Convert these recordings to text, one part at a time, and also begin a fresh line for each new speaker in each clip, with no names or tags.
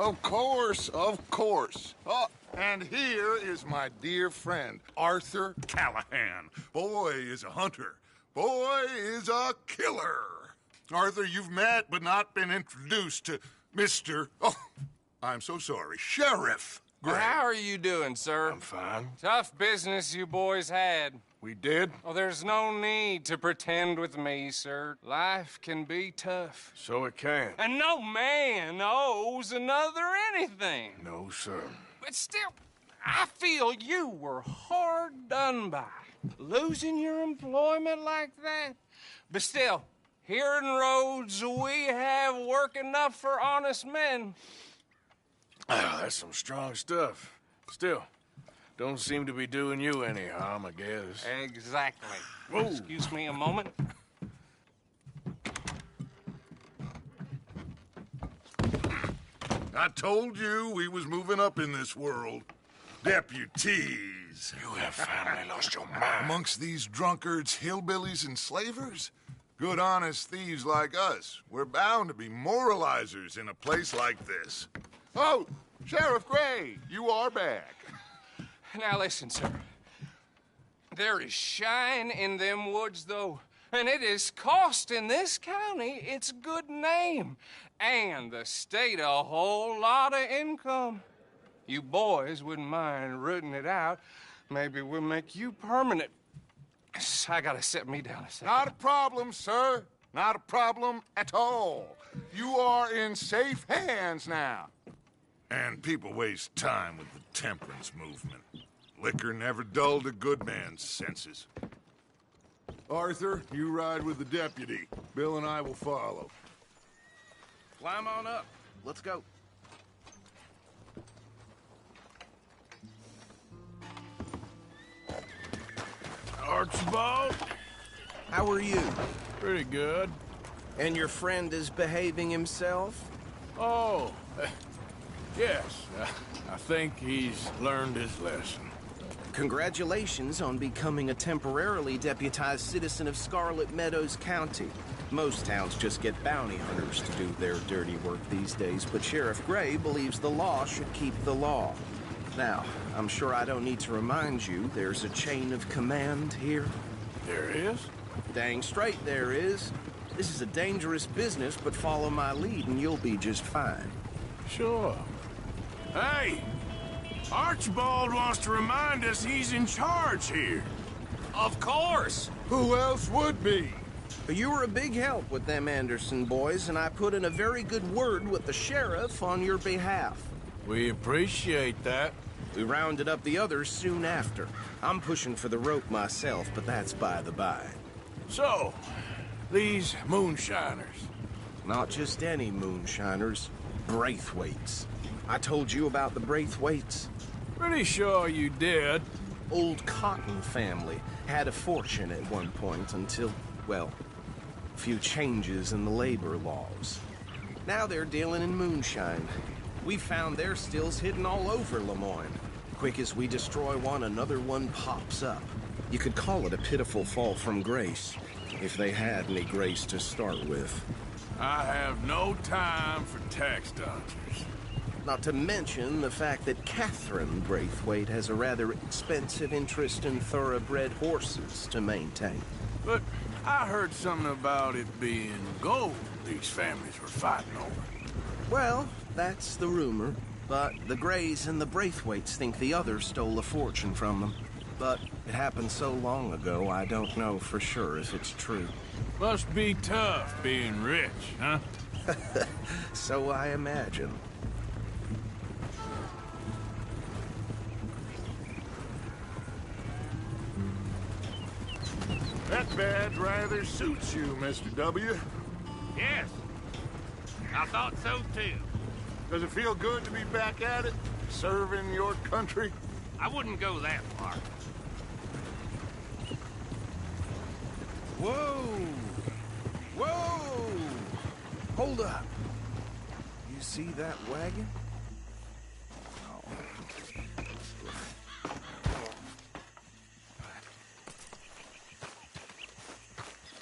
Of course, of course. Oh, and here is my dear friend, Arthur Callahan. Boy is a hunter. Boy is a killer. Arthur, you've met but not been introduced to Mr. Oh, I'm so sorry, Sheriff Gray.
How are you doing, sir?
I'm fine.
Tough business you boys had.
We did?
Oh, there's no need to pretend with me, sir. Life can be tough.
So it can.
And no man owes another anything.
No, sir.
But still, I feel you were hard done by. Losing your employment like that. But still, here in Rhodes, we have work enough for honest men.
Oh, that's some strong stuff. Still, don't seem to be doing you any harm, I guess.
Exactly.
Whoa.
Excuse me a moment.
I told you we was moving up in this world. Deputies.
You have finally lost your mind.
Amongst these drunkards, hillbillies, and slavers? Good, honest thieves like us. We're bound to be moralizers in a place like this. Oh, Sheriff Gray, you are back.
Now listen, sir. There is shine in them woods, though. And it is costing this county its good name. And the state a whole lot of income. You boys wouldn't mind rooting it out. Maybe we'll make you permanent. I gotta set me down a second.
Not a problem, sir. Not a problem at all. You are in safe hands now. And people waste time with the temperance movement. Liquor never dulled a good man's senses. Arthur, you ride with the deputy. Bill and I will follow.
Climb on up. Let's go.
Archibald?
How are you?
Pretty good.
And your friend is behaving himself?
Oh, yes. I think he's learned his lesson.
Congratulations on becoming a temporarily deputized citizen of Scarlet Meadows County. Most towns just get bounty hunters to do their dirty work these days, but Sheriff Gray believes the law should keep the law. Now, I'm sure I don't need to remind you there's a chain of command here.
There is?
Dang straight there is. This is a dangerous business, but follow my lead and you'll be just fine.
Sure. Hey! Archibald wants to remind us he's in charge here.
Of course.
Who else would be?
You were a big help with them Anderson boys, and I put in a very good word with the sheriff on your behalf.
We appreciate that.
We rounded up the others soon after. I'm pushing for the rope myself, but that's by the by.
So, these moonshiners.
Not just any moonshiners, Braithwaites. I told you about the Braithwaites.
Pretty sure you did.
Old Cotton family had a fortune at one point until, well, a few changes in the labor laws. Now they're dealing in moonshine. We found their stills hidden all over Lemoyne. Quick as we destroy one, another one pops up. You could call it a pitiful fall from grace, if they had any grace to start with.
I have no time for tax dodgers.
Not to mention the fact that Catherine Braithwaite has a rather expensive interest in thoroughbred horses to maintain.
But I heard something about it being gold these families were fighting over.
Well, that's the rumor. But the Grays and the Braithwaites think the others stole a fortune from them. But it happened so long ago, I don't know for sure if it's true.
Must be tough being rich, huh?
So I imagine.
That badge rather suits you, Mr. W.
Yes, I thought so too.
Does it feel good to be back at it, serving your country?
I wouldn't go that far.
Whoa! Whoa! Hold up. You see that wagon?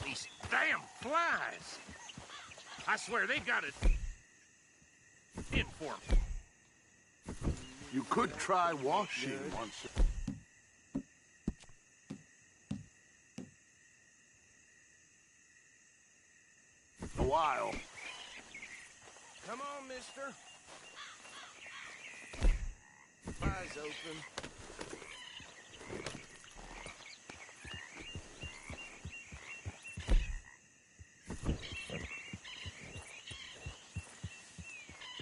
These damn flies! I swear they got it in for me.
You could try washing once. A while.
Come on, mister. Eyes open.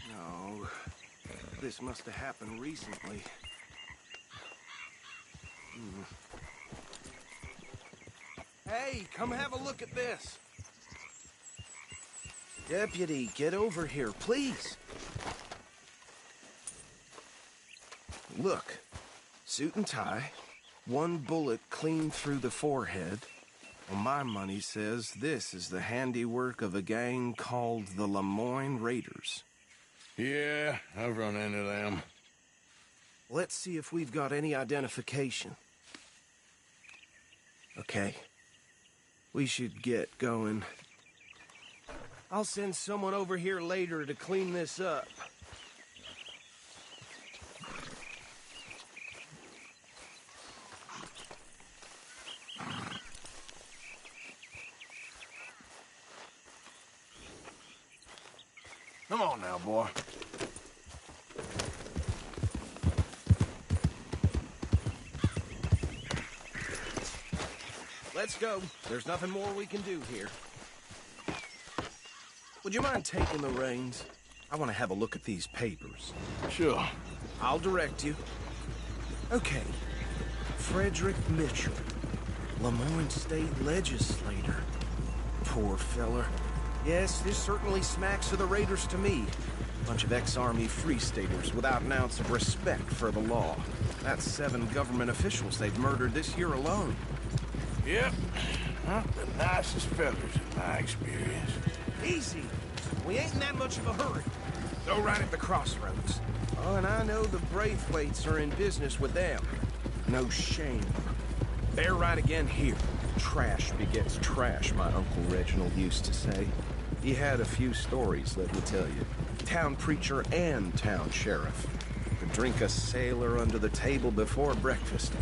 No, this must have happened recently. Hey, come have a look at this. Deputy, get over here, please. Look, suit and tie, one bullet clean through the forehead. Well, my money says this is the handiwork of a gang called the Lemoyne Raiders.
Yeah, I've run into them.
Let's see if we've got any identification. Okay. We should get going. I'll send someone over here later to clean this up.
Come on now, boy.
Let's go. There's nothing more we can do here. Would you mind taking the reins? I want to have a look at these papers.
Sure.
I'll direct you. Okay. Frederick Mitchell, Lemoyne State Legislator. Poor feller. Yes, this certainly smacks of the Raiders to me. Bunch of ex-Army Free Staters without an ounce of respect for the law. That's 7 government officials they've murdered this year alone.
Yep. Not the nicest fellas in my experience.
Easy. We ain't in that much of a hurry. Go right at the crossroads. Oh, and I know the Braithwaites are in business with them. No shame. They're right again here. Trash begets trash, my Uncle Reginald used to say. He had a few stories, let me tell you. Town preacher and town sheriff. Could drink a sailor under the table before breakfast.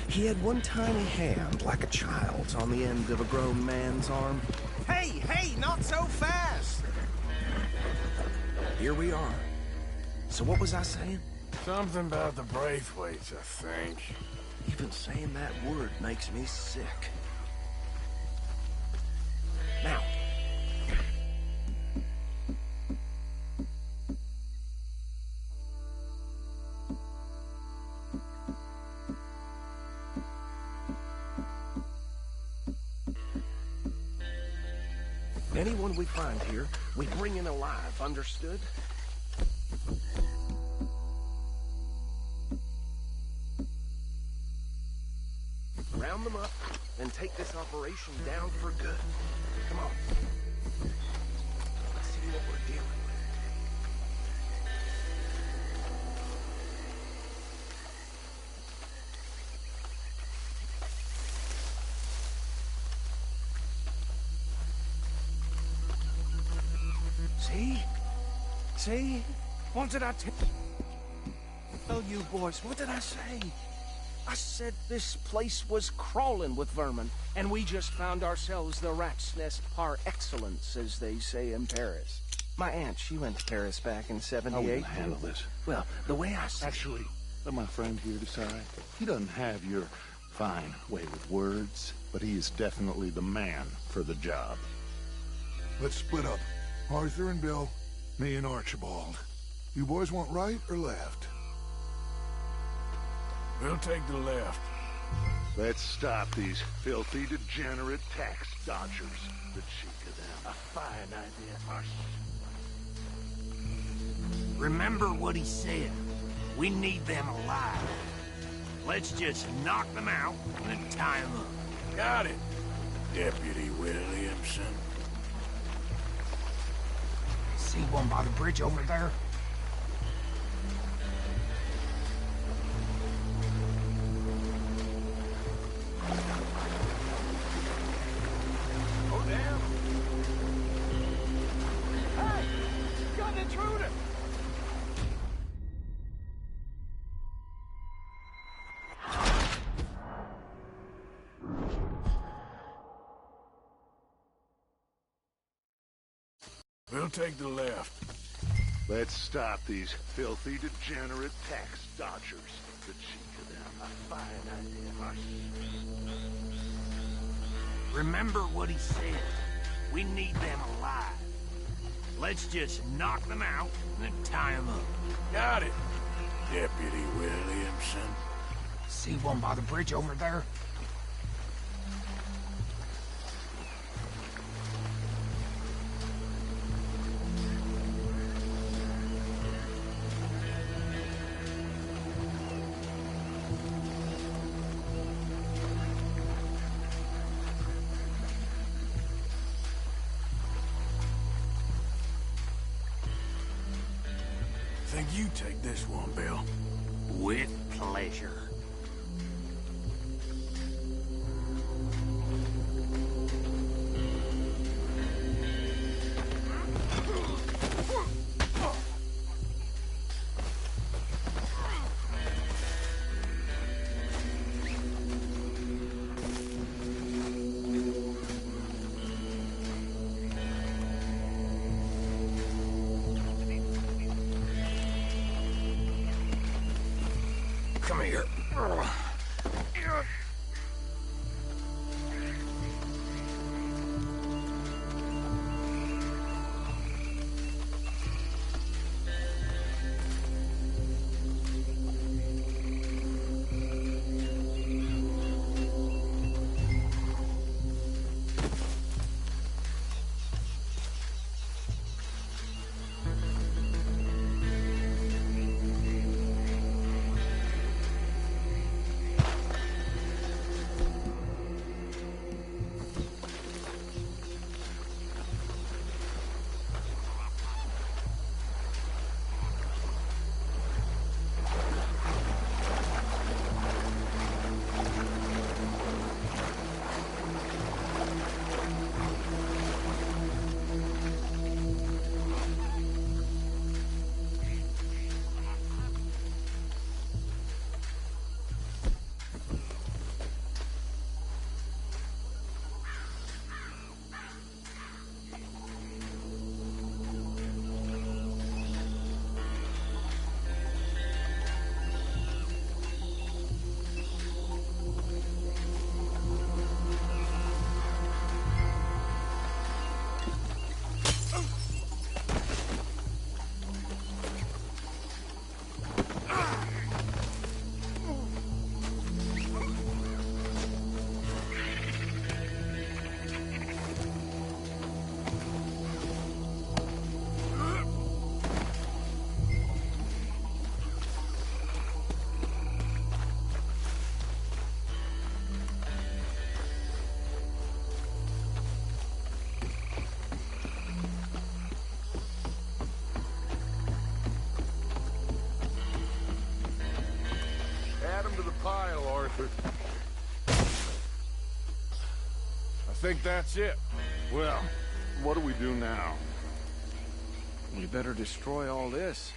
He had one tiny hand, like a child's, on the end of a grown man's arm. Hey, not so fast! Here we are. So what was I saying?
Something about the Braithwaites, I think.
Even saying that word makes me sick. Now. Anyone we find here, we bring in alive, understood? Round them up, and take this operation down for good. Come on. Let's see what we're dealing with. See? What did I tell you boys? What did I say? I said this place was crawling with vermin, and we just found ourselves the rat's nest par excellence, as they say in Paris. My aunt, she went to Paris back in '78.
I wouldn't handle this.
Well, the way I see
Actually, let my friend here decide. He doesn't have your fine way with words, but he is definitely the man for the job.
Let's split up. Arthur and Bill, me and Archibald. You boys want right or left?
We'll take the left.
Let's stop these filthy, degenerate tax dodgers. The cheek of them.
A fine idea, Arthur. Remember what he said. We need them alive. Let's just knock them out and then tie them up.
Got it, Deputy Williamson.
See one by the bridge over there?
Oh, damn. Hey! Got an intruder! We'll take the left.
Let's stop these filthy, degenerate tax dodgers. The cheek of them. A fine idea.
Remember what he said. We need them alive. Let's just knock them out and then tie them up.
Got it, Deputy Williamson.
See one by the bridge over there?
Think you take this one, Bill.
With pleasure.
Come here.
Add him to the pile, Arthur.
I think that's it.
Well, what do we do now?
We better destroy all this.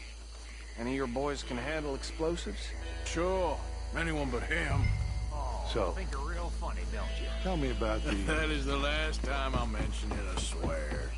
Any of your boys can handle explosives?
Sure. Anyone but him.
So,
Think you're real funny, don't you?
tell me about the...
That is the last time I mention it, I swear.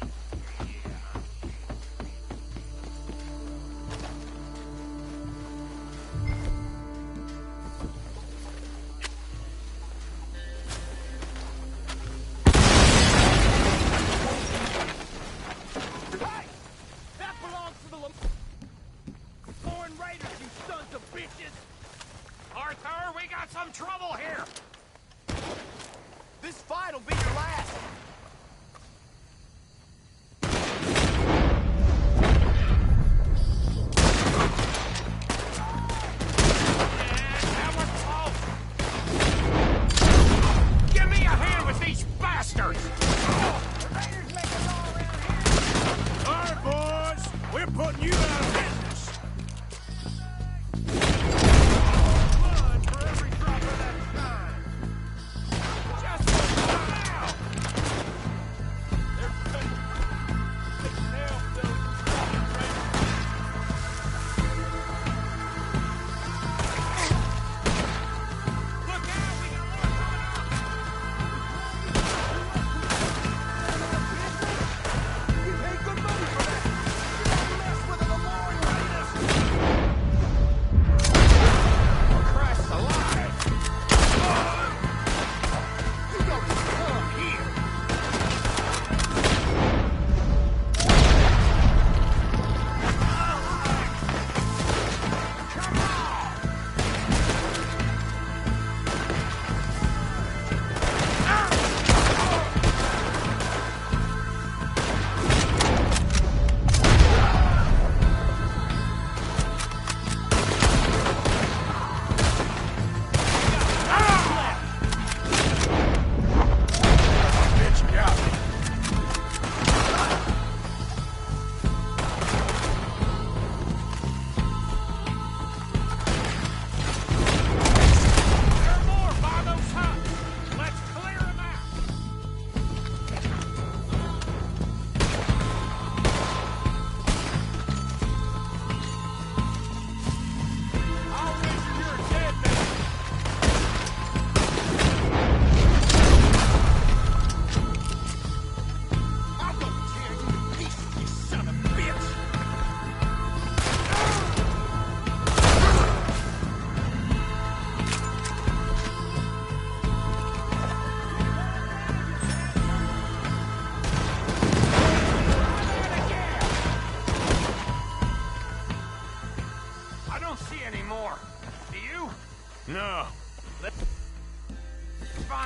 Arthur, we got some trouble here! This fight'll be your last! Give me a hand with these bastards!
All right, boys. We're putting you out of business.
Blood for every drop of that shine! Just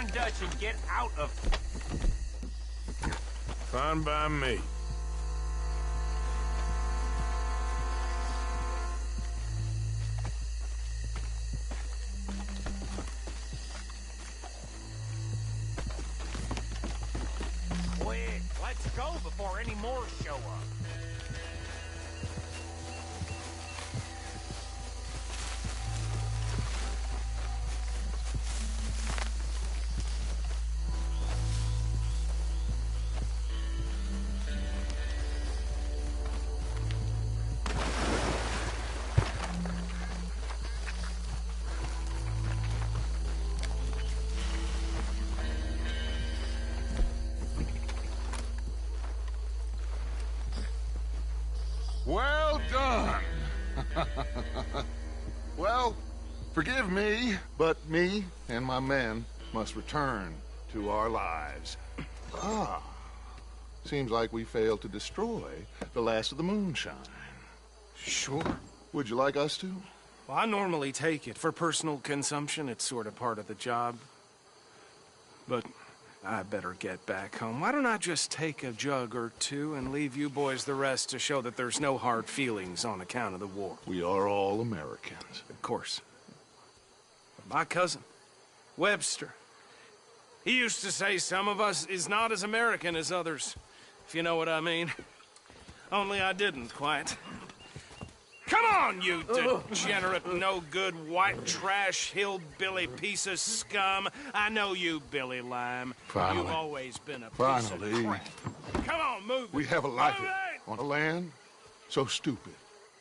on, Dutch, and get out of...
Fine by me.
Quick, let's go before any more show up.
Well done. Well, forgive me, but me and my men must return to our lives. Ah, seems like we failed to destroy the last of the moonshine.
Sure.
Would you like us to?
Well, I normally take it. For personal consumption, it's sort of part of the job. But I better get back home. Why don't I just take a jug or two and leave you boys the rest to show that there's no hard feelings on account of the war?
We are all Americans.
Of course. But my cousin, Webster, he used to say some of us is not as American as others, if you know what I mean. Only I didn't quite. Come on, you degenerate, no-good, white trash, hillbilly piece of scum. I know you, Billy Lime.
Finally.
You've always been a piece
Finally.
of crap. Come on, move
We
it.
have a life
Move it!
on a land so stupid,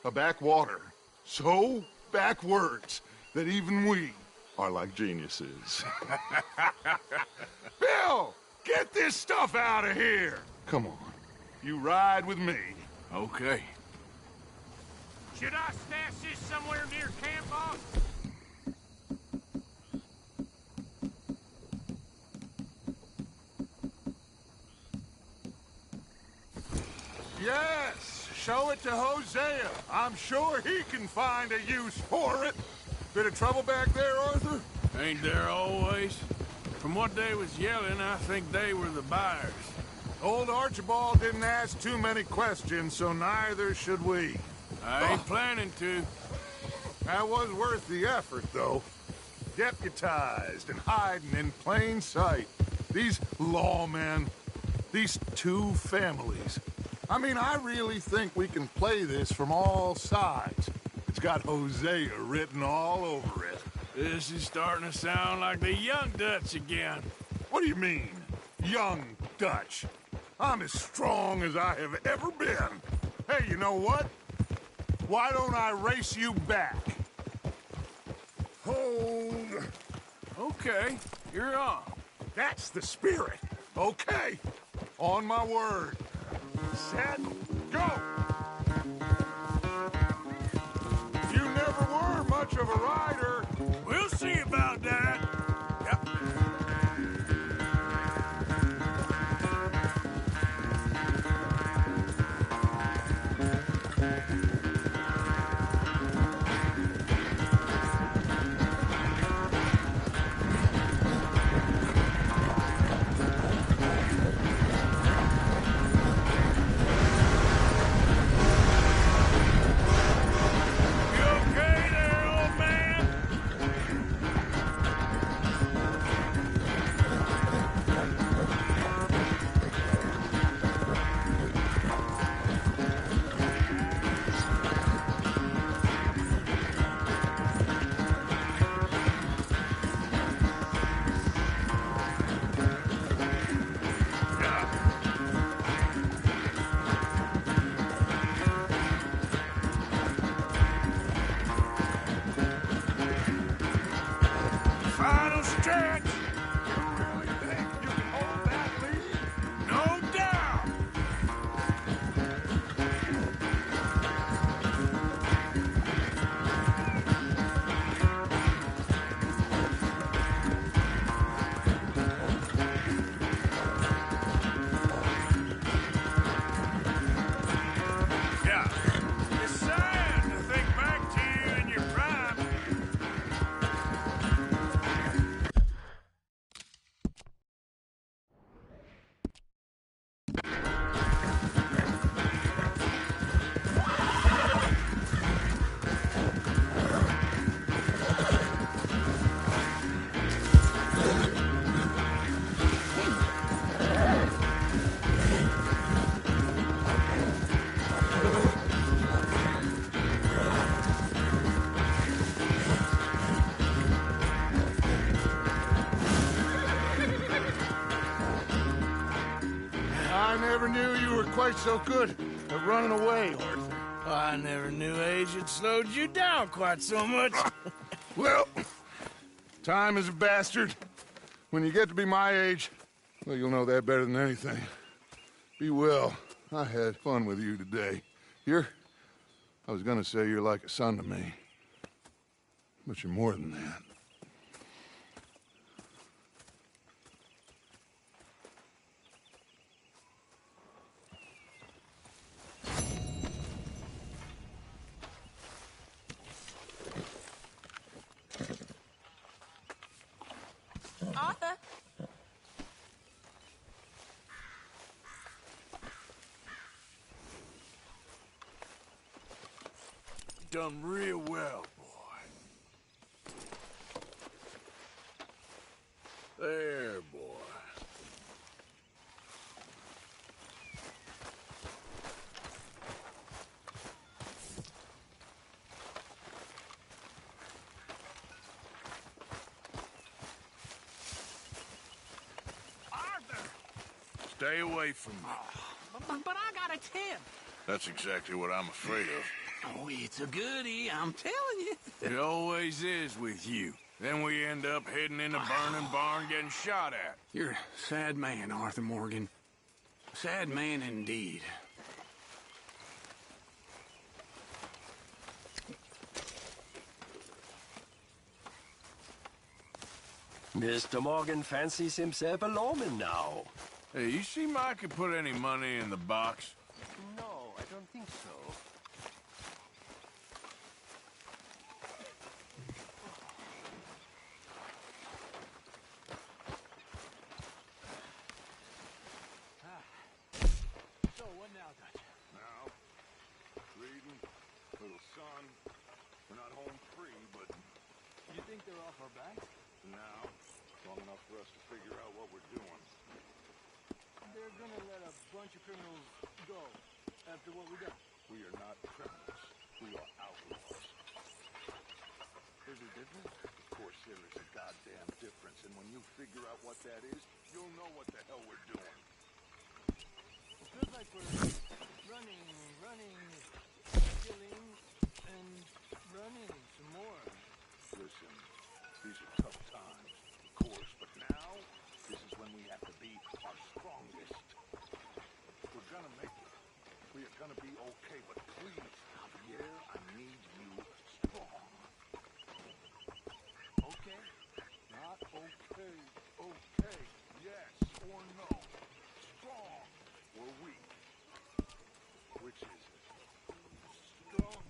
a backwater so backwards that even we are like geniuses. Bill, get this stuff out of here. Come on, you ride with me.
Okay.
Should I stash this somewhere near camp, boss?
Yes, show it to Hosea. I'm sure he can find a use for it. Bit of trouble back there, Arthur?
Ain't there always? From what they was yelling, I think they were the buyers.
Old Archibald didn't ask too many questions, so neither should we.
I ain't planning to.
That was worth the effort, though. Deputized and hiding in plain sight. These lawmen, these two families. I mean, I really think we can play this from all sides. It's got Hosea written all over it.
This is starting to sound like the young Dutch again.
What do you mean, young Dutch? I'm as strong as I have ever been. Hey, you know what? Why don't I race you back? Hold.
Okay, you're on.
That's the spirit. Okay. On my word. Set. Go. You never were much of a rider.
We'll see about that.
never knew you were quite so good at running away, Arthur.
I never knew age had slowed you down quite so much.
Well, time is a bastard. When you get to be my age, well, you'll know that better than anything. Be well. I had fun with you today. I was gonna say you're like a son to me. But you're more than that.
Arthur?
Done real well, boy. There, boy. Stay away from me.
But I got a tip.
That's exactly what I'm afraid of.
Oh, it's a goodie, I'm telling you.
It always is with you. Then we end up heading in a burning barn getting shot at.
You're a sad man, Arthur Morgan. Sad man indeed.
Mr. Morgan fancies himself a lawman now.
Hey, you see Mike could put any money in the box?
No, I don't think so.
So, what now, Dutch?
Now, reading, little sun. We're not home free, but
You think they're off our backs?
now, long enough for us to figure out what we're doing.
They're gonna let a bunch of criminals go after what we got.
We are not criminals. We are outlaws. There's a difference? Of course there is a goddamn difference, and when you figure out what that is, you'll know what the hell we're doing.
It feels like we're running, killing, and running some more.
Listen, these are tough times, of course, but now, this is when we have to be our strongest. We're gonna make it. We are gonna be okay, but please, Javier, I need you strong. Okay? Not okay. Okay. Yes or no. Strong or weak. Which is it? Strong.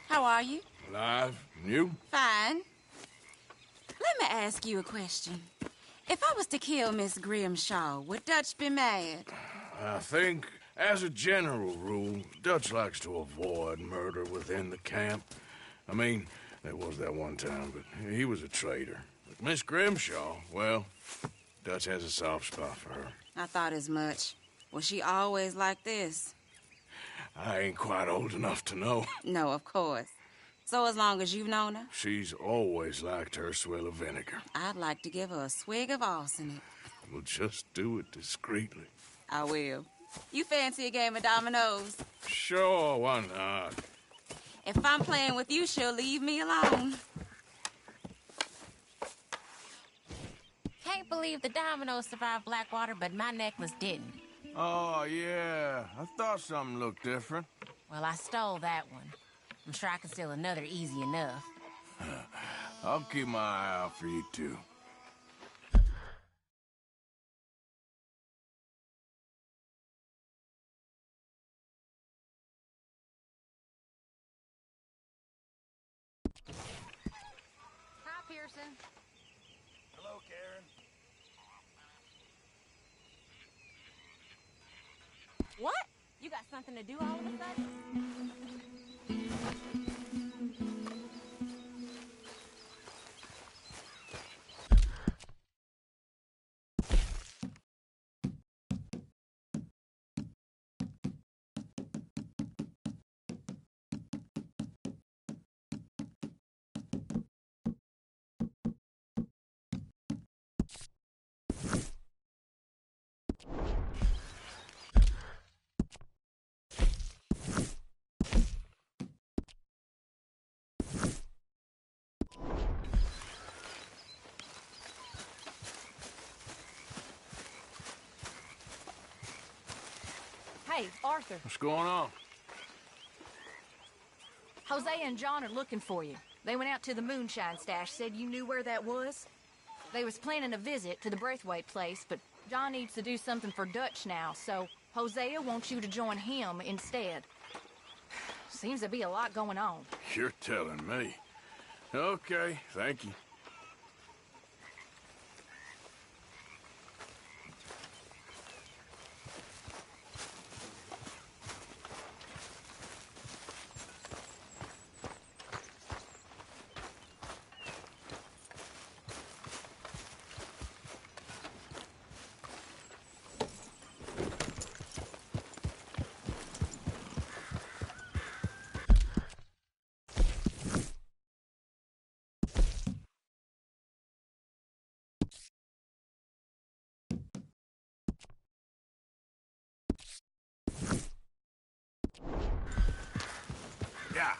How are you?
Alive? And you?
Fine. Let me ask you a question. If I was to kill Miss Grimshaw, would Dutch be mad?
I think, as a general rule, Dutch likes to avoid murder within the camp. I mean, there was that one time, but he was a traitor. But Miss Grimshaw, well, Dutch has a soft spot for her.
I thought as much. Was she always like this?
I ain't quite old enough to know.
No, of course. So as long as you've known her,
She's always liked her swill of vinegar.
I'd like to give her a swig of arsenic.
We'll just do it discreetly.
I will. You fancy a game of dominoes?
Sure, why not?
If I'm playing with you, she'll leave me alone.
Can't believe the dominoes survived Blackwater, but my necklace didn't.
Oh, yeah. I thought something looked different.
Well, I stole that one. I'm sure I can steal another easy enough.
I'll keep my eye out for you, too.
Hi, Pearson.
Hello, Karen.
What? You got something to do all of a sudden? Hey, Arthur.
What's going on?
Jose and John are looking for you. They went out to the moonshine stash, said you knew where that was. They was planning a visit to the Braithwaite place, but John needs to do something for Dutch now, so Hosea wants you to join him instead. Seems to be a lot going on.
You're telling me. Okay, thank you. Yeah.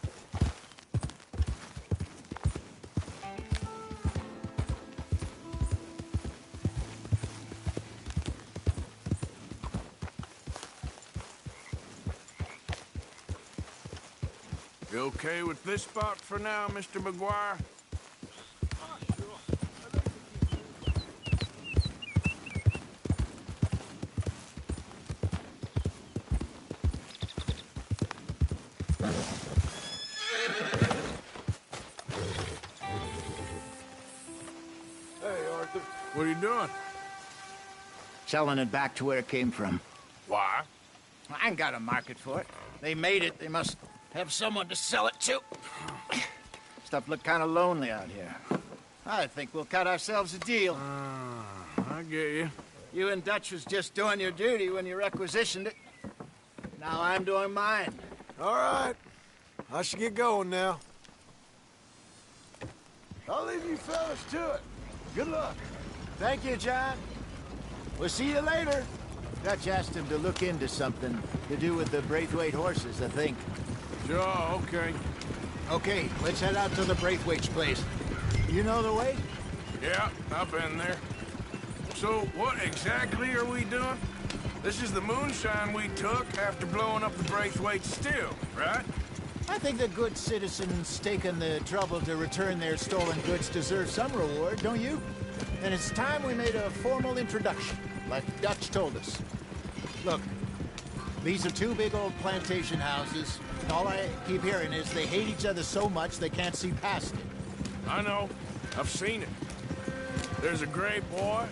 You okay with this spot for now, Mr. McGuire? What are you doing?
Selling it back to where it came from.
Why?
I ain't got a market for it. They made it. They must have someone to sell it to. Stuff look kind of lonely out here. I think we'll cut ourselves a deal.
I get you.
You and Dutch was just doing your duty when you requisitioned it. Now I'm doing mine.
All right. I should get going now. I'll leave you fellas to it. Good luck.
Thank you, John. We'll see you later. Dutch asked him to look into something to do with the Braithwaite horses, I think.
Sure, okay.
Okay, let's head out to the Braithwaite's place. You know the way?
Yeah, I've been there. So, what exactly are we doing? This is the moonshine we took after blowing up the Braithwaite still, right?
I think the good citizens taking the trouble to return their stolen goods deserve some reward, don't you? And it's time we made a formal introduction, like Dutch told us. Look, these are two big old plantation houses, and all I keep hearing is they hate each other so much they can't see past it.
I know. I've seen it. There's a gray boy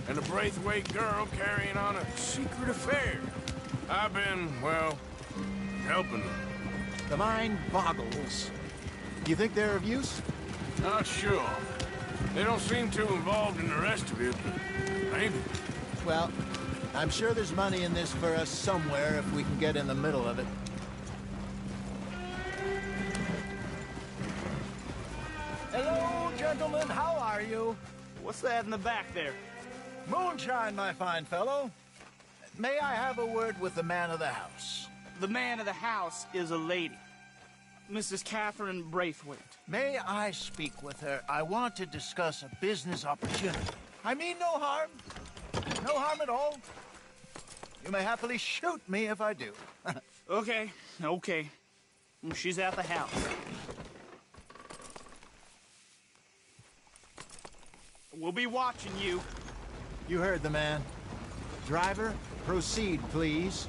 and a Braithwaite girl carrying on a secret affair. I've been, well, helping them.
The mind boggles. You think they're of use?
Not sure. They don't seem too involved in the rest of it, but maybe.
Well, I'm sure there's money in this for us somewhere if we can get in the middle of it. Hello, gentlemen. How are you?
What's that in the back there?
Moonshine, my fine fellow. May I have a word with the man of the house?
The man of the house is a lady. Mrs. Catherine Braithwaite.
May I speak with her? I want to discuss a business opportunity. I mean no harm. No harm at all. You may happily shoot me if I do.
Okay. She's at the house. We'll be watching you.
You heard the man. Driver, proceed, please.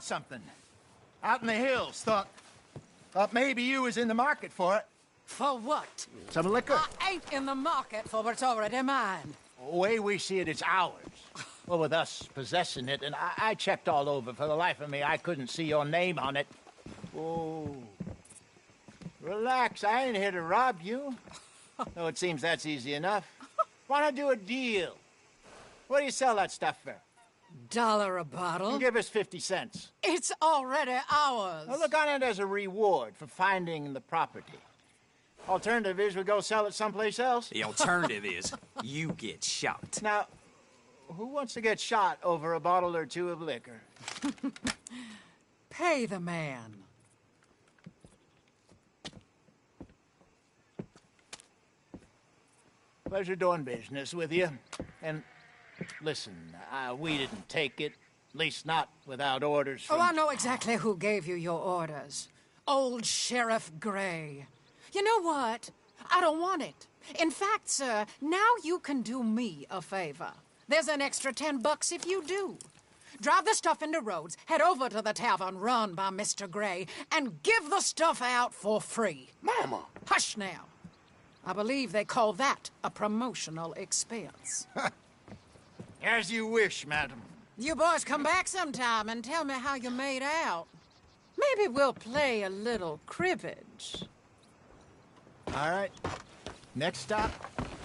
something. Out in the hills. Thought maybe you was in the market for it.
For what?
Some liquor.
I ain't in the market for what's already mine.
The way we see it, it's ours. Well, with us possessing it, and I checked all over. For the life of me, I couldn't see your name on it. Oh. Relax, I ain't here to rob you. Though it seems that's easy enough. Why not do a deal? What do you sell that stuff for?
$1 a bottle?
You give us 50 cents.
It's already ours.
Well, look on it as a reward for finding the property. Alternative is we go sell it someplace else.
The alternative is you get shot.
Now, who wants to get shot over a bottle or two of liquor?
Pay the man.
Pleasure doing business with you. And listen, we didn't take it. At least not without orders from...
Oh, I know exactly who gave you your orders. Old Sheriff Gray. You know what? I don't want it. In fact, sir, now you can do me a favor. There's an extra $10 if you do. Drive the stuff into Rhodes, head over to the tavern run by Mr. Gray, and give the stuff out for free.
Mama!
Hush now. I believe they call that a promotional expense.
As you wish, madam.
You boys come back sometime and tell me how you made out. Maybe we'll play a little cribbage.
All right. Next stop,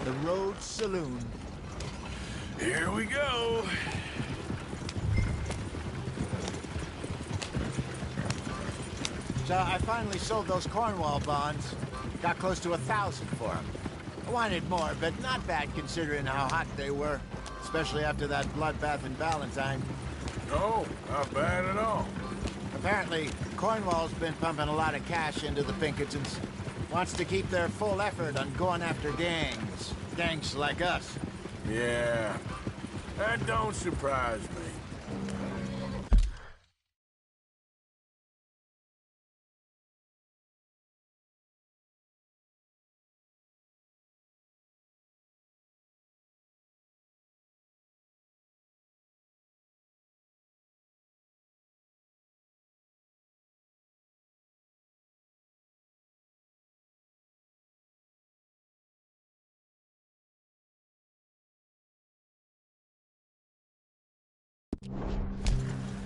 the Rhodes Saloon.
Here we go.
So I finally sold those Cornwall bonds. Got close to 1,000 for them. I wanted more, but not bad considering how hot they were. Especially after that bloodbath in Valentine.
No, not bad at all.
Apparently, Cornwall's been pumping a lot of cash into the Pinkertons. Wants to keep their full effort on going after gangs. Gangs like us.
Yeah, that don't surprise me.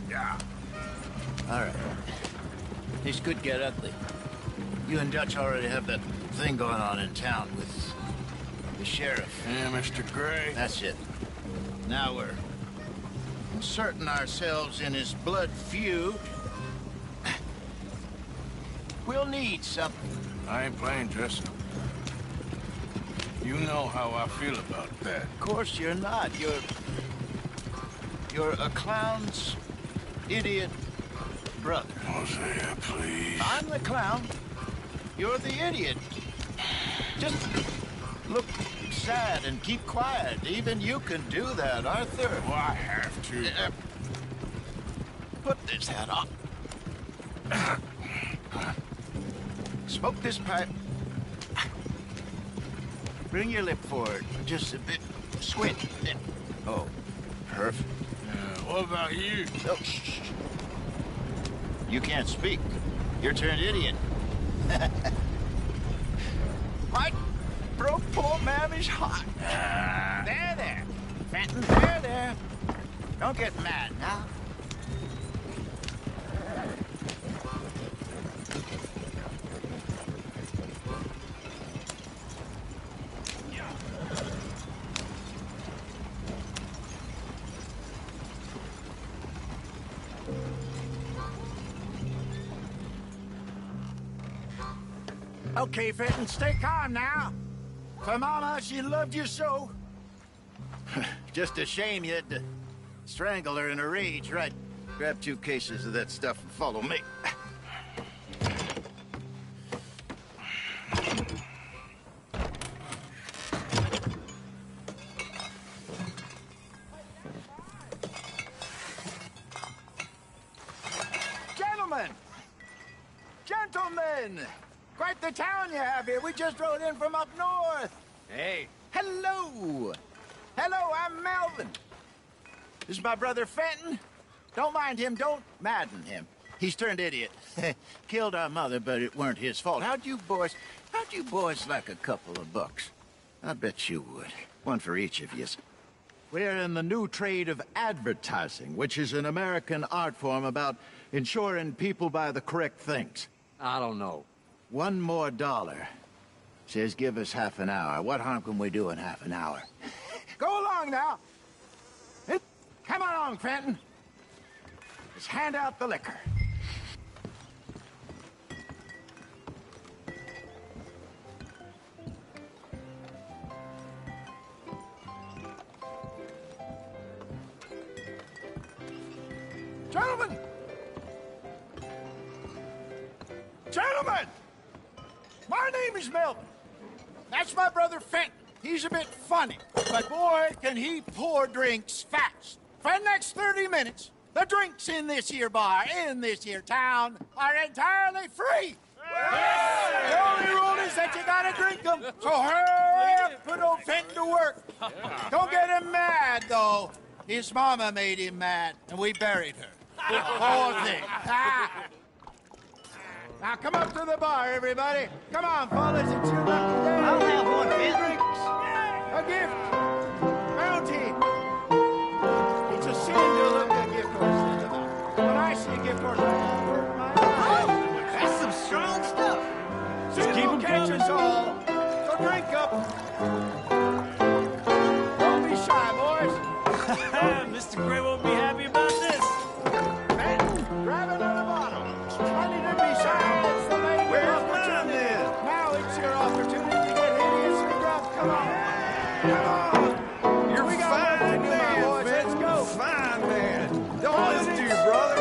Yeah. All right. This could get ugly. You and Dutch already have that thing going on in town with the sheriff.
Yeah, Mr. Gray.
That's it. Now we're inserting ourselves in his blood feud. We'll need something.
I ain't playing, Jesse. You know how I feel about that.
Of course you're not. You're a clown's idiot brother.
Hosea, please.
I'm the clown. You're the idiot. Just look sad and keep quiet. Even you can do that, Arthur.
Well, I have to.
Put this hat on. Smoke this pipe. Bring your lip forward. Just a bit. Squint. Oh, perfect.
What about you?
Oh, shh. You can't speak. You're turned idiot. Mike, broke poor Mammy's heart. There. Fenton, there. Don't get mad now. Okay, Fenton, stay calm now. For Mama, she loved you so. Just a shame you had to strangle her in a rage, right? Grab 2 cases of that stuff and follow me. Gentlemen! Quite the town you have here. We just rode in from up north. Hey. Hello. Hello, I'm Melvin. This is my brother Fenton. Don't mind him. Don't madden him. He's turned idiot. Killed our mother, but it weren't his fault. How'd you boys like a couple of bucks? I bet you would. One for each of yous. We're in the new trade of advertising, which is an American art form about ensuring people buy the correct things.
I don't know.
$1 more. Says give us half an hour. What harm can we do in half an hour? Go along now. Come along, Fenton. Let's hand out the liquor. Gentlemen! Gentlemen! My name is Melvin. That's my brother Fenton. He's a bit funny, but boy, can he pour drinks fast. For the next 30 minutes, the drinks in this here bar, in this here town, are entirely free. Yes. The only rule is that you gotta drink them. So hurry up, put old Fenton to work. Don't get him mad, though. His mama made him mad, and we buried her. Poor thing. Now come up to the bar, everybody. Come on, fellas, it's your lucky day.
I'll have one, Fenton.
Drinks. A gift. Bounty. It's a sin to look a gift horse in the mouth. When I see a gift horse, I work my eyes.
That's some strong stuff.
Sin will catch us all. So drink up. Don't be shy, boys.
Mr. Gray won't be happy about this.
Fenton, grab another bottle. I need to be shy. It's the main opportunity. Now it's your opportunity to get hideously drunk. Come on. Come on.
You're
We got work to
fine,
do, my
man,
boys. Let's
Fenton.
go.
Fine, man. Don't listen to your brother.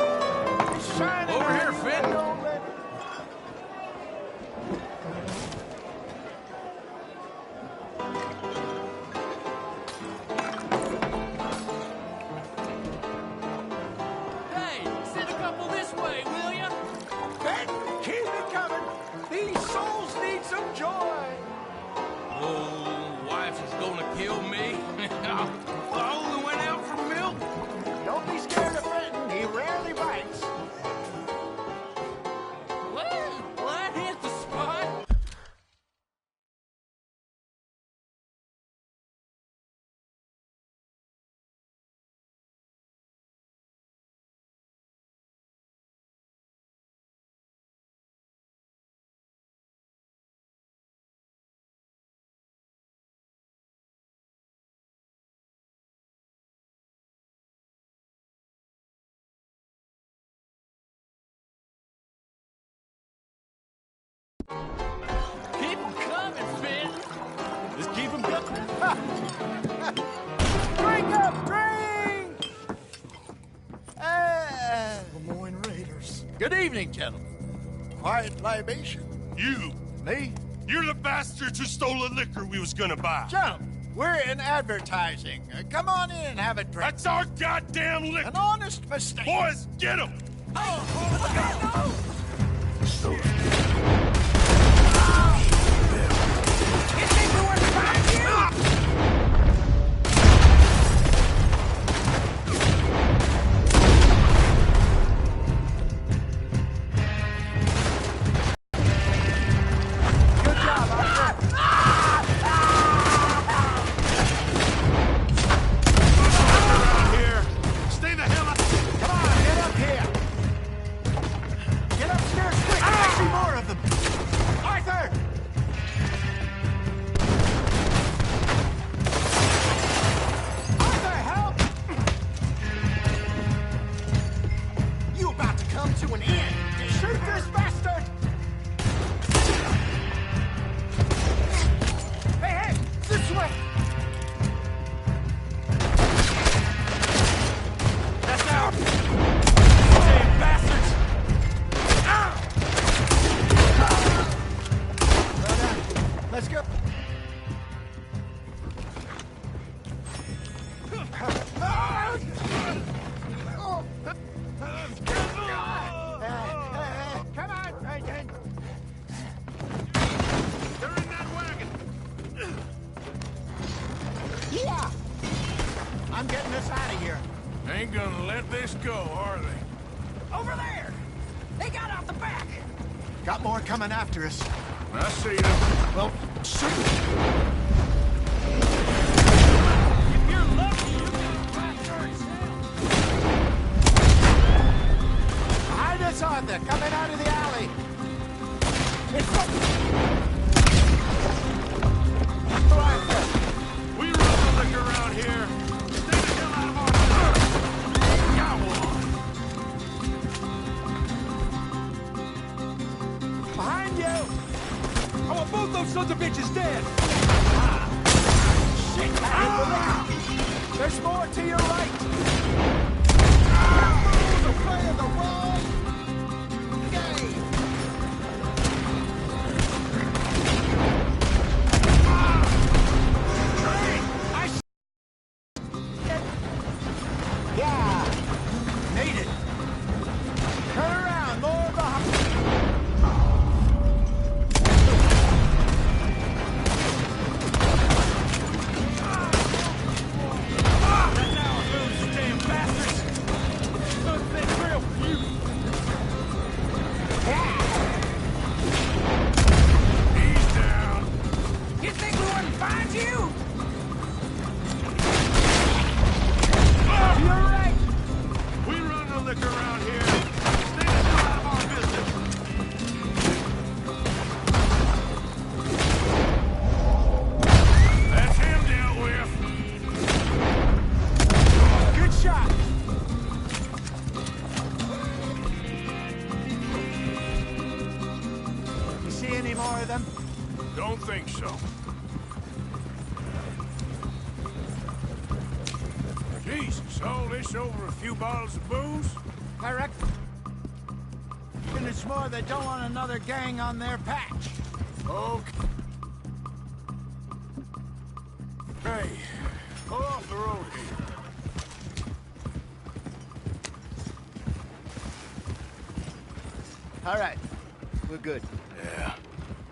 It's shining.
Over here, Fenton.
Don't let-
Hey, send a couple this way, will ya?
Fenton, keep it coming. These souls need some joy.
Oh, wife is gonna kill me. I only went out for milk.
Don't be scared of Fenton. He rarely bites.
Well, that hit the spot. Keep 'em coming, Fenton. Just keep 'em coming.
Drink up, drink!
Lemoyne Raiders.
Good evening, gentlemen. Quiet libation.
You!
Me?
You're the bastards who stole the liquor we was gonna buy.
Gentlemen, we're in advertising. Come on in and have a drink.
That's our goddamn liquor!
An honest mistake.
Boys, get him!
Good job, Arthur.
Here! Stay the hell out!
Come on, get up here. Get upstairs quick. I see more of them. Arthur! Arthur, help! You about to come to an end. Shoot this bastard! Hey, this way! That's out! Damn bastards! Well done. Let's go. Come on, Peyton.
They're in that wagon!
Yeah! I'm getting us out of here.
Ain't gonna let this go, are they?
Over there! They got out the back!
Got more coming after us.
I see them.
Well, shoot!
If you're lucky, you can find yourself.
Behind us, Arthur, coming out of the alley.
We run the liquor around here. Stay the hell out of our
Behind you!
I want both those sons of bitches dead!
Shit! There's more to your right! Fools are playing the wrong game! Yeah! Made it! Turn around, more behind!
You think we wouldn't find you?
You're right!
We run the liquor around here. Stay the hell out of our business. That's him dealt with.
Good shot! You see any more of them?
Don't think so. Jesus, all this over a few bottles of booze?
I reckon it's more they don't want another gang on their patch.
Okay. Hey, go off the road here.
All right, we're good.
Yeah.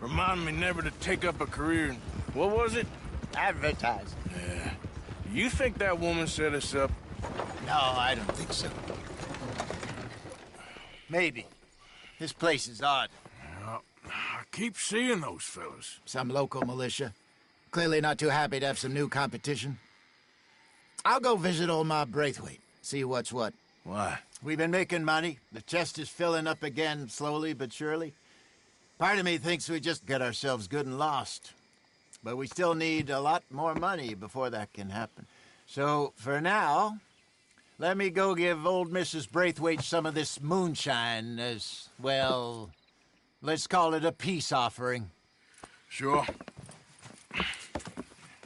Remind me never to take up a career in... What was it?
Advertising.
Yeah. You think that woman set us up?
No, I don't think so. Maybe. This place is odd.
Well, I keep seeing those fellas.
Some local militia. Clearly not too happy to have some new competition. I'll go visit old Ma Braithwaite, see what's what.
Why?
We've been making money. The chest is filling up again, slowly but surely. Part of me thinks we just get ourselves good and lost. But we still need a lot more money before that can happen. So, for now, let me go give old Mrs. Braithwaite some of this moonshine as, well, let's call it a peace offering.
Sure.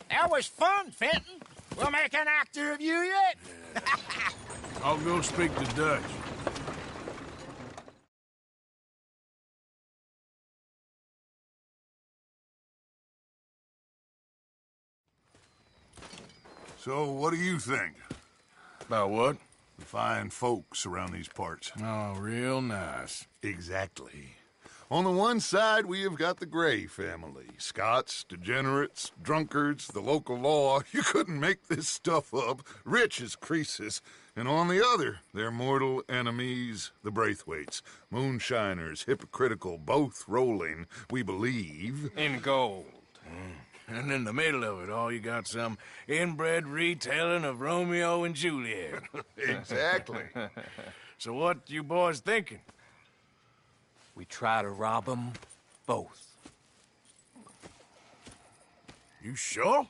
That was fun, Fenton. We'll make an actor of you yet.
I'll go speak to Dutch.
So, what do you think?
About what?
The fine folks around these parts.
Oh, real nice.
Exactly. On the one side, we have got the Gray family. Scots, degenerates, drunkards, the local law. You couldn't make this stuff up. Rich as Croesus. And on the other, their mortal enemies, the Braithwaites. Moonshiners, hypocritical, both rolling, we believe.
In gold.
And in the middle of it all, you got some inbred retelling of Romeo and Juliet.
Exactly.
So what you boys thinking?
We try to rob them both.
You sure?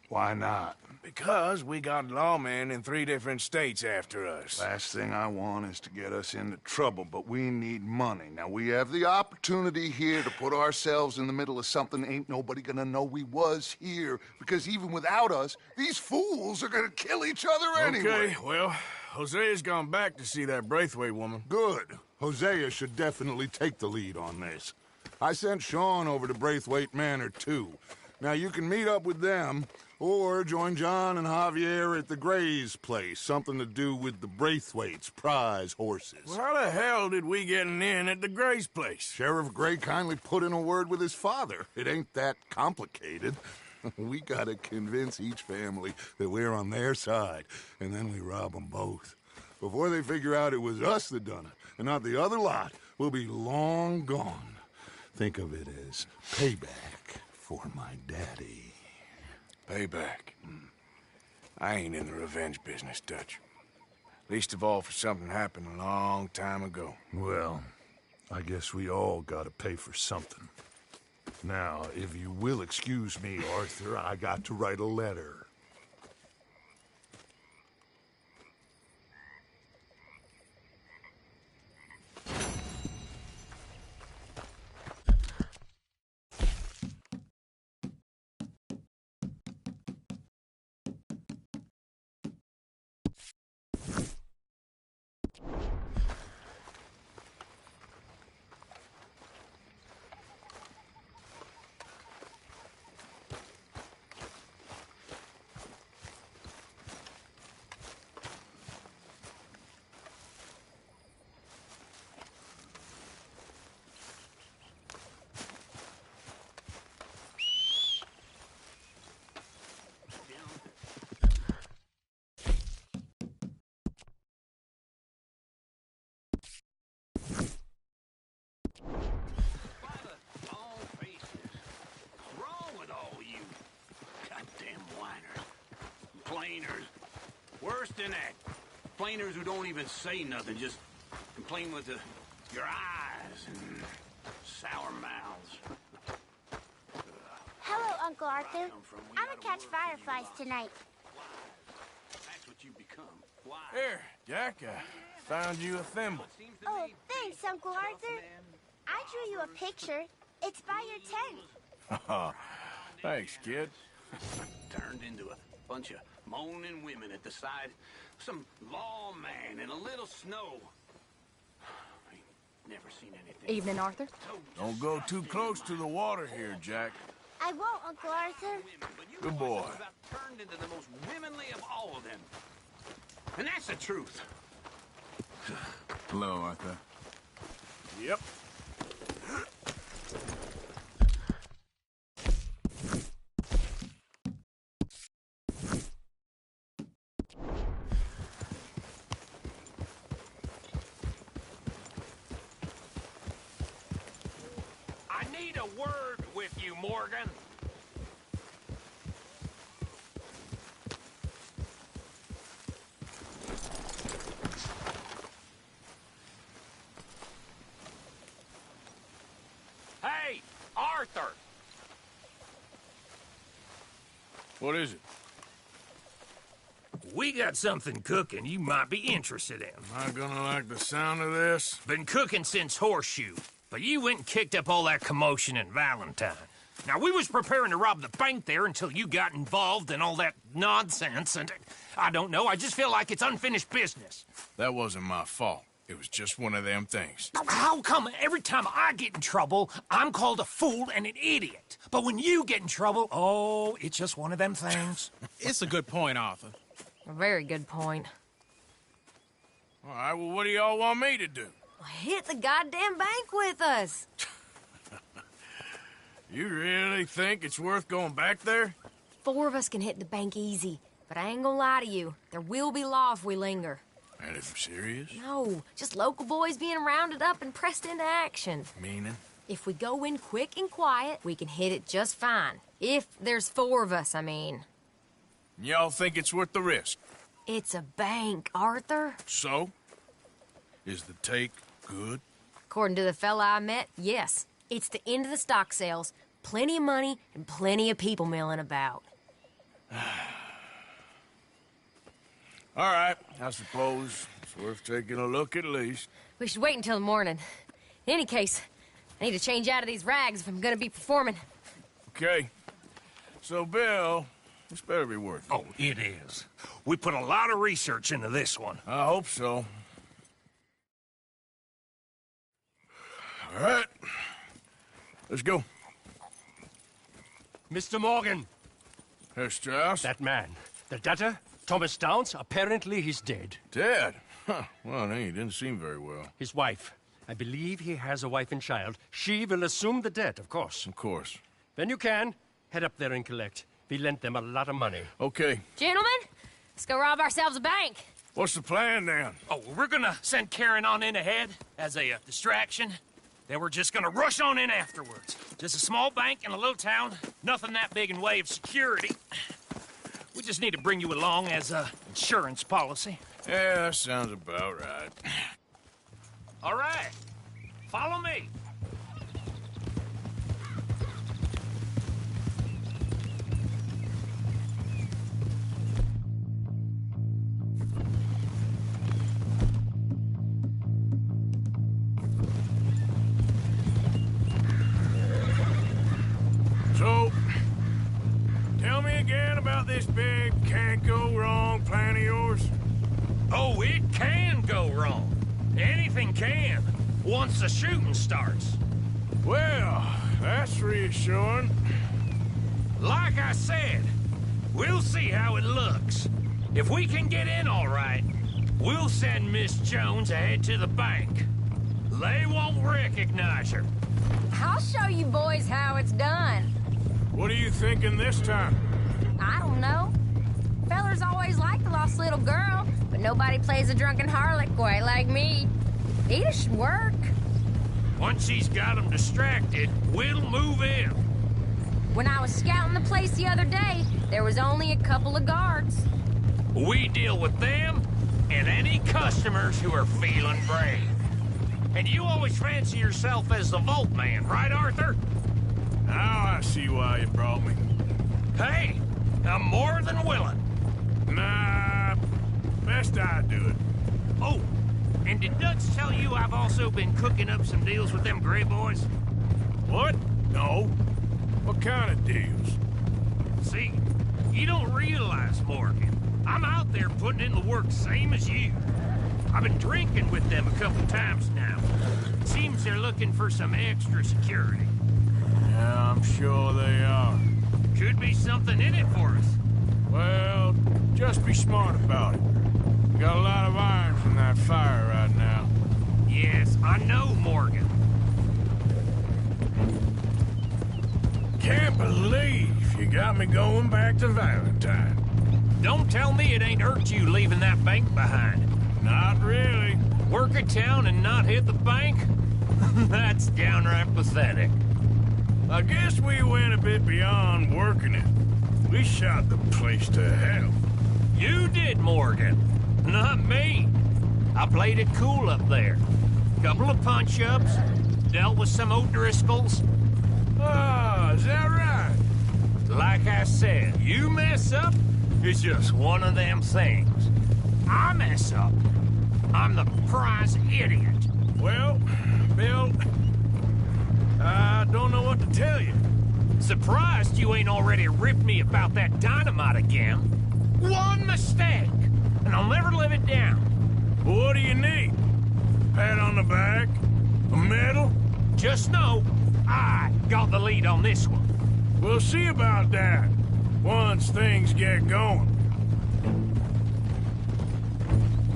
Why not?
Because we got lawmen in 3 different states after us.
Last thing I want is to get us into trouble, but we need money. Now, we have the opportunity here to put ourselves in the middle of something ain't nobody gonna know we was here, because even without us, these fools are gonna kill each other anyway.
Okay, well, Hosea's gone back to see that Braithwaite woman.
Good. Hosea should definitely take the lead on this. I sent Sean over to Braithwaite Manor, too. Now, you can meet up with them, or join John and Javier at the Gray's place. Something to do with the Braithwaite's prize horses.
Well, how the hell did we get in at the Gray's place?
Sheriff Gray kindly put in a word with his father. It ain't that complicated. We gotta convince each family that we're on their side, and then we rob them both. Before they figure out it was us that done it, and not the other lot, we'll be long gone. Think of it as payback for my daddy.
Payback? I ain't in the revenge business, Dutch. Least of all for something happened a long time ago.
Well, I guess we all gotta pay for something. Now, if you will excuse me, Arthur, I got to write a letter.
Complainers. Worse than that. Complainers who don't even say nothing, just complain with your eyes and sour mouths.
Hello, Uncle Arthur. I'm gonna catch fireflies tonight.
That's what you become. Why?
Here, Jack, I found you a thimble.
Oh, thanks, Uncle Arthur. I drew you a picture. It's by your tent.
Thanks, kid.
Turned into a bunch of moaning women at the side of some lawman in a little snow. Ain't never seen anything.
Evening, Arthur.
Don't go too close to the water here, Jack.
I won't, Uncle Arthur.
Good boy.
Turned into the most womanly of all of them. And that's the truth.
Hello, Arthur.
Yep.
I need a word with you, Morgan. Hey, Arthur!
What is it?
We got something cooking you might be interested in.
Am I gonna like the sound of this?
Been cooking since Horseshoe, but you went and kicked up all that commotion in Valentine. Now, we was preparing to rob the bank there until you got involved in all that nonsense, and I don't know, I just feel like it's unfinished business.
That wasn't my fault. It was just one of them things.
How come every time I get in trouble, I'm called a fool and an idiot? But when you get in trouble, oh, it's just one of them things.
It's a good point, Arthur.
A very good point.
All right, well, what do y'all want me to do?
Hit the goddamn bank with us.
You really think it's worth going back there?
4 of us can hit the bank easy, but I ain't gonna lie to you. There will be law if we linger.
Anything serious?
No, just local boys being rounded up and pressed into action.
Meaning?
If we go in quick and quiet, we can hit it just fine. If there's 4 of us, I mean.
Y'all think it's worth the risk?
It's a bank, Arthur.
So? Is the take good?
According to the fella I met, yes. It's the end of the stock sales. Plenty of money and plenty of people milling about.
All right, I suppose it's worth taking a look at least.
We should wait until the morning. In any case, I need to change out of these rags if I'm gonna be performing.
Okay. So, Bill, this better be worth it.
Oh, it is. We put a lot of research into this one.
I hope so. All right. Let's go.
Mr. Morgan.
Herr Strauss?
That man. The debtor, Thomas Downs, apparently he's dead.
Dead? Huh. Well, he didn't seem very well.
His wife. I believe he has a wife and child. She will assume the debt, of course.
Of course.
When you can,
Head up there and collect. We lent them a lot of money.
Okay.
Gentlemen, let's go rob ourselves a bank.
What's the plan, then?
Oh, we're gonna send Karen on in ahead as a distraction. Then we're just gonna rush on in afterwards. Just a small bank in a little town. Nothing that big in way of security. We just need to bring you along as a insurance policy.
Yeah, that sounds about right.
All right. Follow me.
So, tell me again about this big can't-go-wrong plan of yours.
Oh, it can go wrong. Anything can, once the shooting starts.
Well, that's reassuring.
Like I said, we'll see how it looks. If we can get in all right, we'll send Miss Jones ahead to the bank. They won't recognize her.
I'll show you boys how it's done.
What are you thinking this time?
I don't know. Fellers always like the lost little girl, but nobody plays a drunken harlot quite like me. It should work.
Once she's got them distracted, we'll move in.
When I was scouting the place the other day, there was only a couple of guards.
We deal with them and any customers who are feeling brave. And you always fancy yourself as the Vault Man, right, Arthur?
Now I see why you brought me.
Hey, I'm more than willing.
Nah, best I do it.
Oh, and did Dutch tell you I've also been cooking up some deals with them Gray Boys?
What? No. What kind of deals?
See, you don't realize, Morgan. I'm out there putting in the work same as you. I've been drinking with them a couple times now. Seems they're looking for some extra security.
Yeah, I'm sure they are.
Could be something in it for us.
Well, just be smart about it. We got a lot of irons in that fire right now.
Yes, I know, Morgan.
Can't believe you got me going back to Valentine.
Don't tell me it ain't hurt you leaving that bank behind.
Not really.
Work a town and not hit the bank? That's downright pathetic.
I guess we went a bit beyond working it. We shot the place to hell.
You did, Morgan. Not me. I played it cool up there. Couple of punch-ups, dealt with some O'Driscolls.
Ah, is that right?
Like I said, you mess up, it's just one of them things. I mess up, I'm the prize idiot.
Well, Bill, I don't know what to tell you.
Surprised you ain't already ripped me about that dynamite again. One mistake, and I'll never live it down.
Well, what do you need? Pat on the back? A medal?
Just know, I got the lead on this one.
We'll see about that, once things get going.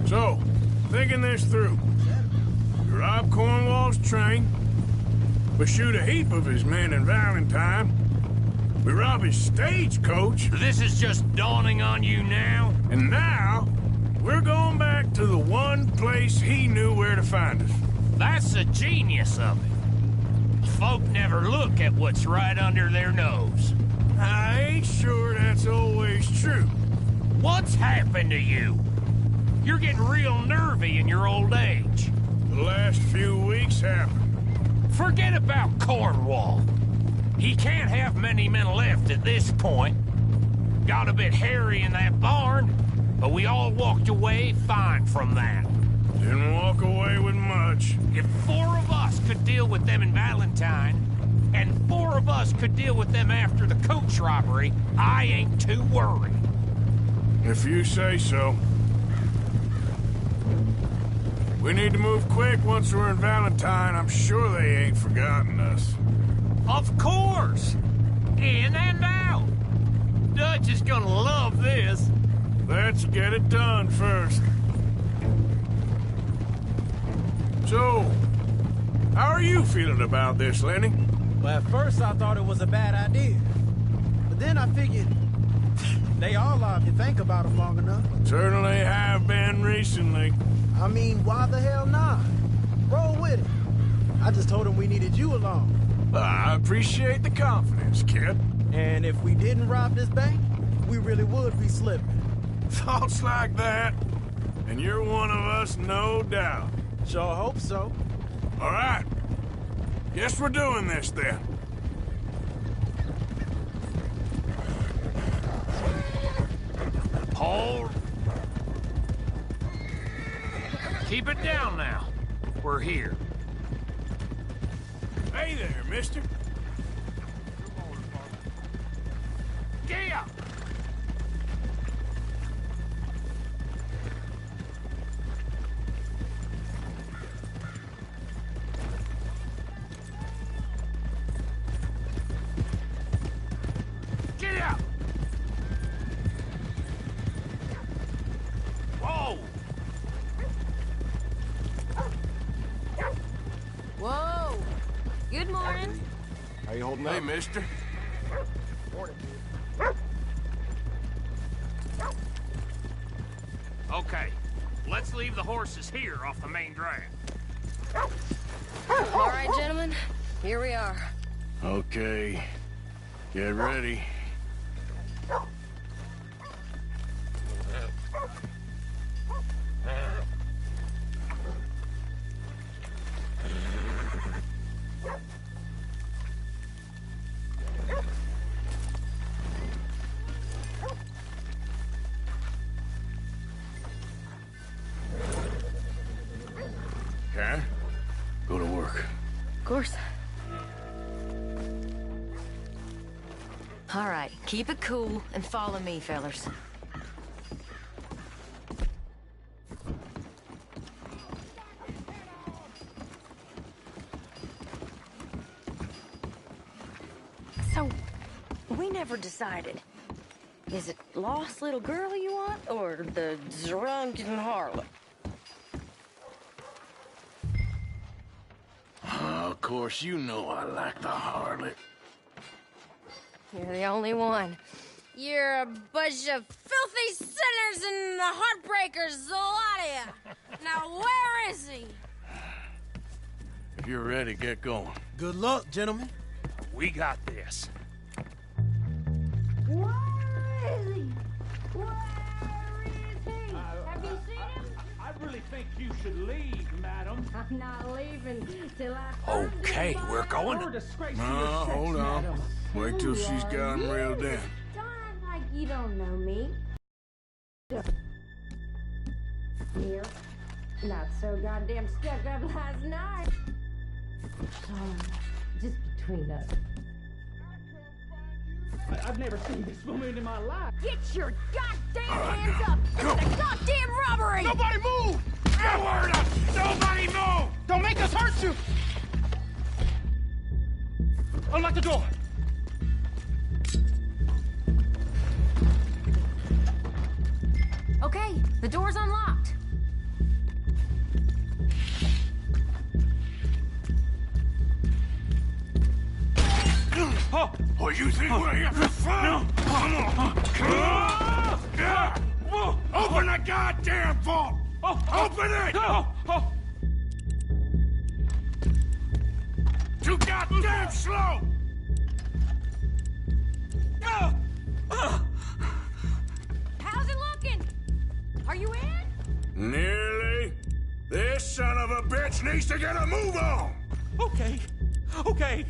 So, thinking this through. You rob Cornwall's train. We shoot a heap of his men in Valentine. We rob his stagecoach.
This is just dawning on you now?
And now, we're going back to the one place he knew where to find us.
That's the genius of it. Folk never look at what's right under their nose.
I ain't sure that's always true.
What's happened to you? You're getting real nervy in your old age.
The last few weeks happened.
Forget about Cornwall. He can't have many men left at this point. Got a bit hairy in that barn, but we all walked away fine from that.
Didn't walk away with much.
If 4 of us could deal with them in Valentine, and 4 of us could deal with them after the coach robbery, I ain't too worried.
If you say so. We need to move quick once we're in Valentine. I'm sure they ain't forgotten us.
Of course! In and out! Dutch is gonna love this.
Let's get it done first. So, how are you feeling about this, Lenny?
Well, at first I thought it was a bad idea.
then I figured they all are if you think about them long enough.
Certainly have been recently.
I mean, why the hell not? Roll with it. I just told him we needed you along.
I appreciate the confidence, kid.
And if we didn't rob this bank, we really would be slipping.
Thoughts like that, and you're one of us, no doubt.
Sure hope so.
All right. Guess we're doing this, then.
Hold. Keep it down now. We're here.
Hey there, mister.
Get up! Get up! Whoa!
Whoa! Good morning.
How you holding up? Hey, mister.
Okay, let's leave the horses here off the main drag.
All right, gentlemen, here we are.
Okay. Get ready. Karen, go to work.
Of course. All right, keep it cool and follow me, fellers. So, we never decided. Is it lost little girl you want, or the drunken harlot?
Of course, you know I like the harlot.
You're the only one. You're a bunch of filthy sinners and the heartbreakers, a lot of you. Now, where is he?
If you're ready, get going.
Good luck, gentlemen.
We got this.
Where is he? Where is he? Have you seen him?
I really think you should leave, madam.
I'm not leaving till I
Okay, we're going.
Hold on. Wait till she's got him reeled in.
Don't act like you don't know me. Here. Not so goddamn stuck up last night. Just between us.
I've never seen this woman in my life.
Get your goddamn hands up! It's a goddamn robbery!
Nobody move! No word up! Nobody move! Don't make us hurt you! Unlock the door!
Okay, the door's unlocked.
Oh, you think we're here for fun?
No.
Come on. Open the goddamn vault! Open it! Too goddamn slow!
How's it looking? Are you in?
Nearly. This son of a bitch needs to get a move on!
Okay. Okay.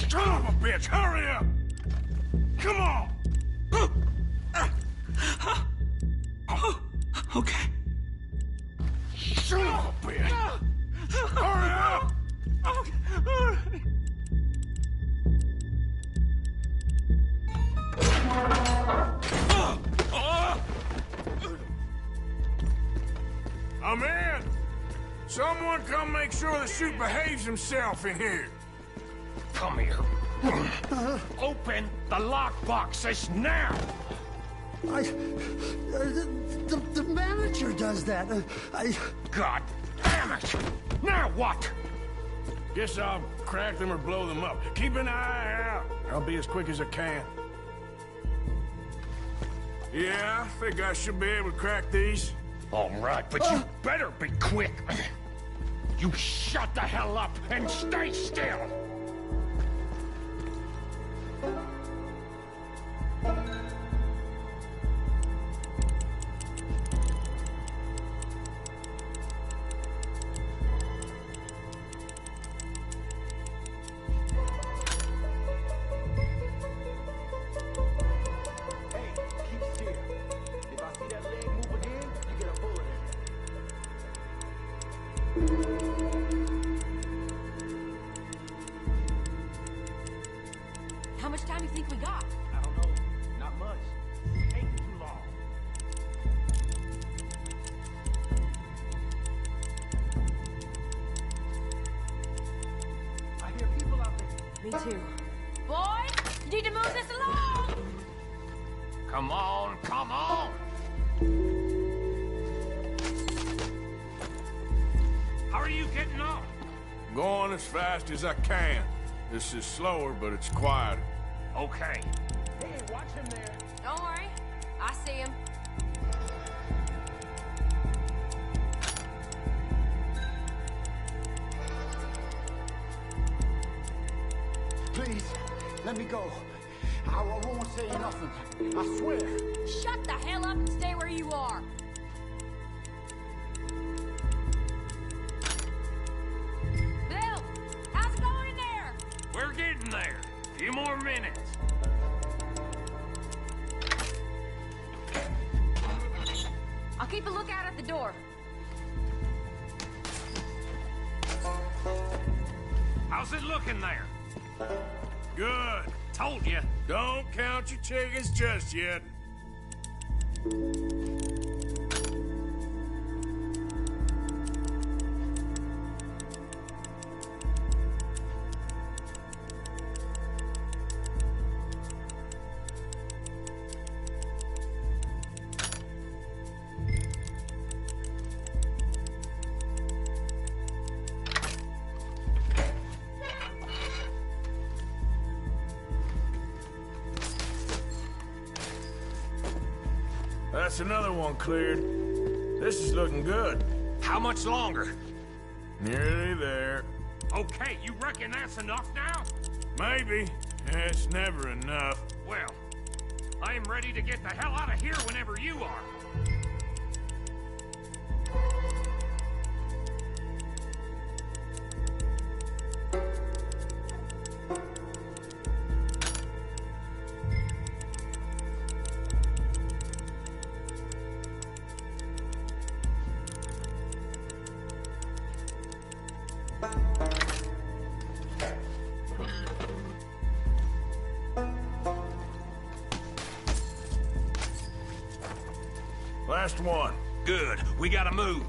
Son of a bitch, hurry up! Come on!
Okay.
Son of a bitch! Hurry up! I'm in! Someone come make sure the chute behaves himself in here.
Come here. Open the lockboxes now!
The manager does that.
God damn it! Now what?
Guess I'll crack them or blow them up. Keep an eye out. I'll be as quick as I can. Yeah, I think I should be able to crack these.
All right, but you better be quick. You shut the hell up and stay still.
How much time do you think we got?
I don't know. Not much. It's taking too long. I hear people out there.
Me too. Boys, you need to move this along!
Come on, come on! How are you getting on?
Going as fast as I can. This is slower, but it's quieter.
Okay.
Hey, watch him there.
Don't worry. I see him.
Please, let me go. I won't say nothing. I swear.
Shut the hell up and stay where you are. Bill, how's it going in there?
We're getting there. A few more minutes.
I'll keep a lookout at the door.
How's it looking there?
Good.
Told you.
Don't count your chickens just yet. That's another one cleared. This is looking good.
How much longer?
Nearly there.
Okay, you reckon that's enough now?
Maybe. It's never enough.
Well, I am ready to get the hell out of here whenever you are.
Last one.
Good. We gotta move.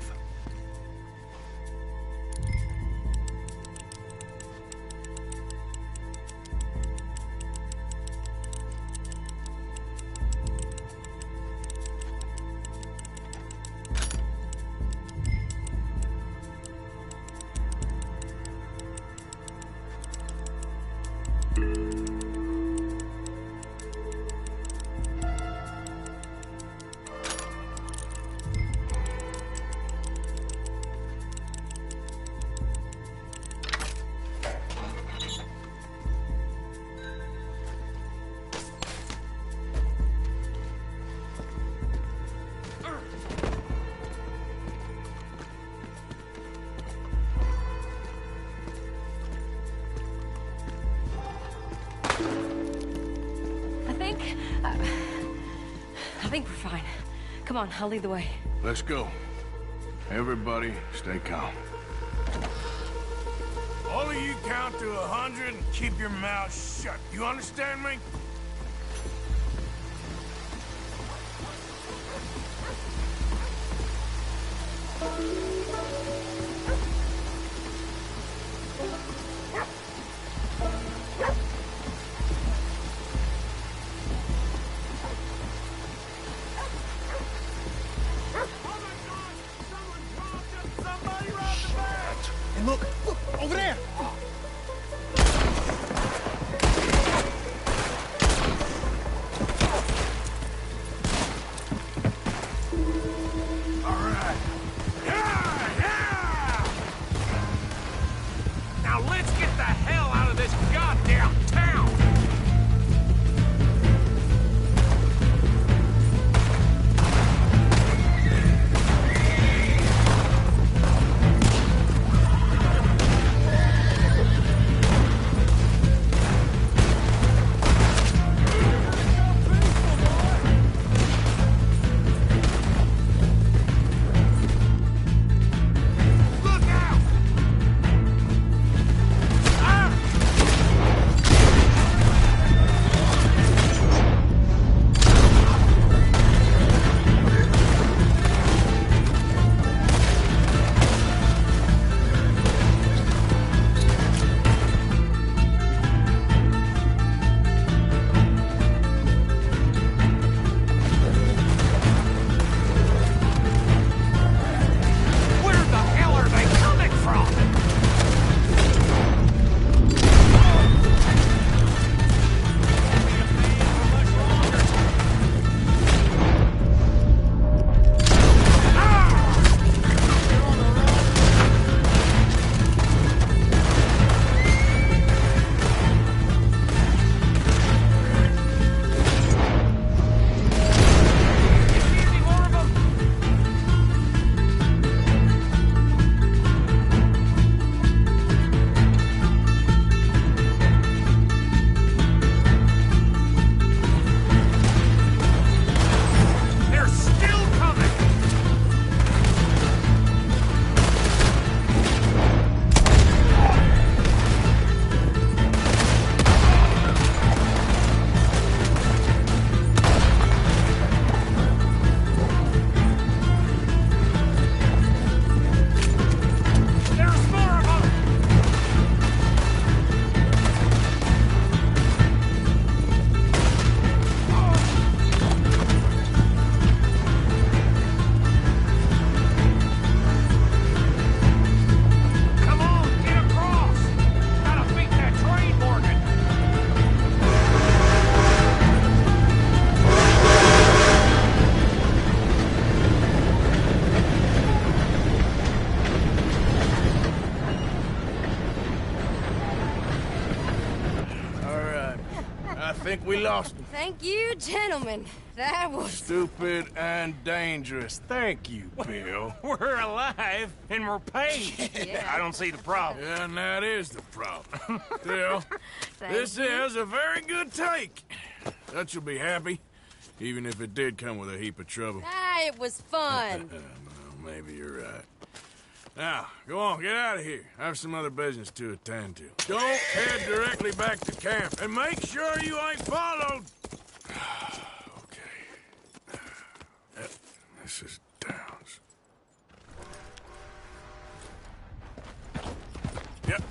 I think we're fine. Come on, I'll lead the way.
Let's go. Everybody, stay calm. All of you count to 100 and keep your mouth shut. You understand me?
And look, over there!
we lost him.
Thank you, gentlemen. That was...
Stupid and dangerous. Thank you, Bill.
We're alive and we're paid.
Yeah.
I don't see the problem.
Yeah, and that is the problem. Still, this is a very good take. Dutch will be happy, even if it did come with a heap of trouble.
Ah, it was fun.
Well, maybe you're right. Now, go on, get out of here. I have some other business to attend to. Don't head directly back to camp, and make sure you ain't followed. Okay. Mrs. Downs. Yep.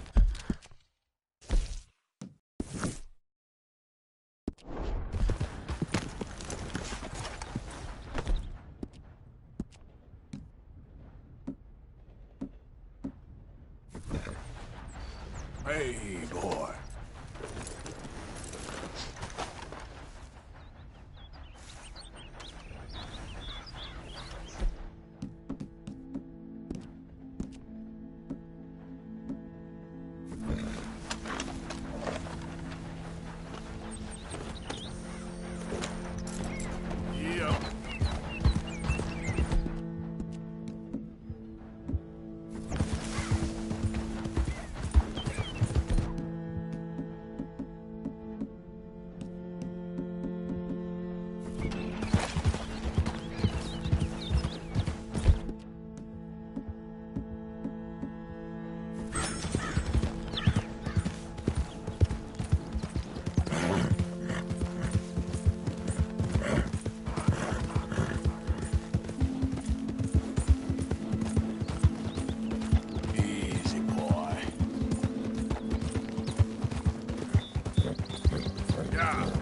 Hey, boy. Yeah. Easy, boy. Yeah.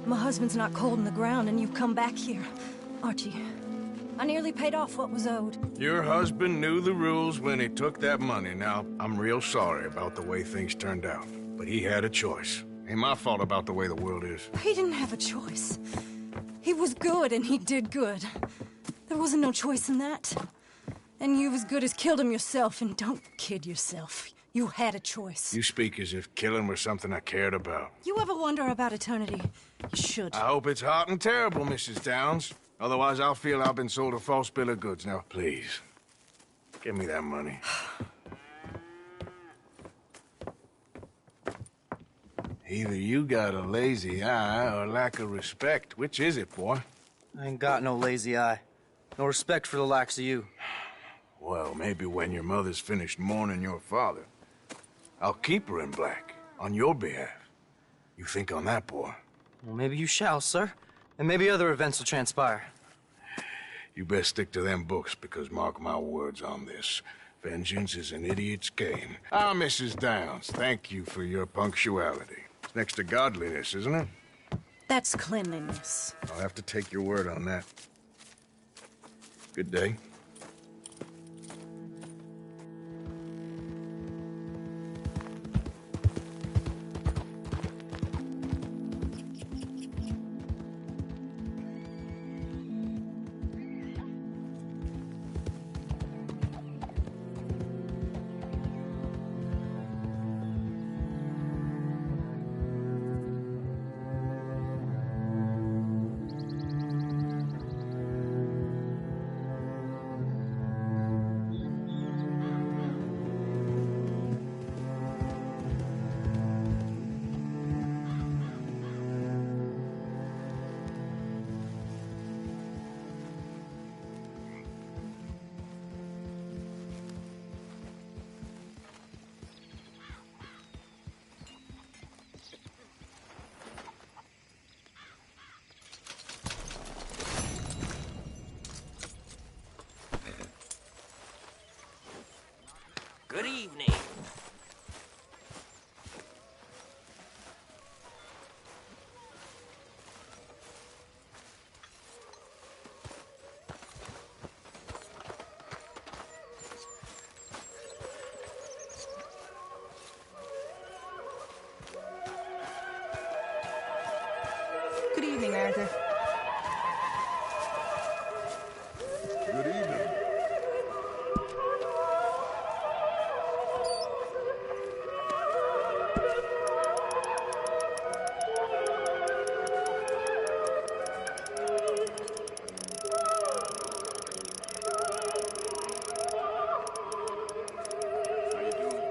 My husband's not cold in the ground, and you've come back here. Archie, I nearly paid off what was owed.
Your husband knew the rules when he took that money. Now, I'm real sorry about the way things turned out. But he had a choice. Ain't my fault about the way the world is.
He didn't have a choice. He was good, and he did good. There wasn't no choice in that. And you as good as killed him yourself, and don't kid yourself. You had a choice.
You speak as if killing was something I cared about.
You ever wonder about eternity? You should.
I hope it's hot and terrible, Mrs. Downs. Otherwise, I'll feel I've been sold a false bill of goods. Now, please, give me that money. Either you got a lazy eye or lack of respect. Which is it, boy?
I ain't got no lazy eye. No respect for the likes of you.
Well, maybe when your mother's finished mourning your father, I'll keep her in black, on your behalf. You think on that, boy?
Well, maybe you shall, sir. And maybe other events will transpire.
You best stick to them books, because mark my words on this. Vengeance is an idiot's game. Ah, Mrs. Downs, thank you for your punctuality. It's next to godliness, isn't it?
That's cleanliness.
I'll have to take your word on that. Good day.
Good evening.
Good evening, Arthur.
Good evening.
How you doing?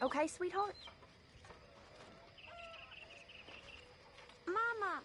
Okay, sweetheart?
Mama!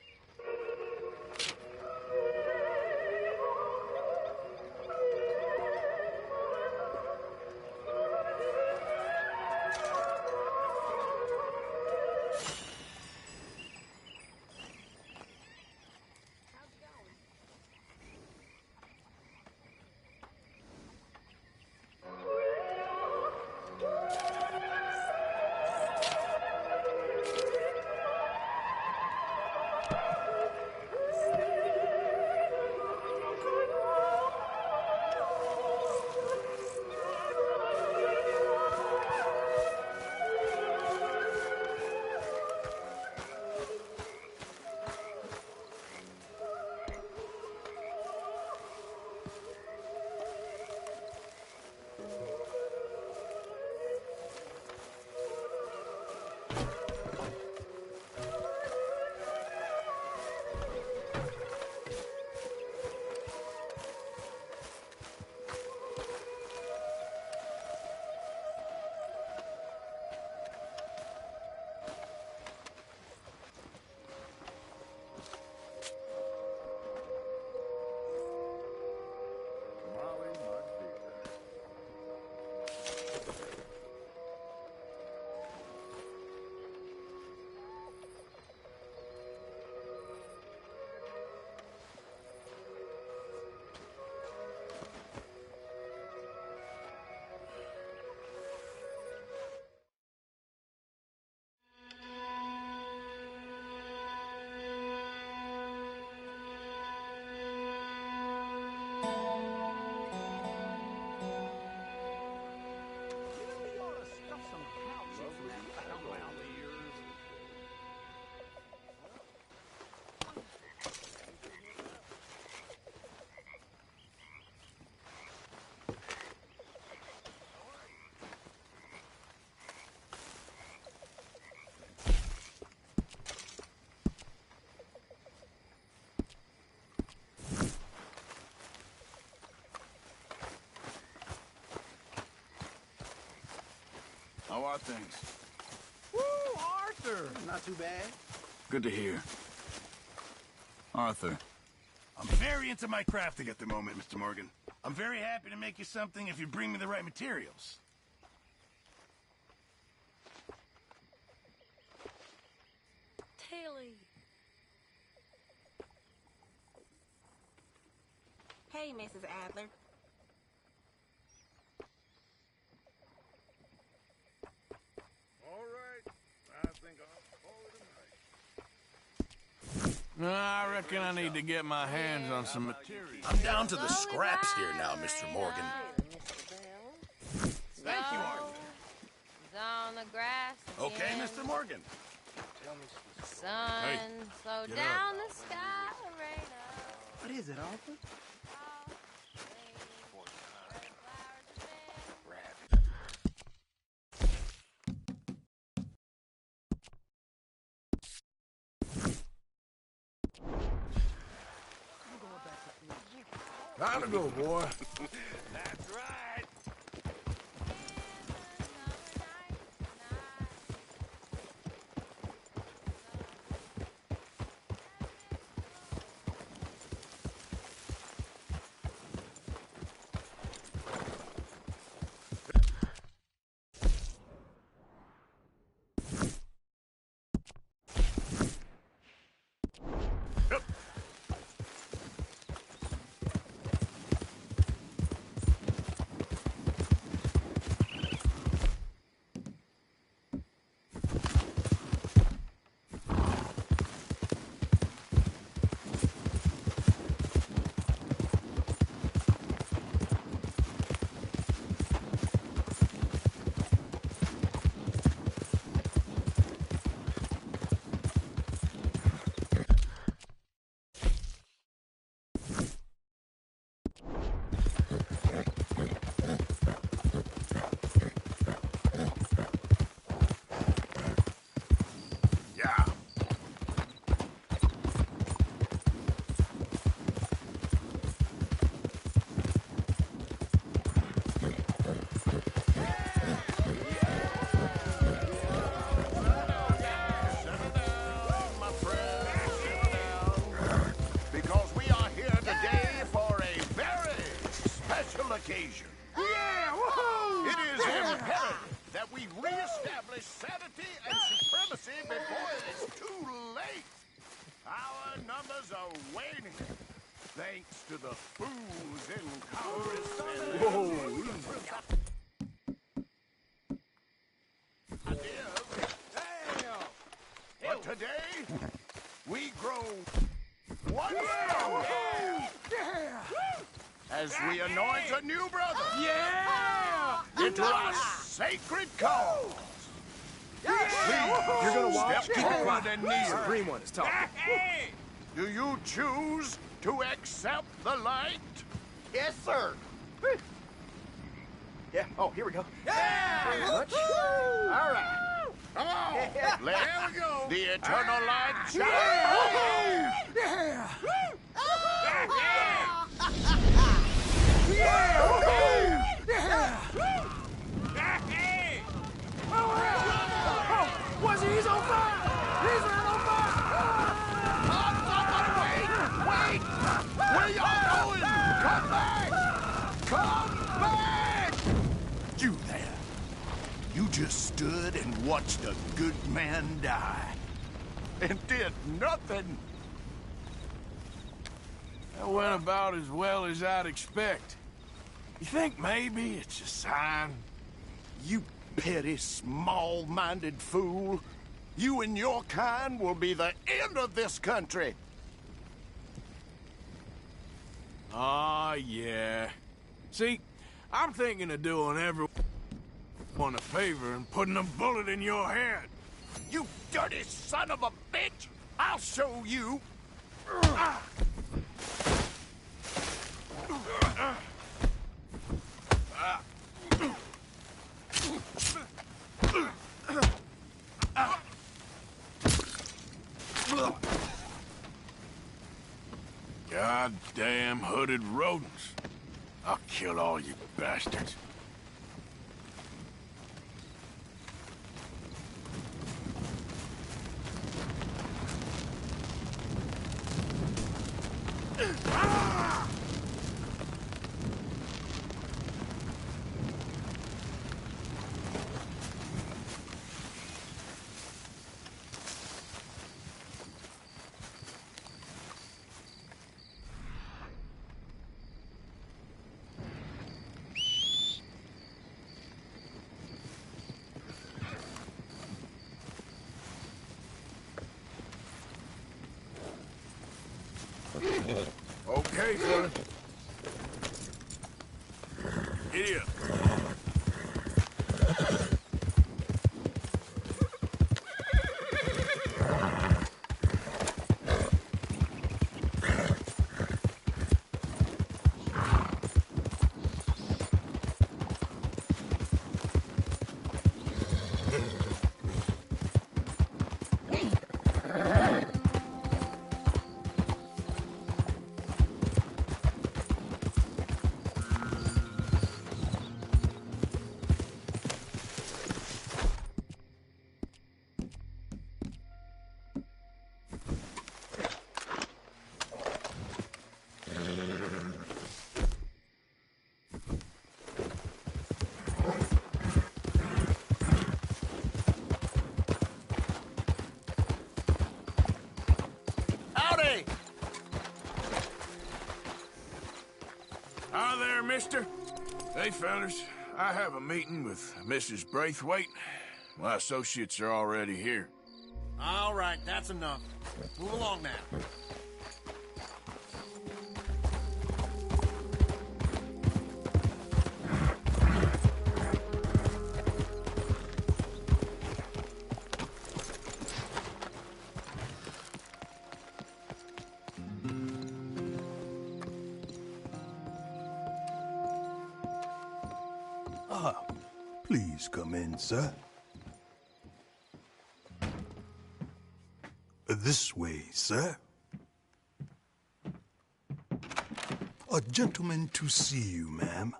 How are things?
Woo, Arthur! Not too bad.
Good to hear. Arthur.
I'm very into my crafting at the moment, Mr. Morgan. I'm very happy to make you something if you bring me the right materials.
Tilly. Hey, Mrs. Adler.
All right. I think I'll call it a night.
I reckon I need to get my hands on some material.
I'm down to the scraps here now, Mr. Morgan.
Thank you, Arthur.
On the grass
Okay,
again.
Mr. Morgan.
Sun,
Hey,
slow
get
down the sky, rain up.
What is it, Arthur?
Time to go, boy.
That's right.
as we anoint a new brother.
Yeah!
Into our sacred cause.
You're gonna watch?
Step forward and kneel.
Green one is talking.
Do you choose to accept the light?
Yes, sir. Yeah. Oh, here we go.
Very
much.
All right. Come on. Let
There we go.
the eternal light shine.
Yeah! Was he's on fire? He's right on fire!
Wait! Where y'all going? Come back! Come back! You there. You just stood and watched a good man die. And did nothing.
That went about as well as I'd expect. You think maybe it's a sign?
You petty, small-minded fool. You and your kind will be the end of this country.
Ah, yeah. See, I'm thinking of doing everyone a favor and putting a bullet in your head.
You dirty son of a bitch! I'll show you.
Goddamn hooded rodents. I'll kill all you bastards. Okay, fella. Giddy up.
Howdy!
Hi there, mister. Hey, fellas. I have a meeting with Mrs. Braithwaite. My associates are already here.
All right, that's enough. Move along now.
Please come in, sir. This way, sir. A gentleman to see you, ma'am.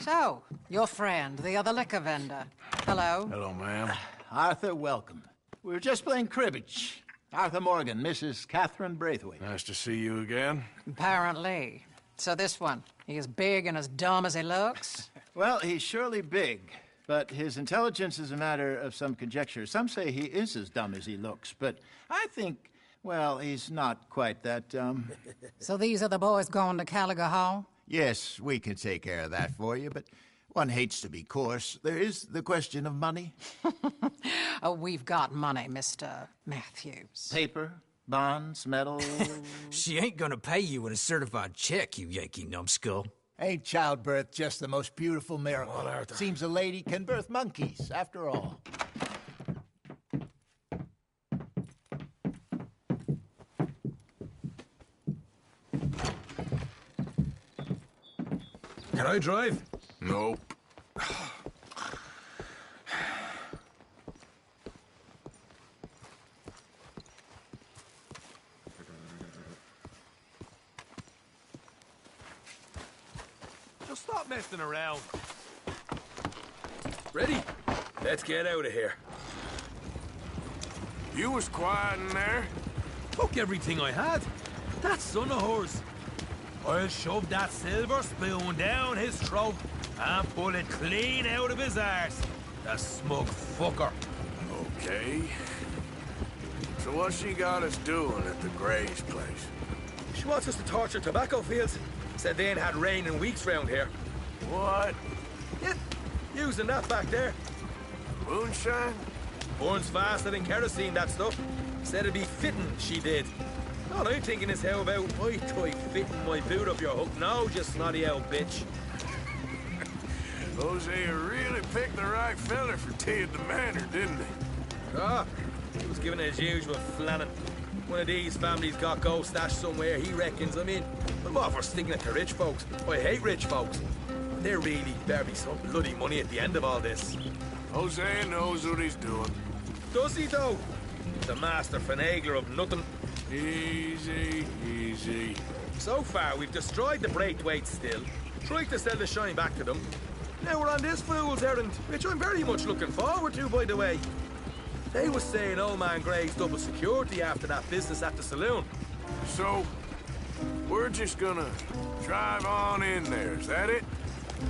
So, your friend, the other liquor vendor. Hello.
Hello, ma'am.
Arthur, welcome. We were just playing cribbage. Arthur Morgan, Mrs. Catherine Braithwaite.
Nice to see you again.
Apparently. So this one, he is big and as dumb as he looks?
Well, he's surely big, but his intelligence is a matter of some conjecture. Some say he is as dumb as he looks, but I think, well, he's not quite that dumb.
So these are the boys going to Gallagher Hall?
Yes, we can take care of that for you, but one hates to be coarse. There is the question of money.
Oh, we've got money, Mr. Matthews.
Paper, bonds, metal.
She ain't gonna pay you with a certified check, you Yankee numbskull.
Ain't childbirth just the most beautiful miracle?
Well, Arthur.
Seems a lady can birth monkeys, after all.
Can I drive?
Nope.
Just stop messing around. Ready? Let's get out of here.
You was quiet in there?
Took everything I had. That son of hers. I'll shove that silver spoon down his throat and pull it clean out of his arse. The smug fucker.
Okay. So what's she got us doing at the Gray's place?
She wants us to torture tobacco fields. Said they ain't had rain in weeks round here.
What?
Yeah, using that back there.
Moonshine?
Burns faster than kerosene, that stuff. Said it'd be fitting, she did. All I'm thinking is how about I try fitting my boot up your hook now, you snotty old bitch.
Hosea really picked the right fella for tea at the manor, didn't he?
Ah, he was giving it his usual flannin'. One of these families got gold stashed somewhere, he reckons. I mean, I'm all for sticking it to rich folks. I hate rich folks. There really better be some bloody money at the end of all this.
Hosea knows what he's doing.
Does he, though? The master finagler of nothing.
Easy, easy.
So far, we've destroyed the Braithwaite still, tried to sell the shine back to them. Now we're on this fool's errand, which I'm very much looking forward to, by the way. They was saying old man Gray's double security after that business at the saloon.
So, we're just gonna drive on in there, is that it?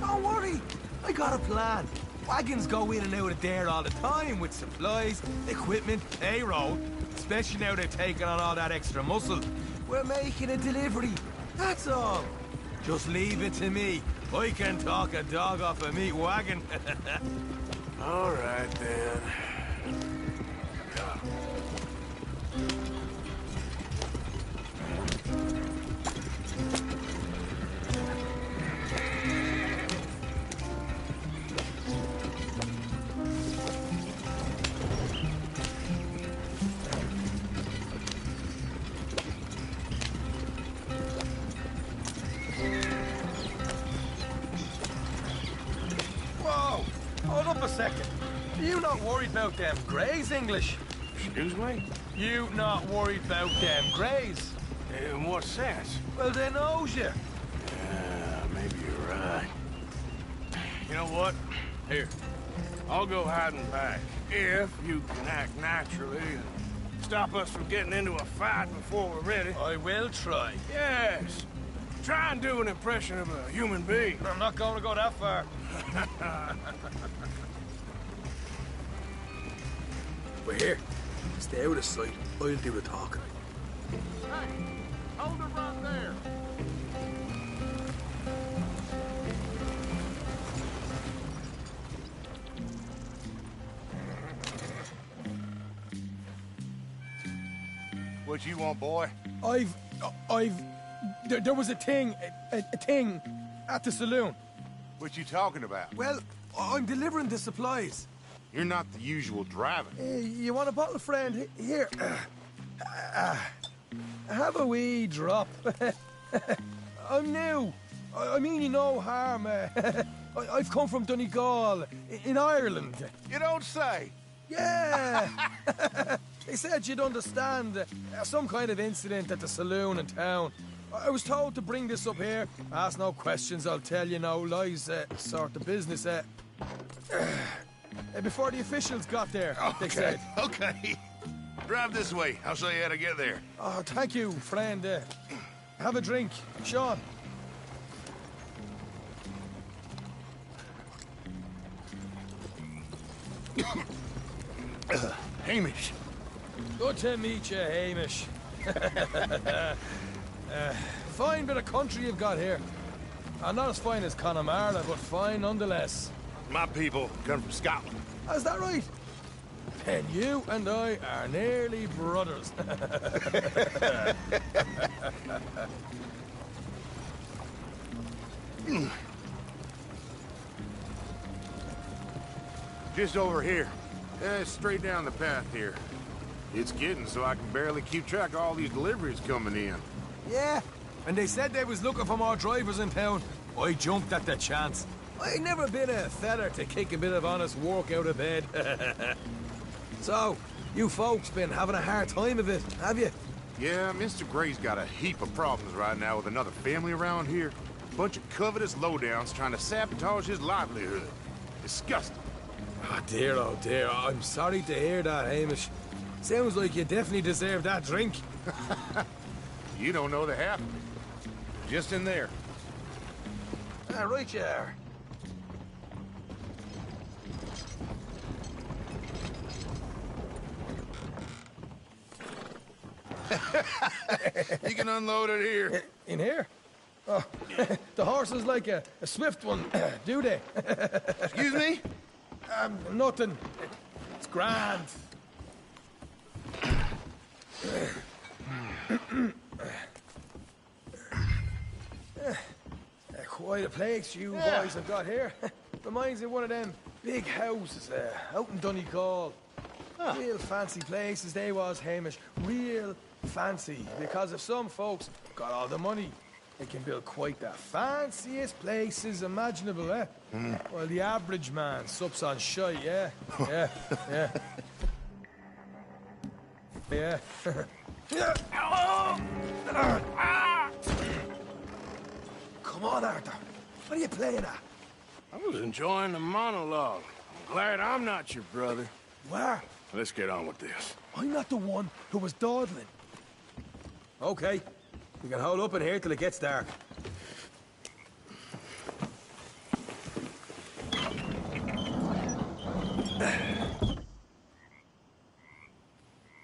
Don't worry, I got a plan. Wagons go in and out of there all the time with supplies, equipment, payroll. Especially now they're taking on all that extra muscle. We're making a delivery, that's all. Just leave it to me. I can talk a dog off a meat wagon.
All right, then.
Hold up a second. You not worried about them Greys, English?
Excuse me?
You not worried about them Greys?
In what sense?
Well, they knows you.
Yeah, maybe you're right. You know what? Here, I'll go hiding back. If you can act naturally and stop us from getting into a fight before we're ready.
I will try.
Yes. Try and do an impression of a human being.
I'm not going to go that far. We're here. Stay out of sight. I'll do the talking.
Hey, hold it right there.
What you want, boy?
There was a thing at the saloon.
What you talking about?
Well, I'm delivering the supplies.
You're not the usual driver.
You want a bottle, friend? Here. Have a wee drop. I'm new. I mean you no harm. I've come from Donegal, in Ireland.
You don't say.
Yeah. They said you'd understand. Some kind of incident at the saloon in town. I was told to bring this up here. Ask no questions, I'll tell you no lies. Sort of business. Before the officials got there, they said.
Okay. Drive this way. I'll show you how to get there.
Oh, thank you, friend. Have a drink. Sean.
Hamish.
Good to meet you, Hamish. Fine bit of country you've got here. Not as fine as Connemara, but fine nonetheless.
My people come from Scotland.
Is that right? Then you and I are nearly brothers.
Just over here. Straight down the path here. It's getting so I can barely keep track of all these deliveries coming in.
Yeah, and they said they was looking for more drivers in town. I jumped at the chance. I ain't never been a feller to kick a bit of honest work out of bed. So, you folks been having a hard time of it, have you?
Yeah, Mr. Gray's got a heap of problems right now with another family around here. Bunch of covetous lowdowns trying to sabotage his livelihood. Disgusting.
Oh dear, I'm sorry to hear that, Hamish. Sounds like you definitely deserve that drink.
You don't know the half of it. Just in there.
Right you are.
You can unload it here.
In here? Oh, the horse is like a swift one, do they?
Excuse me?
Nothing. It's grand. Quite a place you boys have got here. Reminds me of one of them big houses out in Donegal. Real fancy places they was, Hamish. Real fancy. Because if some folks got all the money, they can build quite the fanciest places imaginable, eh? Well, the average man sups on shite, yeah? Yeah. Come on, Arthur. What are you playing at?
I was enjoying the monologue. I'm glad I'm not your brother.
Where?
Let's get on with this.
I'm not the one who was dawdling. Okay. We can hold up in here till it gets dark.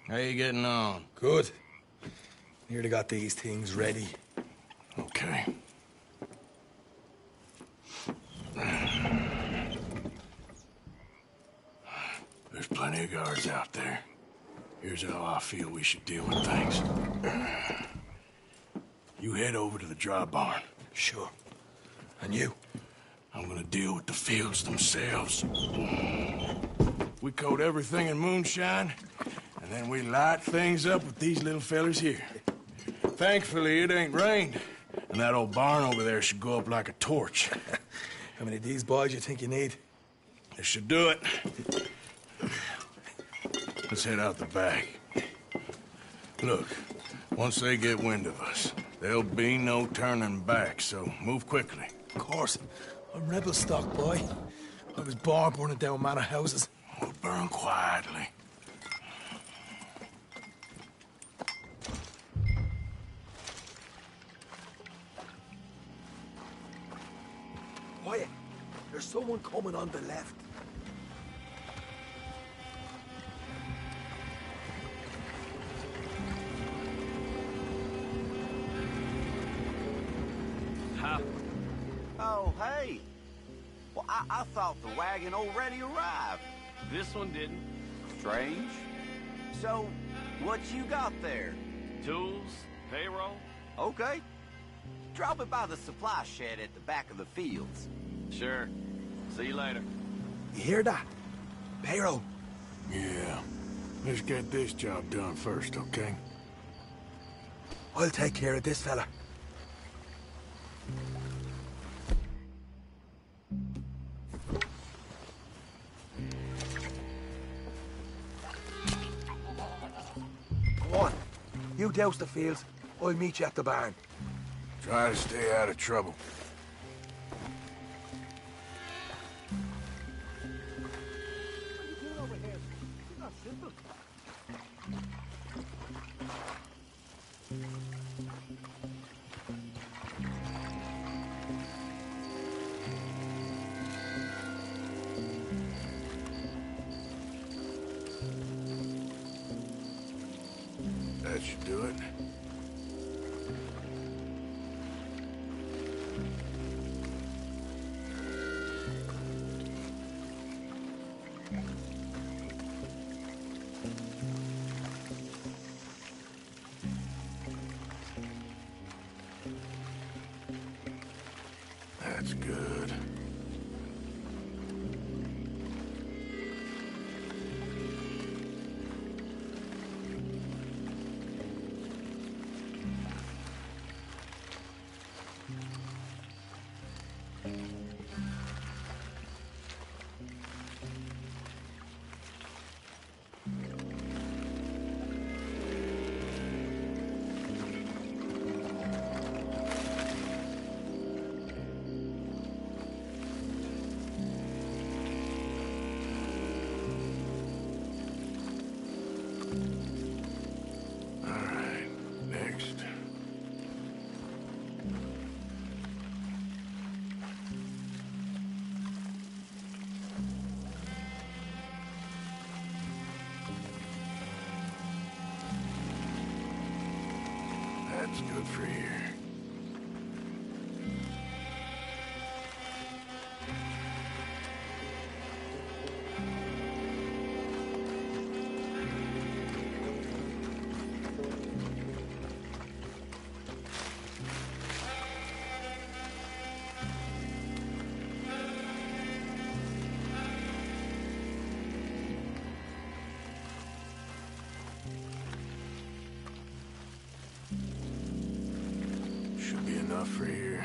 How you getting on?
Good. Nearly got these things ready.
Okay. There's plenty of guards out there. Here's how I feel we should deal with things. You head over to the dry barn.
Sure. And you?
I'm gonna deal with the fields themselves. We coat everything in moonshine, and then we light things up with these little fellers here. Thankfully, it ain't rained, and that old barn over there should go up like a torch.
How many of these boys you think you need?
This should do it. Let's head out the back. Look, once they get wind of us, there'll be no turning back, so move quickly.
Of course. I'm rebel stock, boy. I was born burning down manor houses.
We'll burn quietly.
Quiet. There's someone coming on the left.
Oh, hey. Well, I thought the wagon already arrived.
This one didn't.
Strange. So, what you got there?
Tools, payroll.
Okay. Drop it by the supply shed at the back of the fields.
Sure. See you later.
You hear that? Payroll.
Yeah. Let's get this job done first, okay?
I'll take care of this fella. Go on. You douse the fields. I'll meet you at the barn.
Try to stay out of trouble. That should do it. It's good for here. Should be enough for here.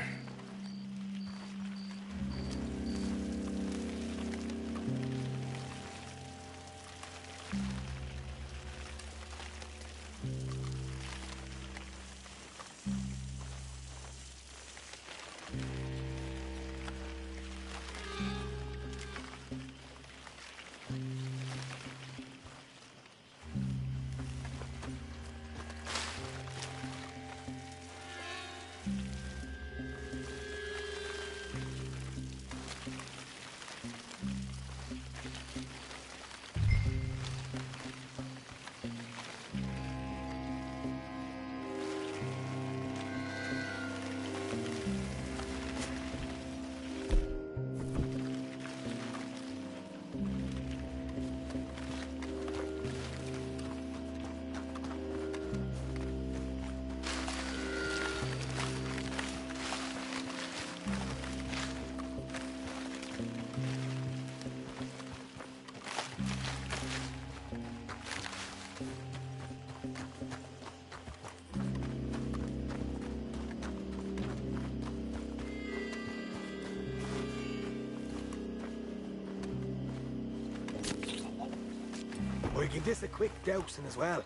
Or you can just a quick dousing as well.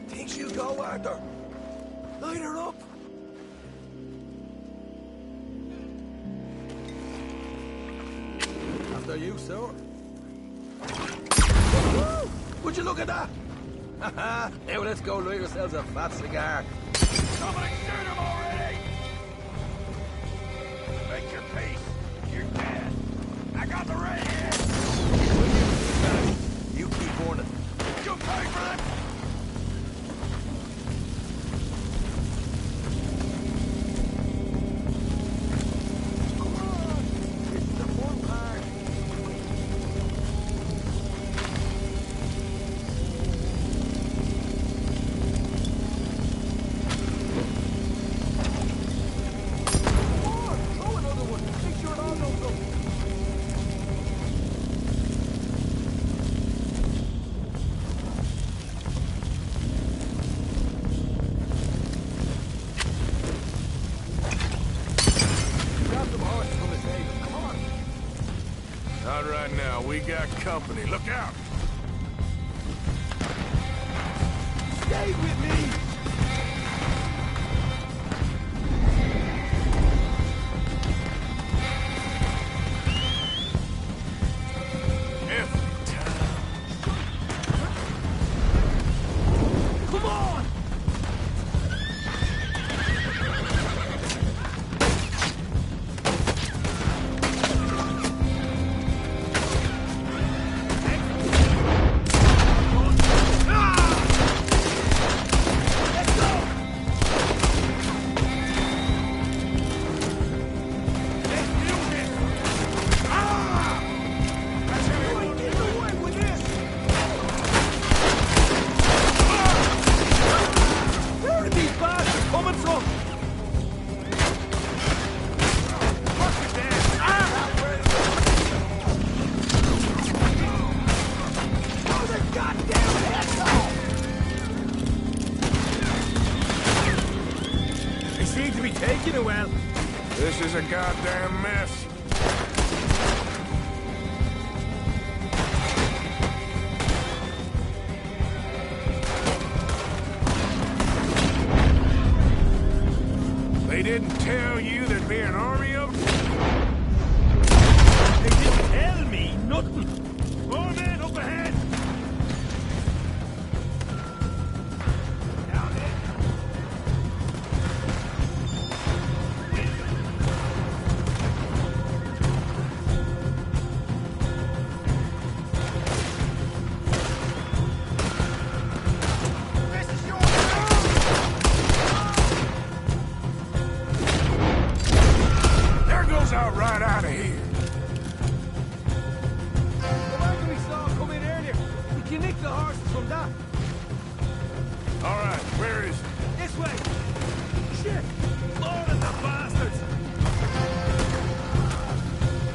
Think she'll go, Arthur? Light her up. After you, sir. Woo! Would you look at that? Haha, now let's go light ourselves a fat cigar.
Somebody shoot him already! Make your peace. You're dead. I got the red head.
You keep warning.
You'll pay for that.
Come on. This is the fun part.
Not right now. We got company. Look out!
Stay with me! Come on!
This is a goddamn mess. They didn't tell you there'd be an army of them?
They didn't tell me nothing. More men up ahead. Down nicked the horses from that.
All right, where is it?
This way. Shit! More of the bastards!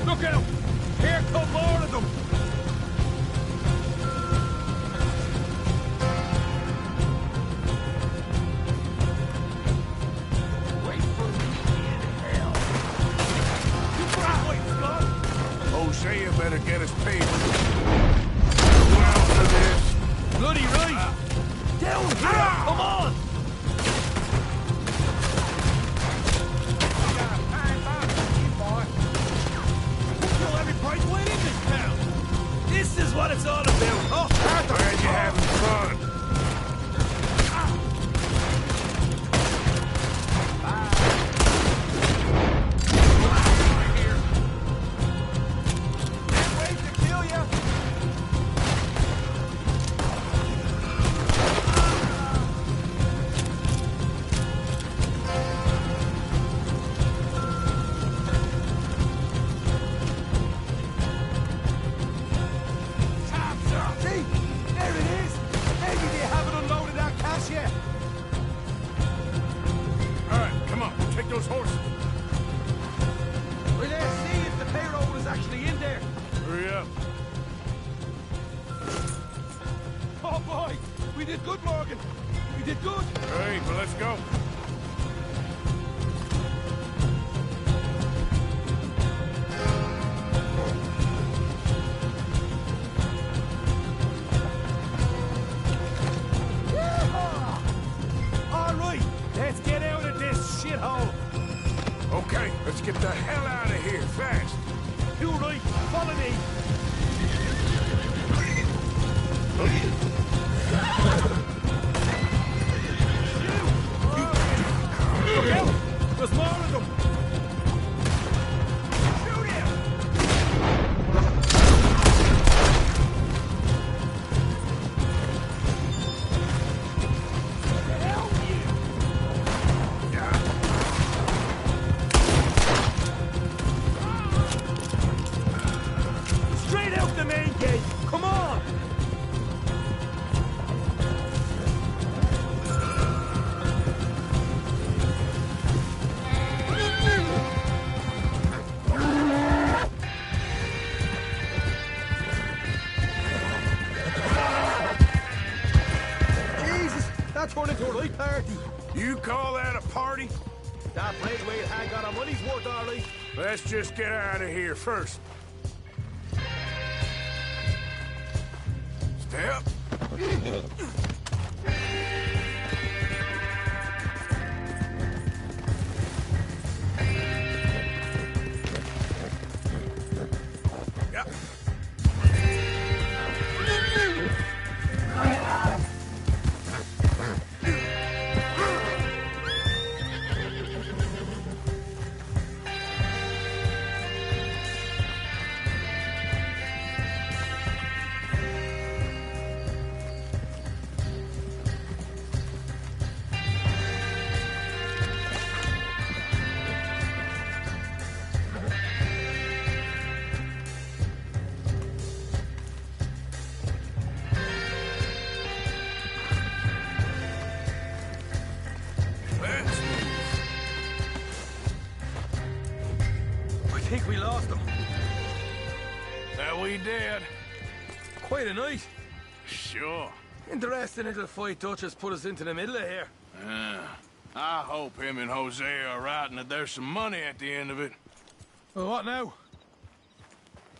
Look out! Here come more of them! Wait for me in hell. You brought white skull!
Hosea better get us paid. Well for this.
Bloody right! Down here! Come on! Kill every price weight in this town! This is what it's all about! Oh, Arthur!
Glad you're having fun.
Can't wait to kill you! See? There it is! Maybe they haven't unloaded that cash yet!
All right, come on, take those horses.
Well, let's see if the payroll is actually in there.
Hurry up.
Oh boy! We did good, Morgan! We did good!
Hey, well, let's go.
All right, let's get out of this shithole.
Okay, let's get the hell out of here, fast.
You right, follow me. Look out! There's more of them! Shoot him! Help you! Straight out the main gate! Come on! Jesus, that turned into a right party.
You call that a party?
That Braithwaite had got our money's worth, all right.
Let's just get out of here first. Step. Yep. Let's move.
I think we lost them.
That we did.
Quite a night.
Sure.
Interesting little fight Dutch has put us into the middle of here.
I hope him and Hosea are right and that there's some money at the end of it.
Well, what now?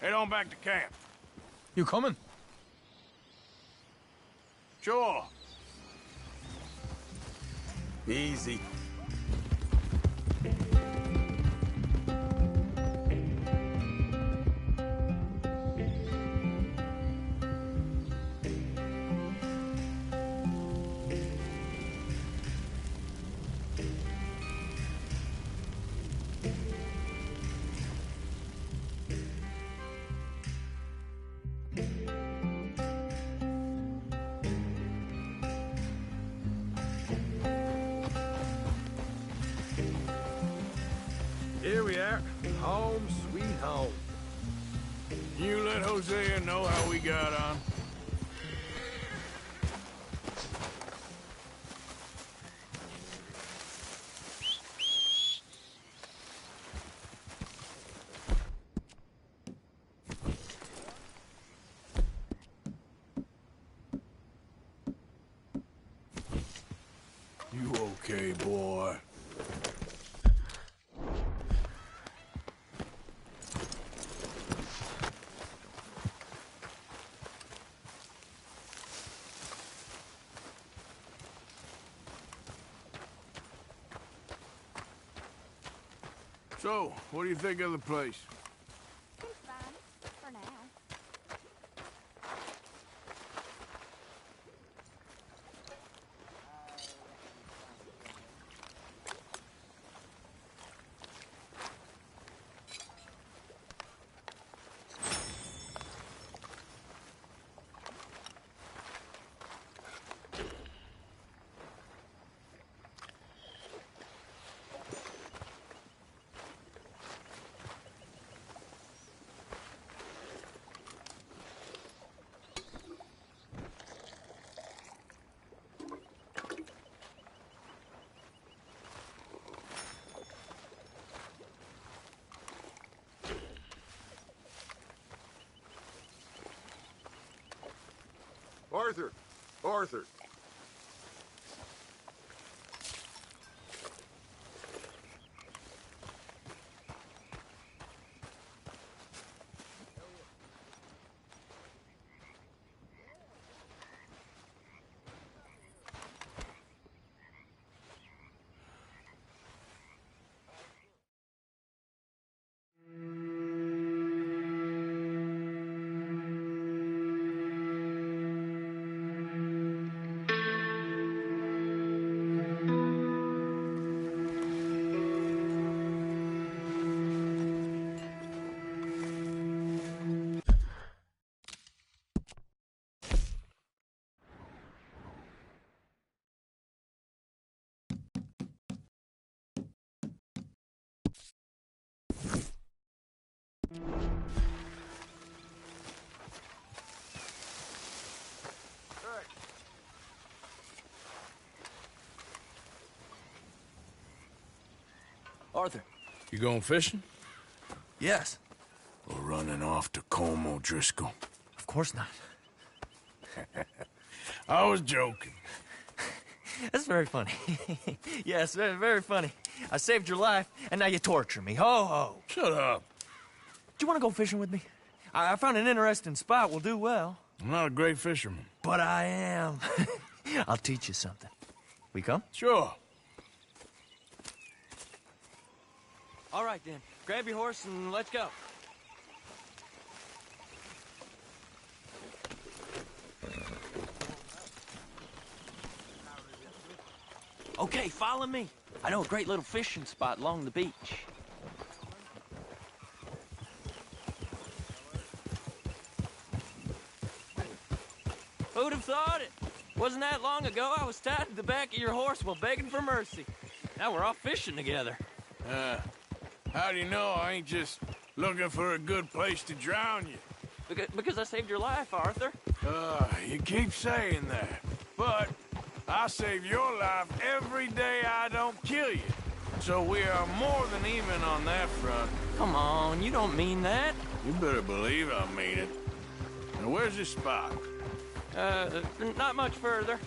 Head on back to camp.
You coming?
Sure.
Easy. Here we are. Home sweet home.
You let Hosea know how we got on? You okay, boy? So, what do you think of the place?
Seems fine, for now.
Arthur! Arthur!
Arthur.
You going fishing?
Yes.
Or running off to Colm O'Driscoll?
Of course not.
I was joking.
That's very funny. Yes, very, very funny. I saved your life, and now you torture me. Ho, ho.
Shut up.
Do you want to go fishing with me? I found an interesting spot. We'll do well.
I'm not a great fisherman.
But I am. I'll teach you something. We come?
Sure.
All right, then. Grab your horse and let's go. Okay, follow me. I know a great little fishing spot along the beach. Who'd have thought it? Wasn't that long ago I was tied to the back of your horse while begging for mercy. Now we're off fishing together.
How do you know I ain't just looking for a good place to drown you?
Because I saved your life, Arthur.
You keep saying that, but I save your life every day I don't kill you. So we are more than even on that front.
Come on, you don't mean that.
You better believe I mean it. Now, where's this spot?
Not much further.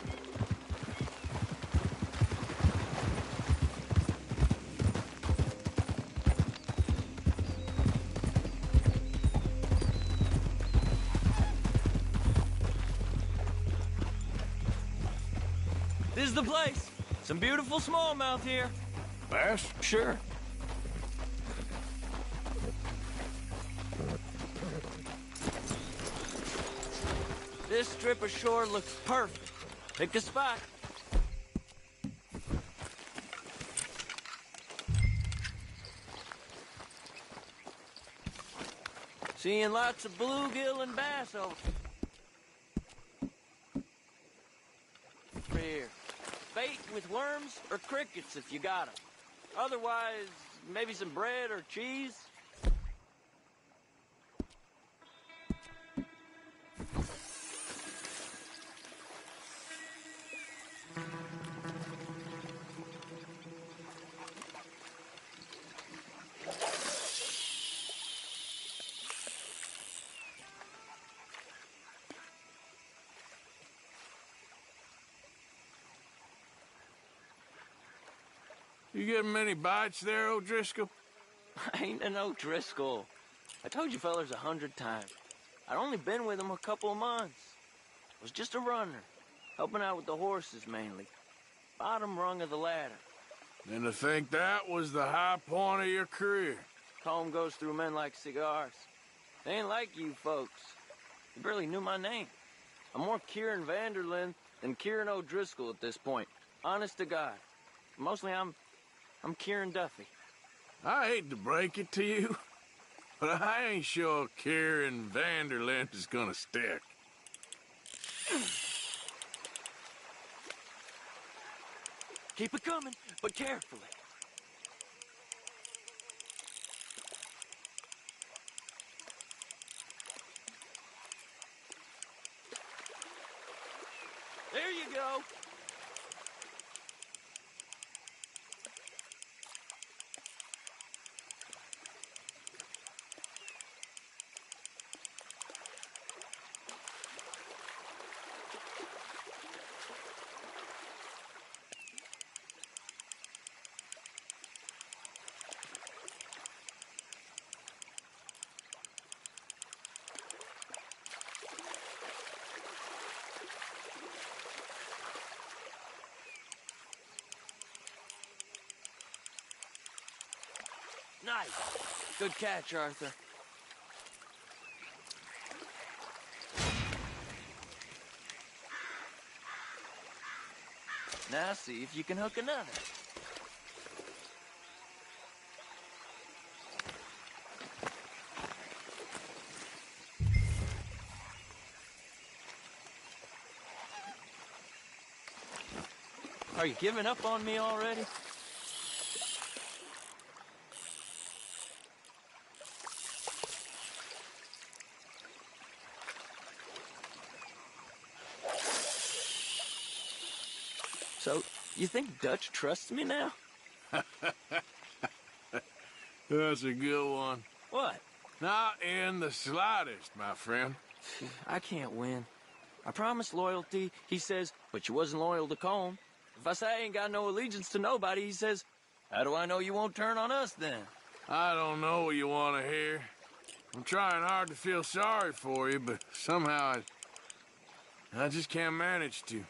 This is the place. Some beautiful smallmouth here.
Bass?
Sure. This strip of shore looks perfect. Pick a spot. Seeing lots of bluegill and bass over here. Bait with worms or crickets if you got 'em. Otherwise, maybe some bread or cheese.
You getting many bites there, O'Driscoll?
I ain't an O'Driscoll. I told you fellers 100 times. I'd only been with him a couple of months. Was just a runner, helping out with the horses mainly. Bottom rung of the ladder.
And to think that was the high point of your career.
Comb goes through men like cigars. They ain't like you folks. You barely knew my name. I'm more Kieran Vanderlyn than Kieran O'Driscoll at this point. Honest to God. Mostly I'm Kieran Duffy.
I hate to break it to you, but I ain't sure Kieran Vanderlyn is gonna stick.
Keep it coming, but carefully. There you go. Nice. Good catch, Arthur. Now see if you can hook another. Are you giving up on me already? So, you think Dutch trusts me now?
That's a good one.
What?
Not in the slightest, my friend.
I can't win. I promised loyalty, he says, but you wasn't loyal to Combe. If I say I ain't got no allegiance to nobody, he says, how do I know you won't turn on us then?
I don't know what you want to hear. I'm trying hard to feel sorry for you, but somehow I just can't manage to.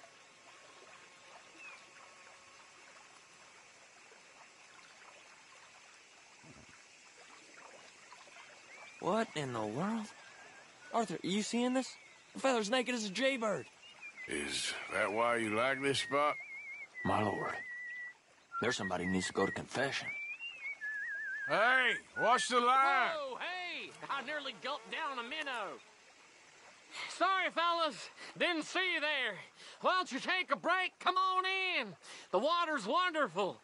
What in the world? Arthur, are you seeing this? The feather's naked as a jaybird.
Is that why you like this spot?
My lord, there's somebody who needs to go to confession.
Hey, watch the line!
Whoa, hey! I nearly gulped down a minnow. Sorry, fellas. Didn't see you there. Why don't you take a break? Come on in. The water's wonderful.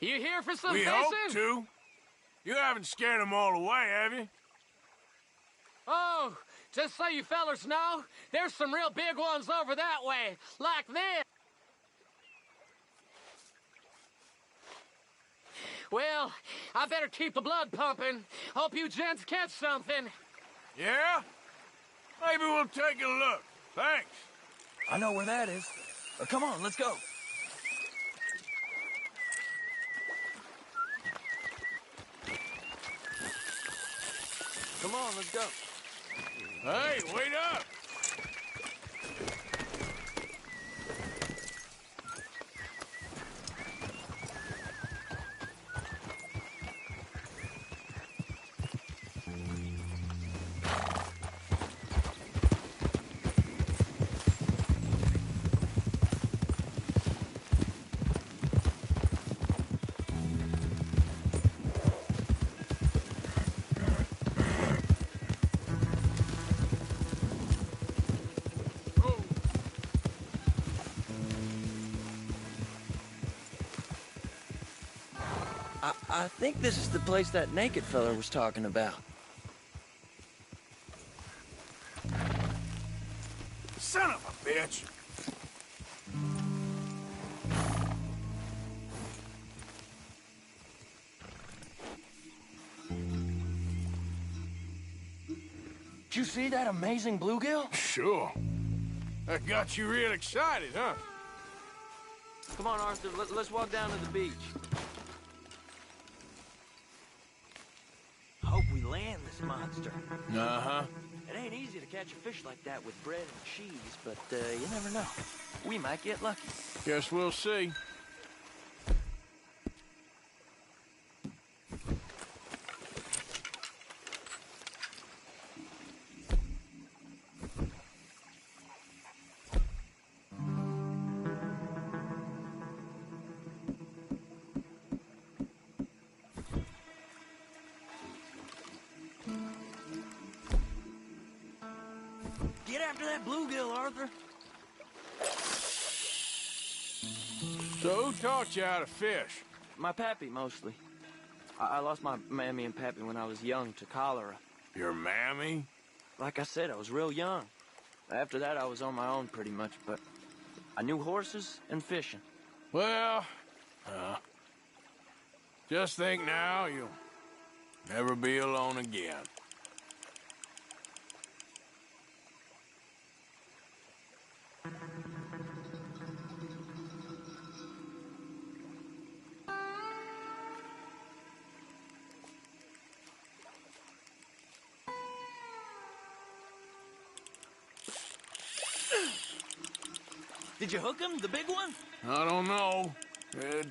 You here for some
we
fishing?
hope to. You haven't scared them all away, have you?
Oh, just so you fellers know, there's some real big ones over that way, like this. Well, I better keep the blood pumping. Hope you gents catch something.
Yeah? Maybe we'll take a look. Thanks.
I know where that is. Come on, let's go. Come on, let's go.
Hey, wait up!
I think this is the place that naked fella was talking about.
Son of a bitch!
Did you see that amazing bluegill?
Sure. That got you real excited, huh?
Come on, Arthur, let's walk down to the beach. Hope we land this monster.
Uh-huh.
It ain't easy to catch a fish like that with bread and cheese, but you never know. We might get lucky.
Guess we'll see.
Get after that bluegill, Arthur.
So who taught you how to fish?
My pappy, mostly. I lost my mammy and pappy when I was young to cholera.
Your mammy?
Like I said, I was real young. After that, I was on my own pretty much, but I knew horses and fishing.
Well, just think now, you'll never be alone again.
Did you hook him, the big one?
I don't know.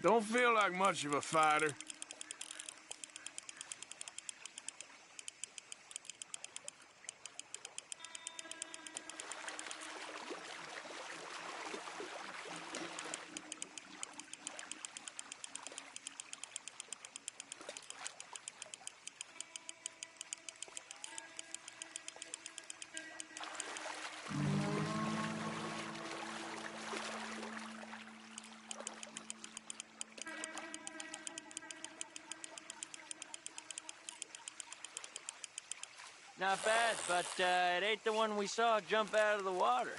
Don't feel like much of a fighter.
Not bad, but it ain't the one we saw jump out of the water.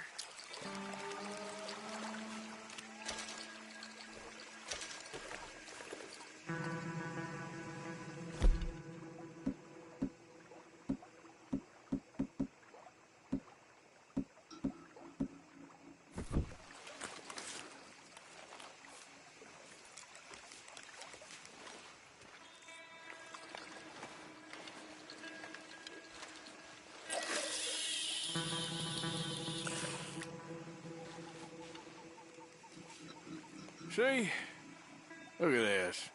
See? Look at this.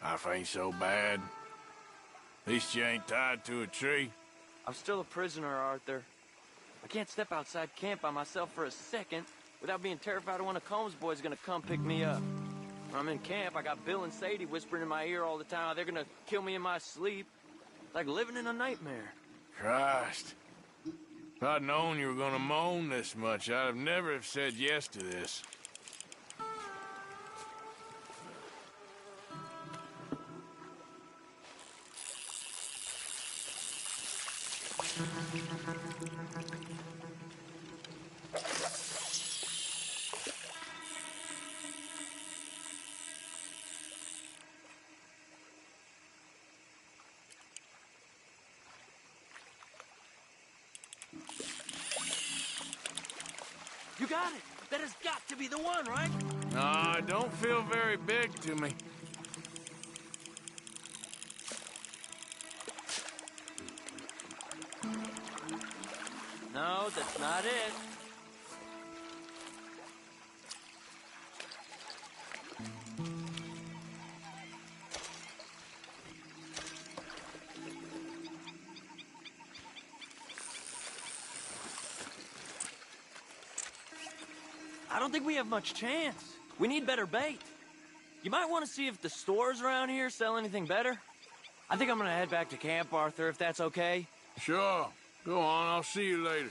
Life ain't so bad. At least you ain't tied to a tree.
I'm still a prisoner, Arthur. I can't step outside camp by myself for a second without being terrified of one of Combs' boys gonna come pick me up. When I'm in camp, I got Bill and Sadie whispering in my ear all the time how they're gonna kill me in my sleep. Like living in a nightmare.
Christ. If I'd known you were gonna moan this much, I'd have never have said yes to this.
You got it! That has got to be the one, right?
No, it don't feel very big to me.
No, that's not it. I don't think we have much chance. We need better bait. You might want to see if the stores around here sell anything better. I think I'm gonna head back to camp, Arthur, if that's okay.
Sure. Go on, I'll see you later.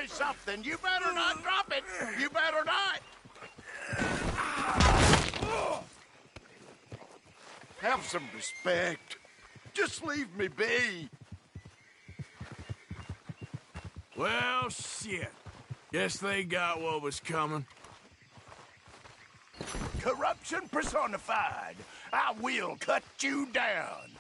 me something. You better not drop it. You better not. Have some respect. Just leave me be.
Well, shit. Guess they got what was coming.
Corruption personified. I will cut you down.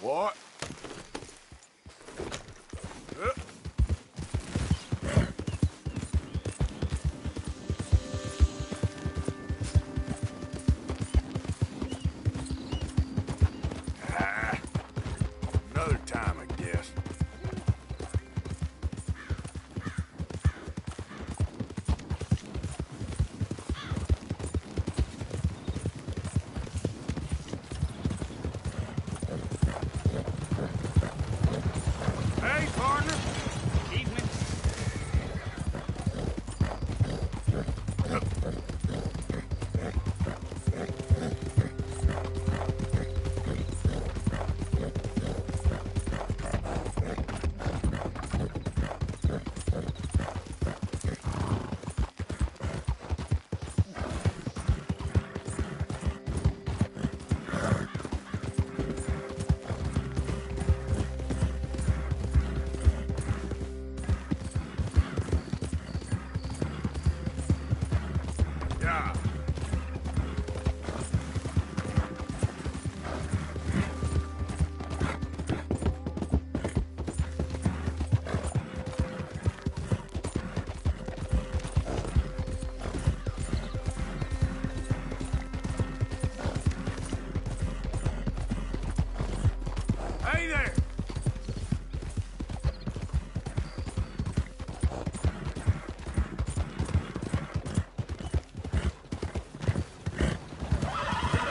What?
Another time, I guess. Hey, partner. Evening. Yeah. Hey there!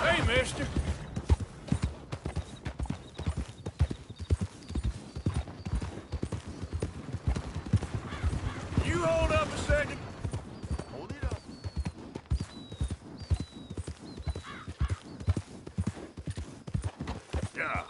Hey, mister! You hold up a second.
Hold it up.
Yeah.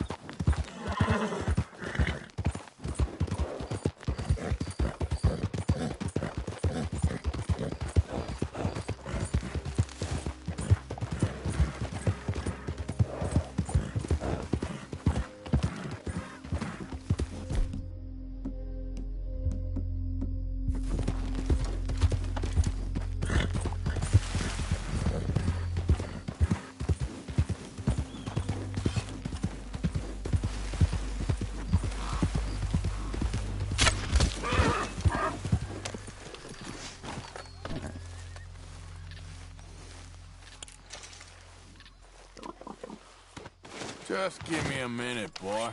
Just give me a minute, boy.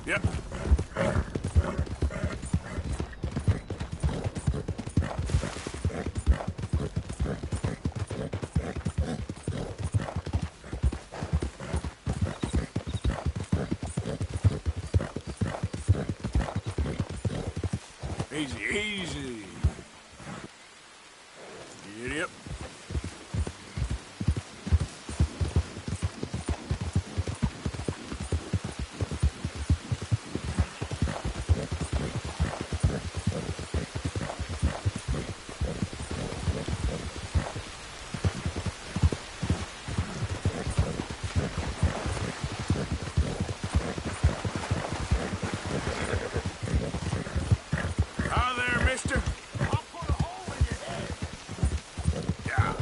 Yep. Easy, easy. Giddy up. Hi there, mister. I'll put a hole in your head. Yeah.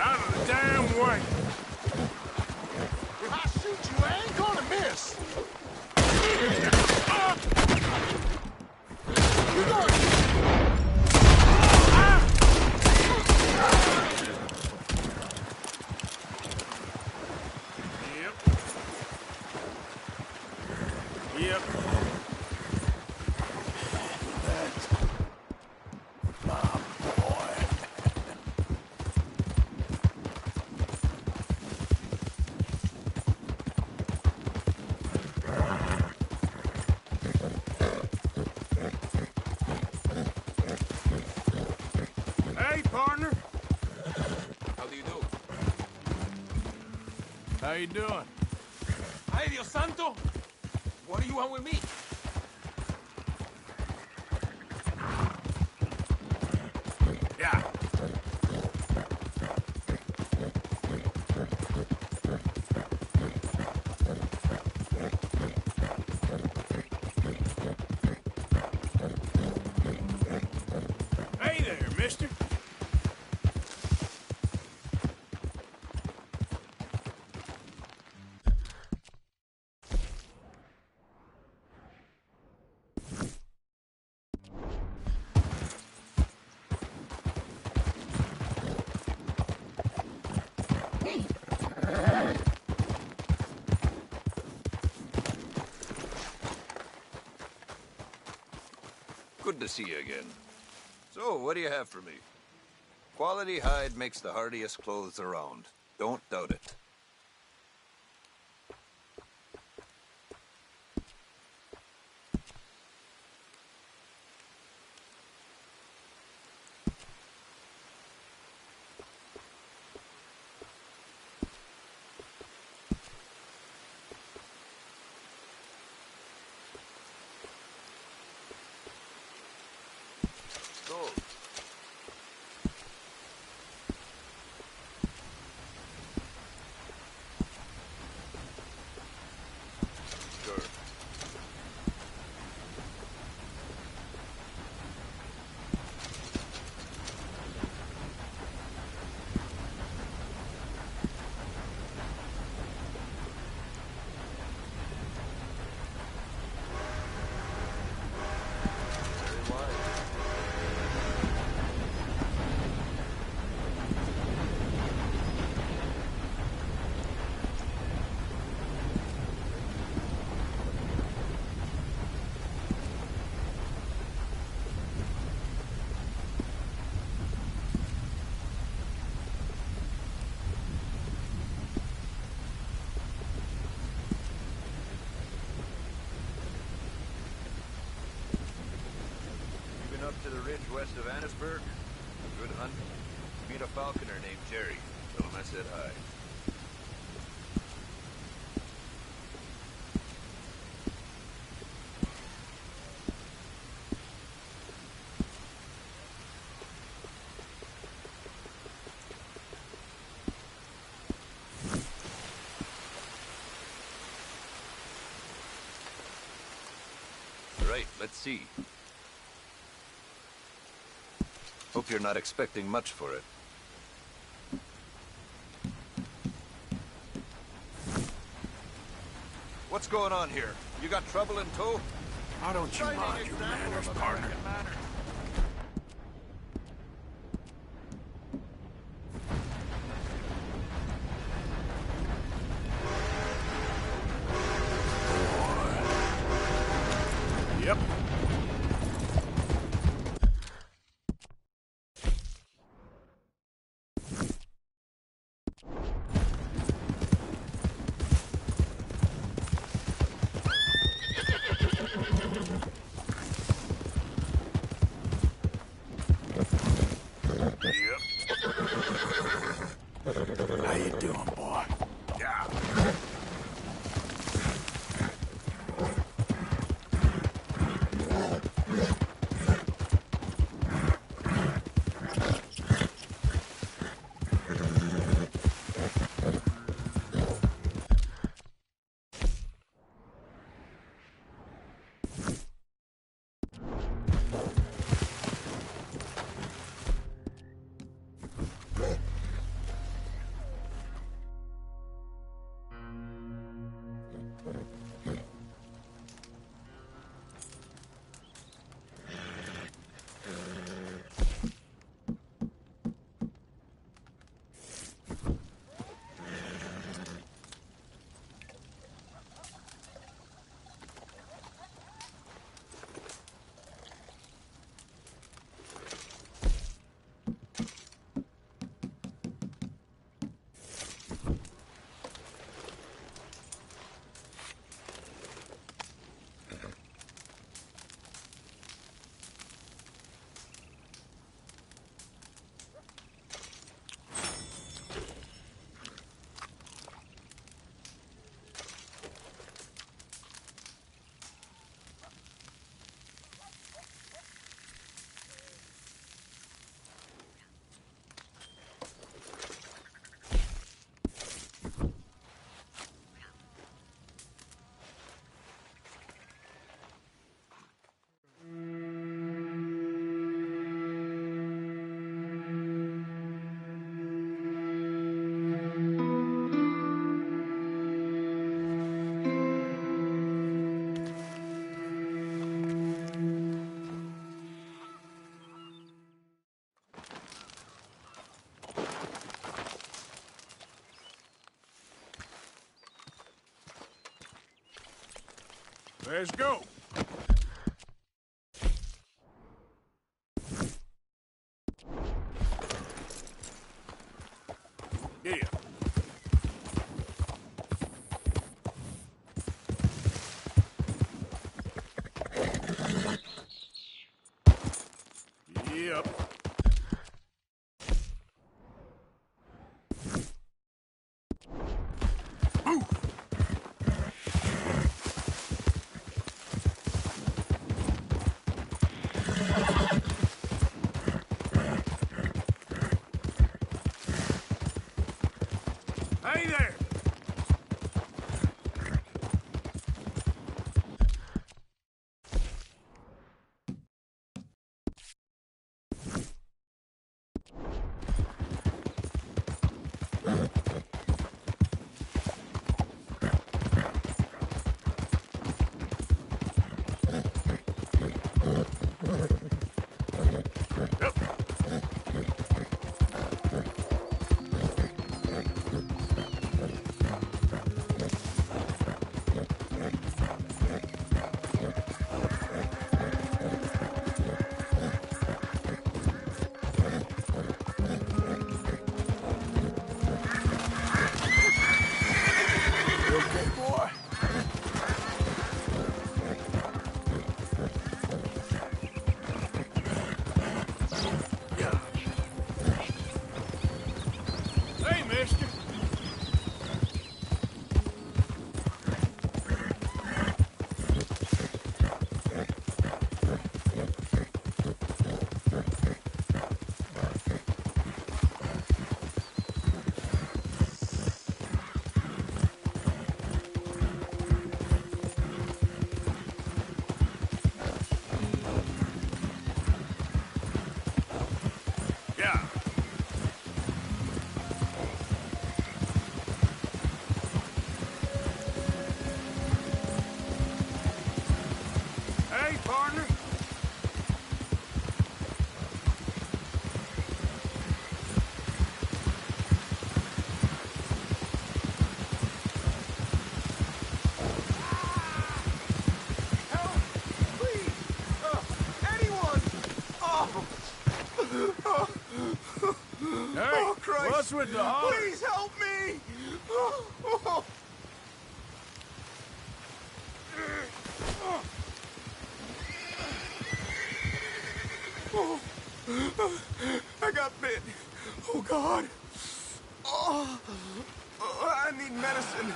Out of the damn way.
If I shoot you, I ain't gonna miss.
Yep.
That's my boy.
Hey, partner.
How do you do?
How you doing?
Ay, Dios santo! What do you want with me?
Yeah. Hey there, mister.
Good to see you again. So, what do you have for me? Quality hide makes the hardiest clothes around. Don't doubt it. Sold. Sure. Very wise. You been up to the ridge west of Annisburg? Good hunt. Meet a falconer named Jerry. Tell him I said hi. Right, let's see. Hope you're not expecting much for it. What's going on here? You got trouble in tow?
Why don't you mind your manners, partner? Yep. How you doing, boy? Yeah. Let's go. Yeah. Yep. Hey there! Okay, boy. Yeah. Hey, mister. Yeah. What's with the heart?
Please help me! I got bit. Oh, God. Oh, I need medicine.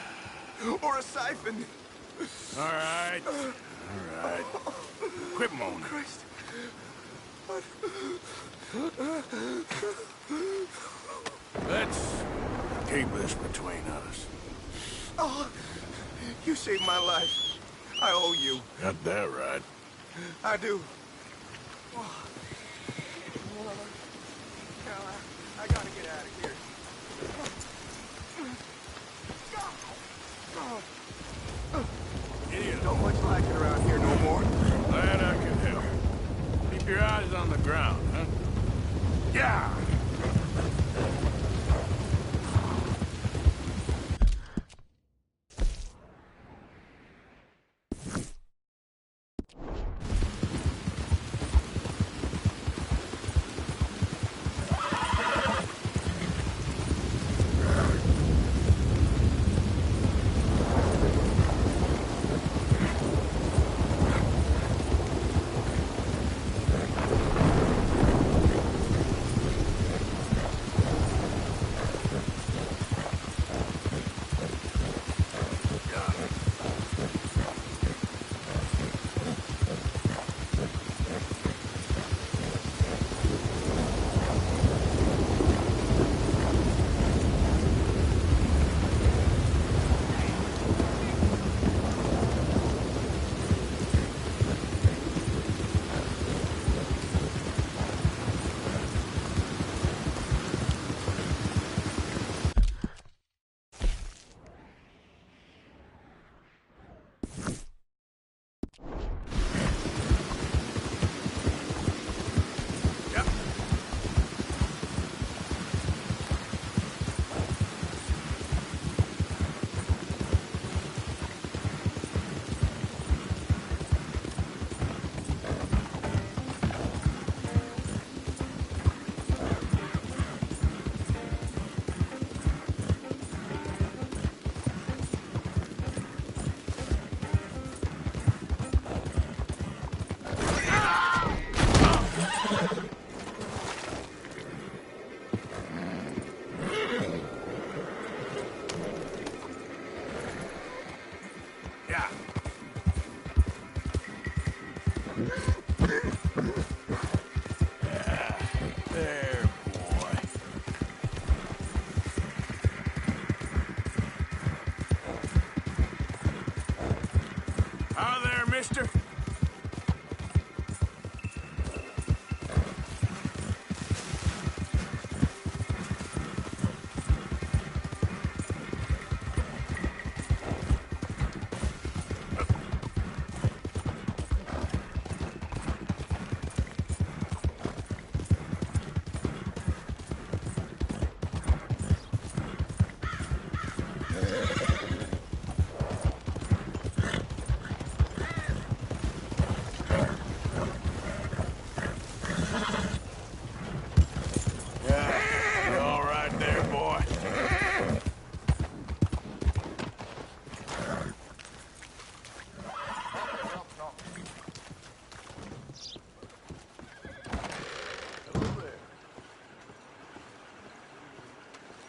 Or a siphon.
All right. All right. Quit moaning.
Christ.
Let's keep this between us.
Oh, you saved my life. I owe you.
Got that right.
I do. I gotta get out of here.
Idiot.
Don't much like it around here no more.
Glad I could help. Keep your eyes on the ground, huh? Yeah! There, boy. Hi there, mister. You all right there, boy?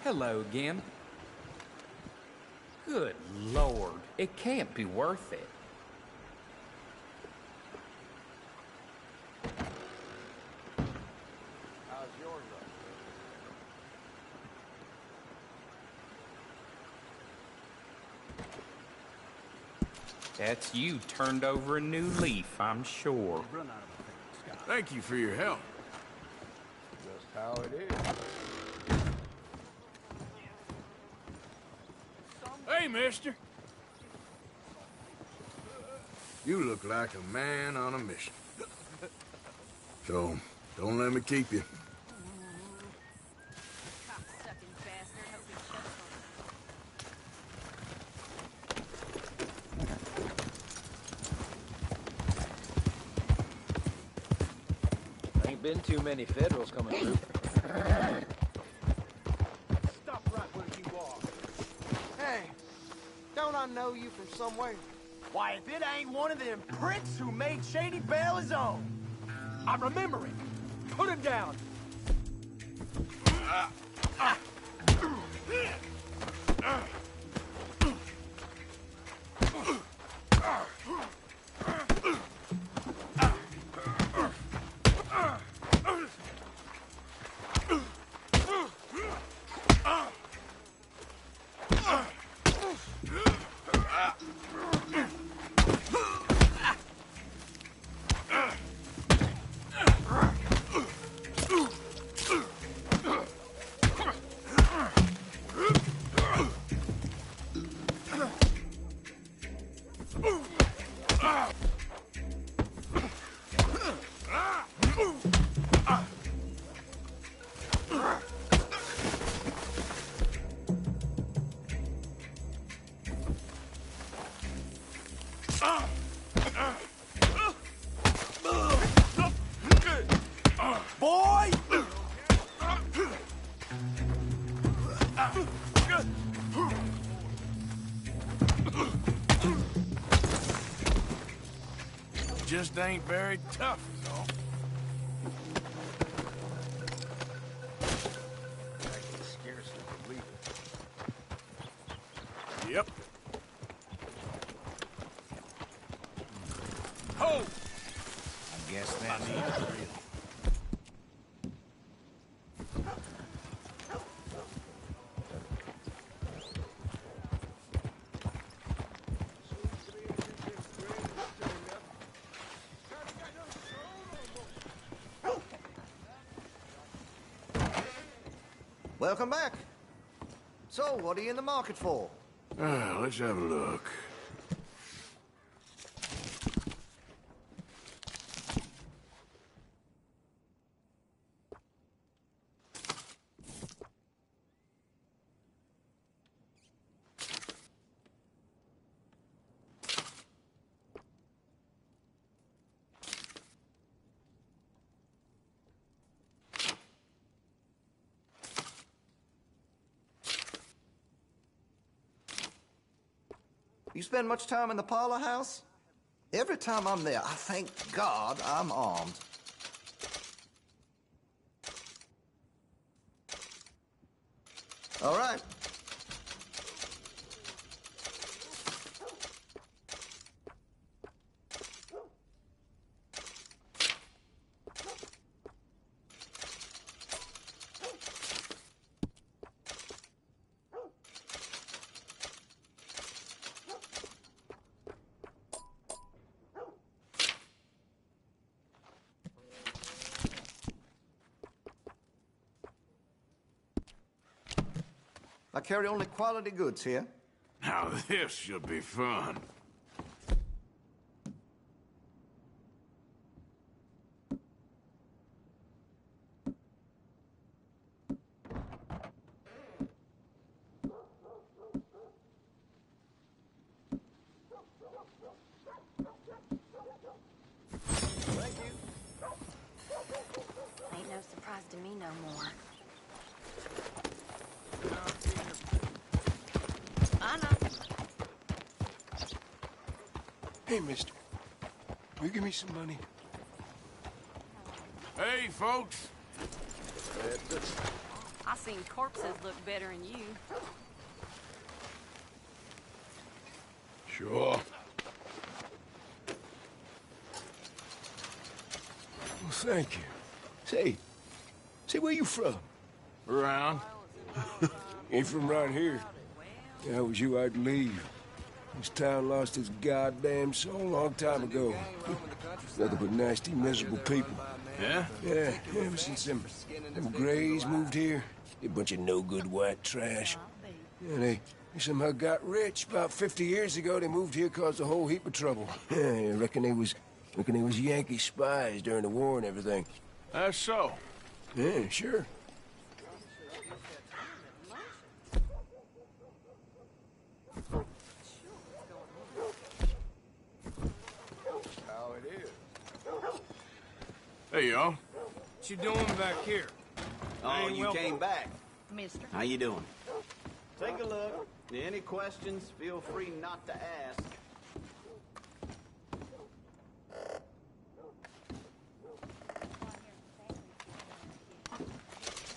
Hello again. Good Lord, it can't be worth it.
How's yours
That's you turned over a new leaf, I'm sure.
Thank you for your help.
Just how it is.
Hey, mister. You look like a man on a mission. So, don't let me keep you.
Ain't been too many Federals coming through.
don't I know you from somewhere? Why, if it ain't one of them pricks who made Shady Belle his own. I remember it. Put him down. Boy!
Just ain't very tough, is all.
Scarcely believe it.
Yep. Ho!
I guess that's it.
Welcome back. So, what are you in the market for?
Let's have a look.
You spend much time in the parlor house? Every time I'm there, I thank God I'm armed. All right. I carry only quality goods here.
Now this should be fun.
Ain't no surprise to me no more. I know.
Hey, mister. Will you give me some money?
Hey, folks.
I seen corpses look better than you.
Sure.
Well, thank you. Say, where you from?
Around.
Ain't from around here. If that was you, I'd leave. This town lost its goddamn soul a long time ago. Nothing but nasty, miserable people.
Yeah?
Yeah, ever since them Grays moved here. A bunch of no-good white trash. Yeah, they somehow got rich. About 50 years ago, they moved here, caused a whole heap of trouble. Yeah, I reckon they was Yankee spies during the war and everything.
That's so.
Yeah, sure.
How it is.
Hey, y'all.
What you doing back here?
Oh, you came back.
Mister.
How you doing?
Take a look. Any questions, feel free not to ask.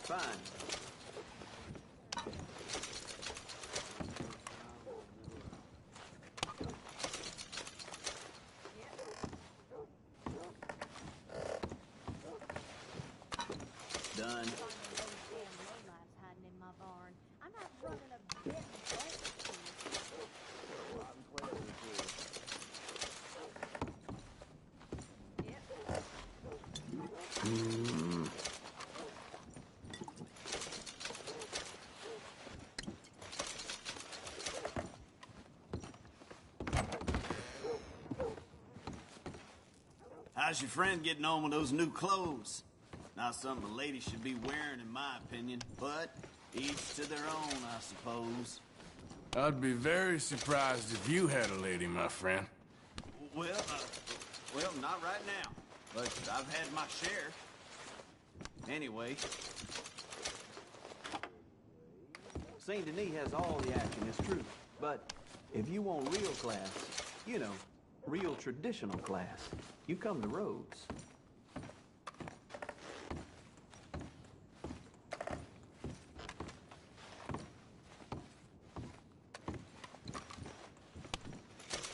Fine. Done. How's your friend getting on with those new clothes? Not something a lady should be wearing, in my opinion, but each to their own, I suppose.
I'd be very surprised if you had a lady, my friend.
Well, not right now, but I've had my share. Anyway. St. Denis has all the action, it's true. But if you want real class, you know, real traditional class, you come to Rhodes.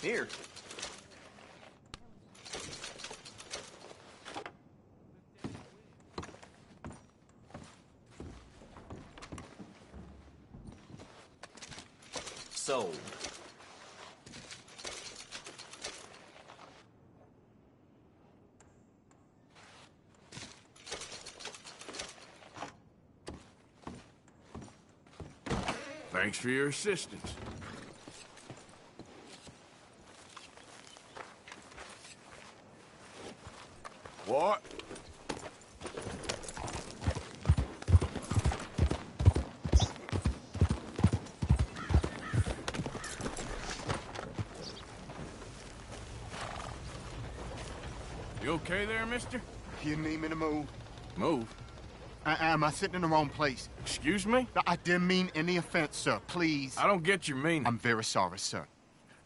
Here. Sold.
Thanks for your assistance. What? You okay there, mister?
You need me to move?
Move?
Am I sitting in the wrong place?
Excuse me?
I didn't mean any offense, sir. Please.
I don't get your meaning.
I'm very sorry, sir.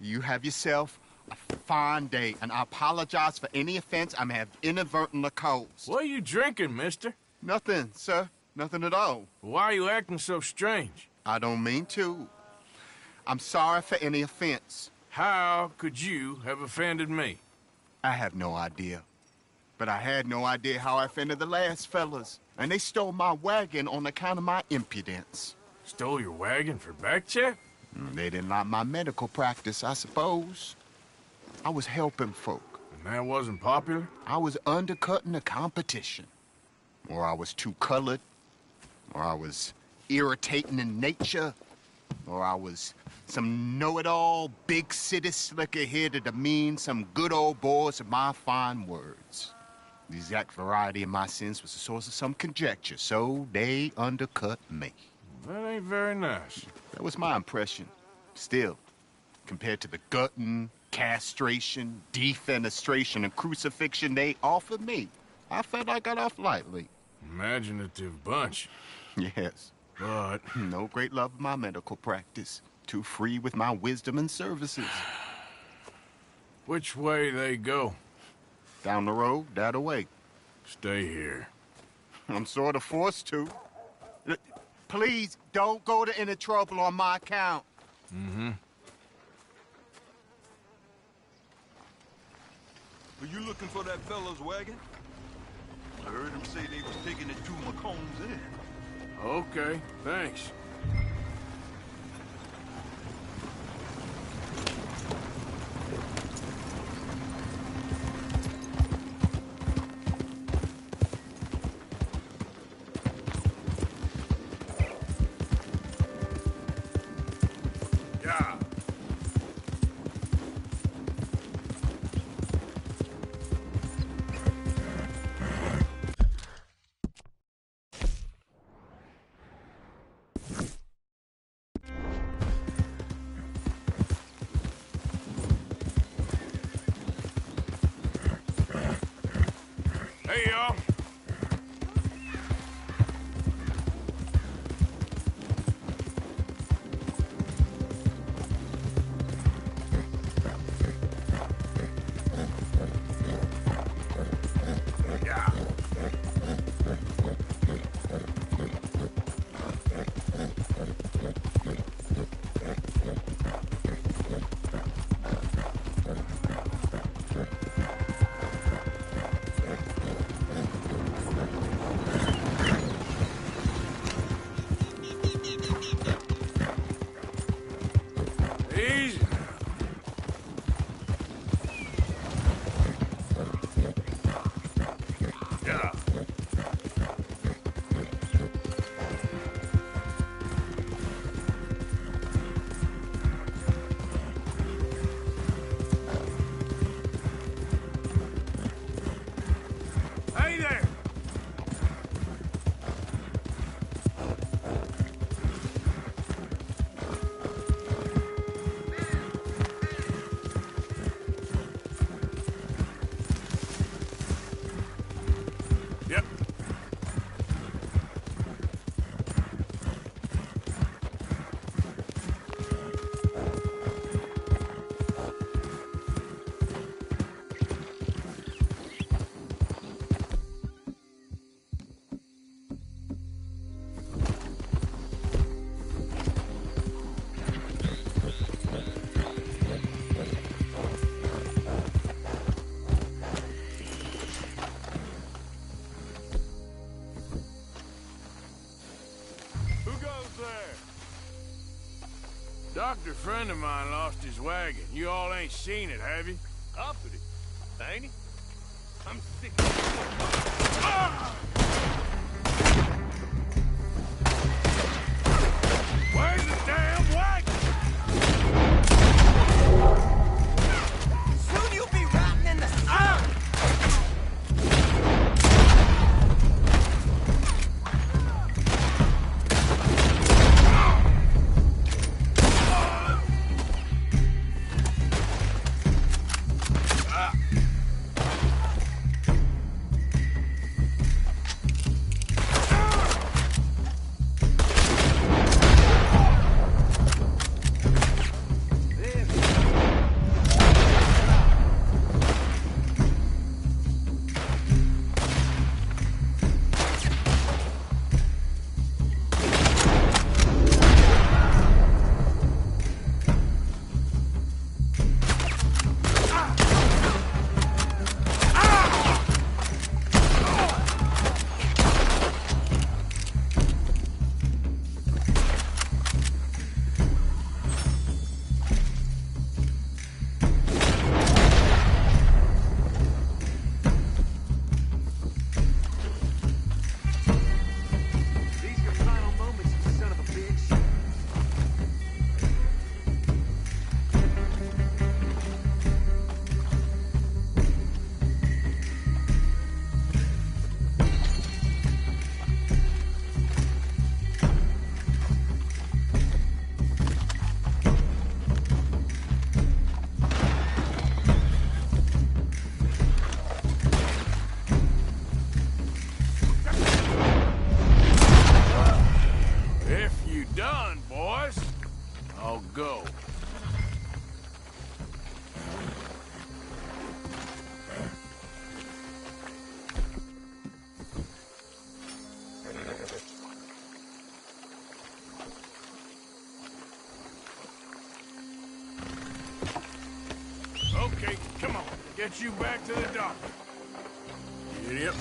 You have yourself a fine day, and I apologize for any offense I may have inadvertently caused.
What are you drinking, mister?
Nothing, sir. Nothing at all.
Why are you acting so strange?
I don't mean to. I'm sorry for any offense.
How could you have offended me?
I have no idea. But I had no idea how I offended the last fellas. And they stole my wagon on account of my impudence.
Stole your wagon for back check?
They didn't like my medical practice, I suppose. I was helping folk.
And that wasn't popular?
I was undercutting the competition. Or I was too colored. Or I was irritating in nature. Or I was some know-it-all, big city slicker here to demean some good old boys of my fine words. The exact variety of my sins was the source of some conjecture, so they undercut me.
That ain't very nice.
That was my impression. Still, compared to the gutting, castration, defenestration, and crucifixion they offered me, I felt I got off lightly.
Imaginative bunch.
Yes.
But
no great love of my medical practice. Too free with my wisdom and services.
Which way they go?
Down the road, that away.
Stay here.
I'm sort of forced to. Please, don't go to any trouble on my account.
Mm-hmm.
Are you looking for that fella's wagon? I heard him say they was taking it to McComb's Inn.
Okay, thanks. Hey, y'all. Doctor friend of mine lost his wagon. You all ain't seen it, have you?
Offered it, ain't he? I'm sick.
Where's the damn wagon?
Soon you'll be rotting in the sun!
Go. Okay, come on. Get you back to the doctor. Idiot.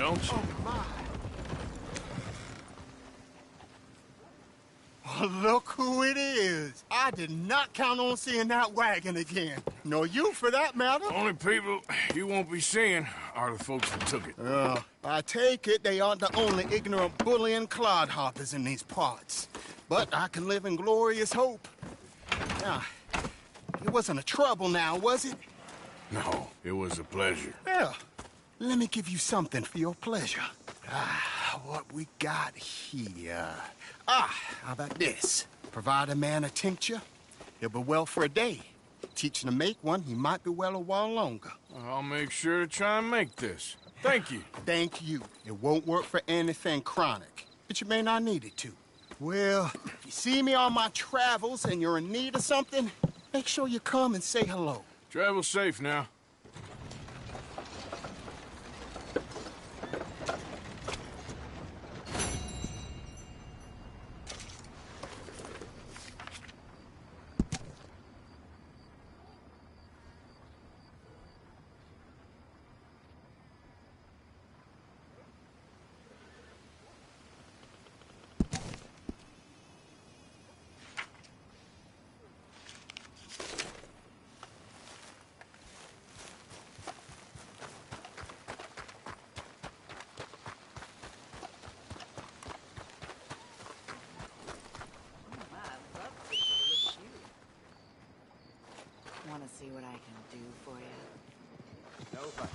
don't you?
Oh, my. Oh, look who it is. I did not count on seeing that wagon again. Nor you, for that matter.
Only people you won't be seeing are the folks that took it.
I take it they aren't the only ignorant bullying clodhoppers in these parts. But I can live in glorious hope. Now, it wasn't a trouble now, was it?
No, it was a pleasure.
Well, let me give you something for your pleasure. What we got here? How about this? Provide a man a tincture, he'll be well for a day. Teach him to make one, he might be well a while longer.
I'll make sure to try and make this. Thank you.
Thank you. It won't work for anything chronic, but you may not need it to. Well, if you see me on my travels and you're in need of something, make sure you come and say hello.
Travel safe now.
Want to see what I can do for you?
No fight.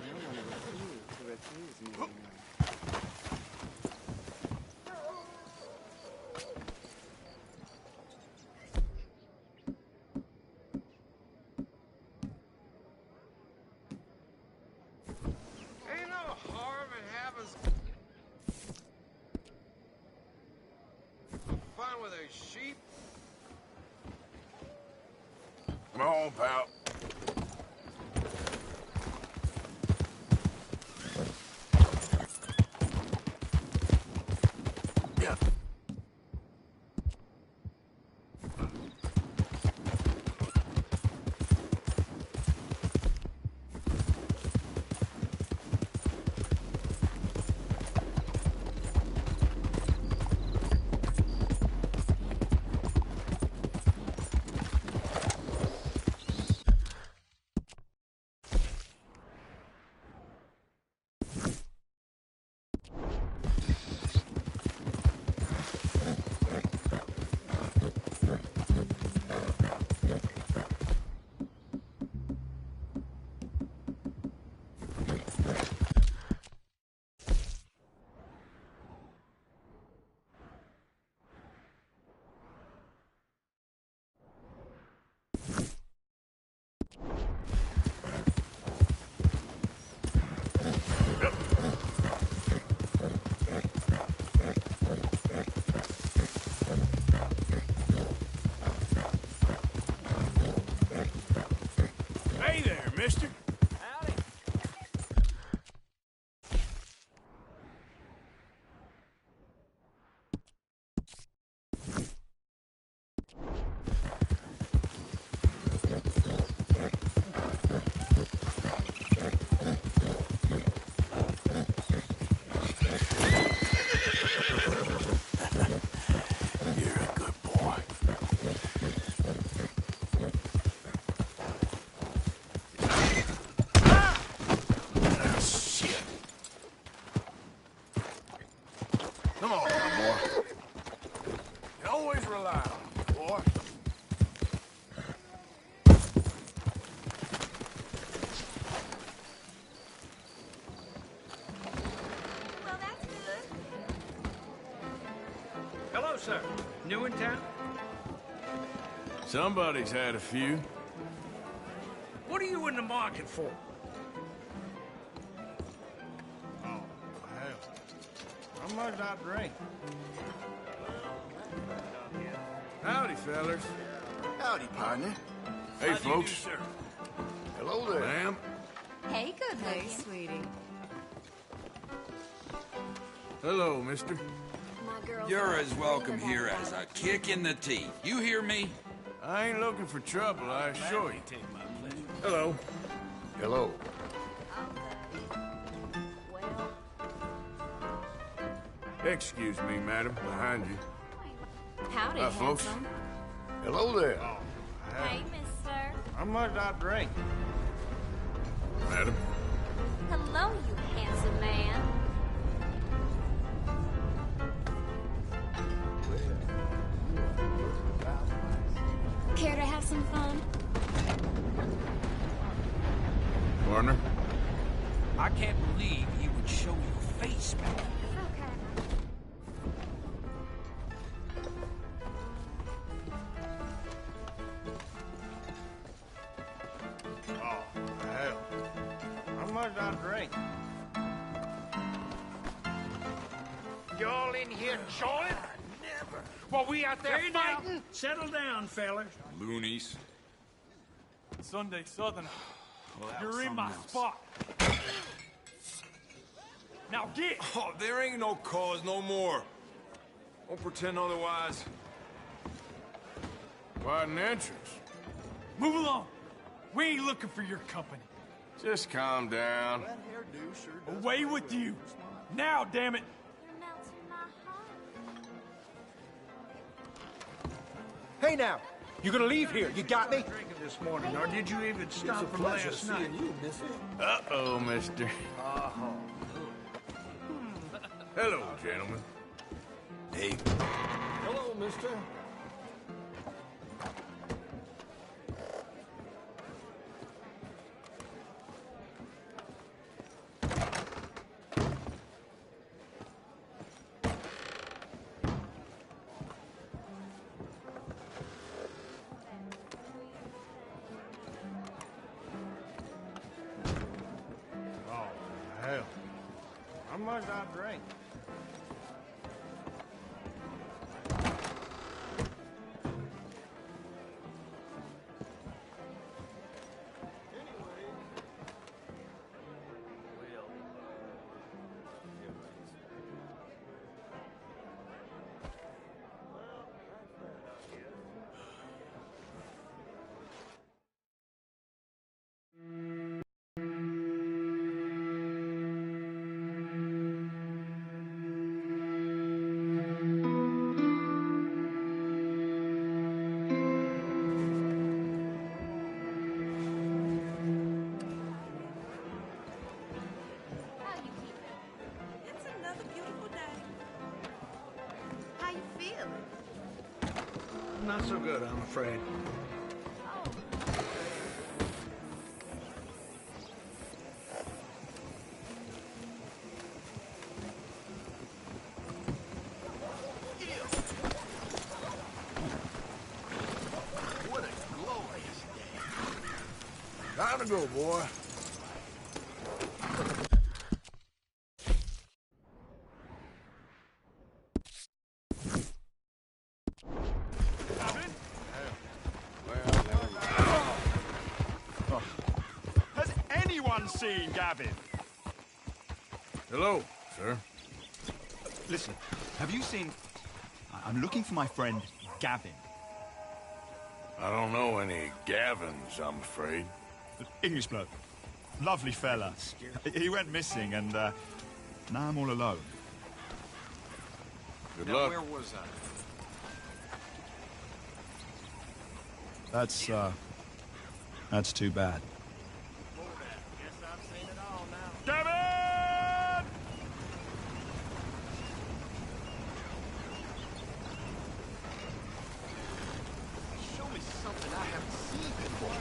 No one refused to refuse me.
Ain't no harm in having fun with a sheep.
Come on, pal.
Yeah.
Hey there, mister.
Howdy.
You're a good boy. Shit. Come on, boy. You always rely on me, boy.
Well, that's good.
Hello, sir. New in town?
Somebody's had a few.
What are you in the market for?
Oh, hell. How much I drink?
Howdy, fellers.
Howdy, partner.
Hey, folks.
sir?
Hello there.
Ma'am.
Hey, good looking. Sweetie.
Hello, mister.
My girl.
You're as welcome here as a kick in the teeth. You hear me?
I ain't looking for trouble, I assure you. Hello.
Hello.
Excuse me, madam. Behind you.
Howdy,
Hi, folks.
handsome.
Hello there.
Hey, mister.
How much I drink?
Madam.
Hello, you handsome man. Care to have some fun?
Partner?
I can't believe he would show your face, man.
Oh, hell. How much I drink?
You all in here jawing? Never. While we out there fighting?
Settle down, fellas.
Loonies.
Sunday Southerner.
Well, that
You're
was
in my
something else.
spot. Now get!
Oh, there ain't no cause no more. Don't pretend otherwise.
Quite an entrance.
Move along. We ain't looking for your company.
Just calm down.
Away with you. Now, damn it.
Hey now, you gonna leave here? You got me?
This morning, or did you even stop from last night?
Uh-oh, mister. Hello, gentlemen.
Hey.
Hello, mister.
Oh, hell. How much I drink?
It's another beautiful day. How you feeling?
Not so good, I'm afraid.
What a glorious day.
Time to go, boy.
Has anyone seen Gavin?
Hello, sir.
Listen, have you seen... I'm looking for my friend, Gavin.
I don't know any Gavins, I'm afraid.
English bloke. Lovely fella. He went missing, and now I'm all alone.
Good
Now,
luck.
where was I?
That's too bad.
Gavin!
Show me something I haven't seen before.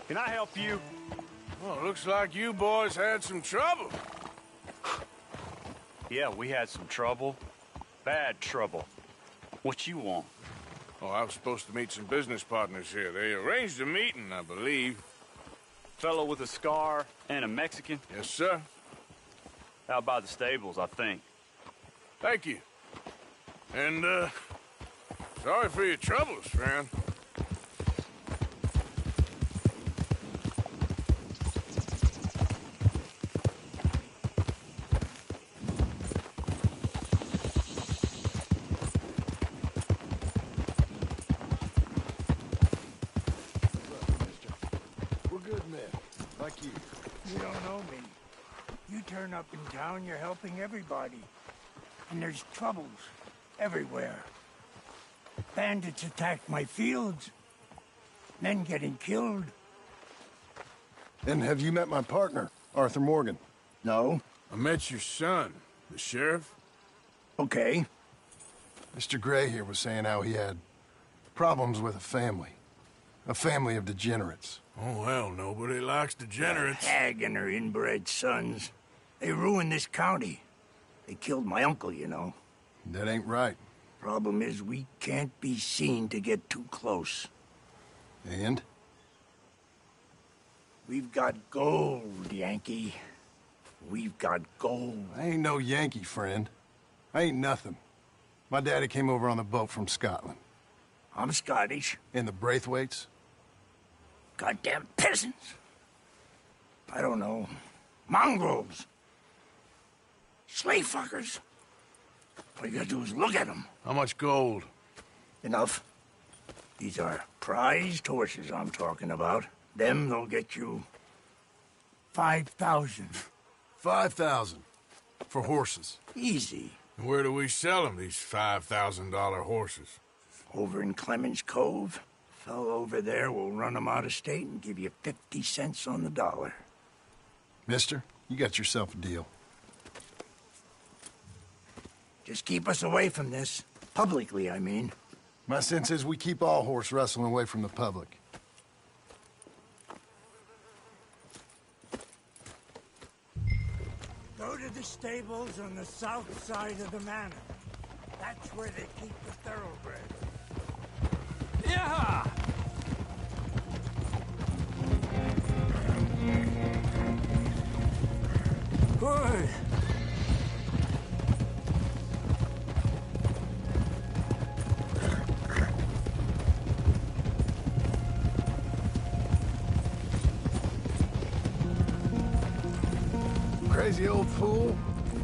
Can I help you?
Well, looks like you boys had some trouble.
Yeah, we had some trouble. Bad trouble. What you want?
Oh, I was supposed to meet some business partners here. They arranged a meeting, I believe.
Fellow with a scar and a Mexican?
Yes, sir.
Out by the stables, I think.
Thank you. And, sorry for your troubles, friend.
We're good men, like you.
You don't know me. You turn up in town, you're helping everybody. And there's troubles everywhere. Bandits attack my fields. Men getting killed.
And have you met my partner, Arthur Morgan?
No.
I met your son, the sheriff.
Okay.
Mr. Gray here was saying how he had problems with a family. A family of degenerates.
Oh, well, nobody likes degenerates.
That hag and her inbred sons. They ruined this county. They killed my uncle, you know.
That ain't right.
Problem is, we can't be seen to get too close.
And?
We've got gold, Yankee. We've got gold.
I ain't no Yankee, friend. I ain't nothing. My daddy came over on the boat from Scotland.
I'm Scottish.
And the Braithwaites?
Goddamn peasants. I don't know. Mongrels. Slave fuckers. All you gotta do is look at them.
How much gold?
Enough. These are prized horses I'm talking about. Them, they'll get you 5,000.
5,000 for horses.
Easy.
And where do we sell them, these $5,000 horses?
Over in Clemens Cove. Fellow over there will run them out of state and give you 50 cents on the dollar.
Mister, you got yourself a deal.
Just keep us away from this. Publicly, I mean.
My sense is we keep all horse rustling away from the public.
Go to the stables on the south side of the manor. That's where they keep the thoroughbreds.
Yeah!
Good.
Crazy old fool.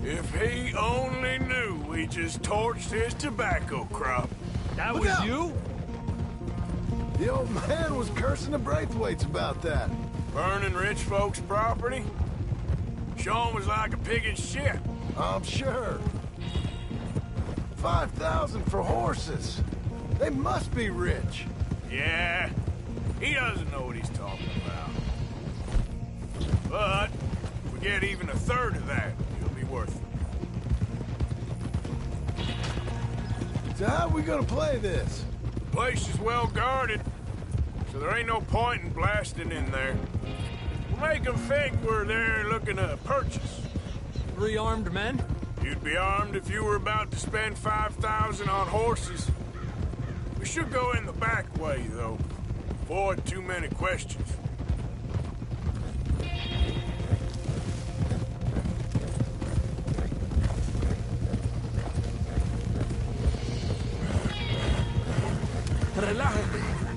If he only knew we just torched his tobacco crop.
That
Look
was
out.
you?
The old man was cursing the Braithwaites about that.
Burning rich folks' property? Sean was like a pig in shit.
I'm sure. 5,000 for horses. They must be rich.
Yeah, he doesn't know what he's talking about. But if we get even a third of that, it'll be worth it.
So how are we gonna play this?
The place is well guarded, so there ain't no point in blasting in there. We'll make them think we're there looking to purchase.
3 armed men?
You'd be armed if you were about to spend 5,000 on horses. We should go in the back way, though. Avoid too many questions.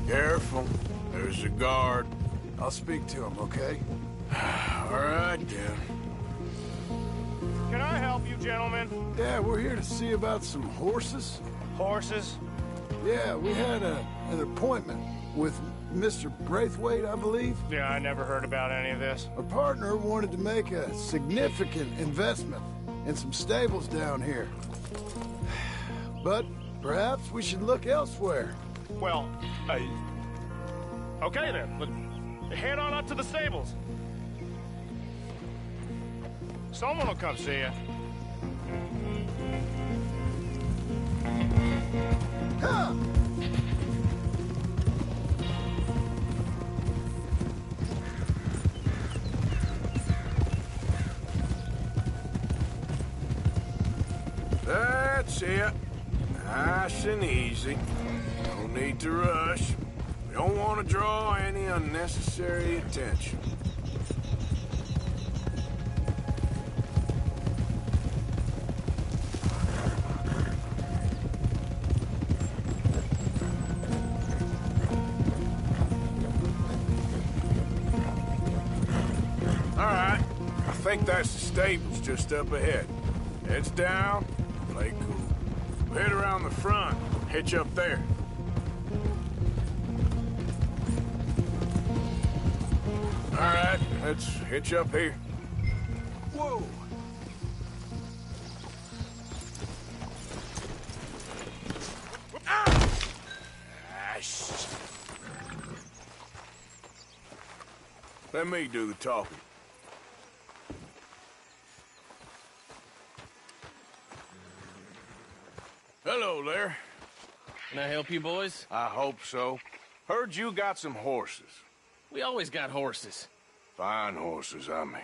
Careful. There's a guard.
I'll speak to him, okay?
All right, then.
Can I help you, gentlemen?
Yeah, we're here to see about some horses.
Horses?
Yeah, we had an appointment with Mr. Braithwaite, I believe.
Yeah, I never heard about any of this.
Our partner wanted to make a significant investment in some stables down here. But perhaps we should look elsewhere.
Well, okay then. Head on up to the stables. Someone will come see you.
Ha!
That's it. Nice and easy. No need to rush. We don't want to draw any unnecessary attention. think that's the stables just up ahead. Heads down, play cool. Head around the front, hitch up there. All right, let's hitch up here.
Whoa!
Let me do the talking. Hello there.
Can I help you, boys?
I hope so. Heard you got some horses.
We always got horses.
Fine horses, I mean.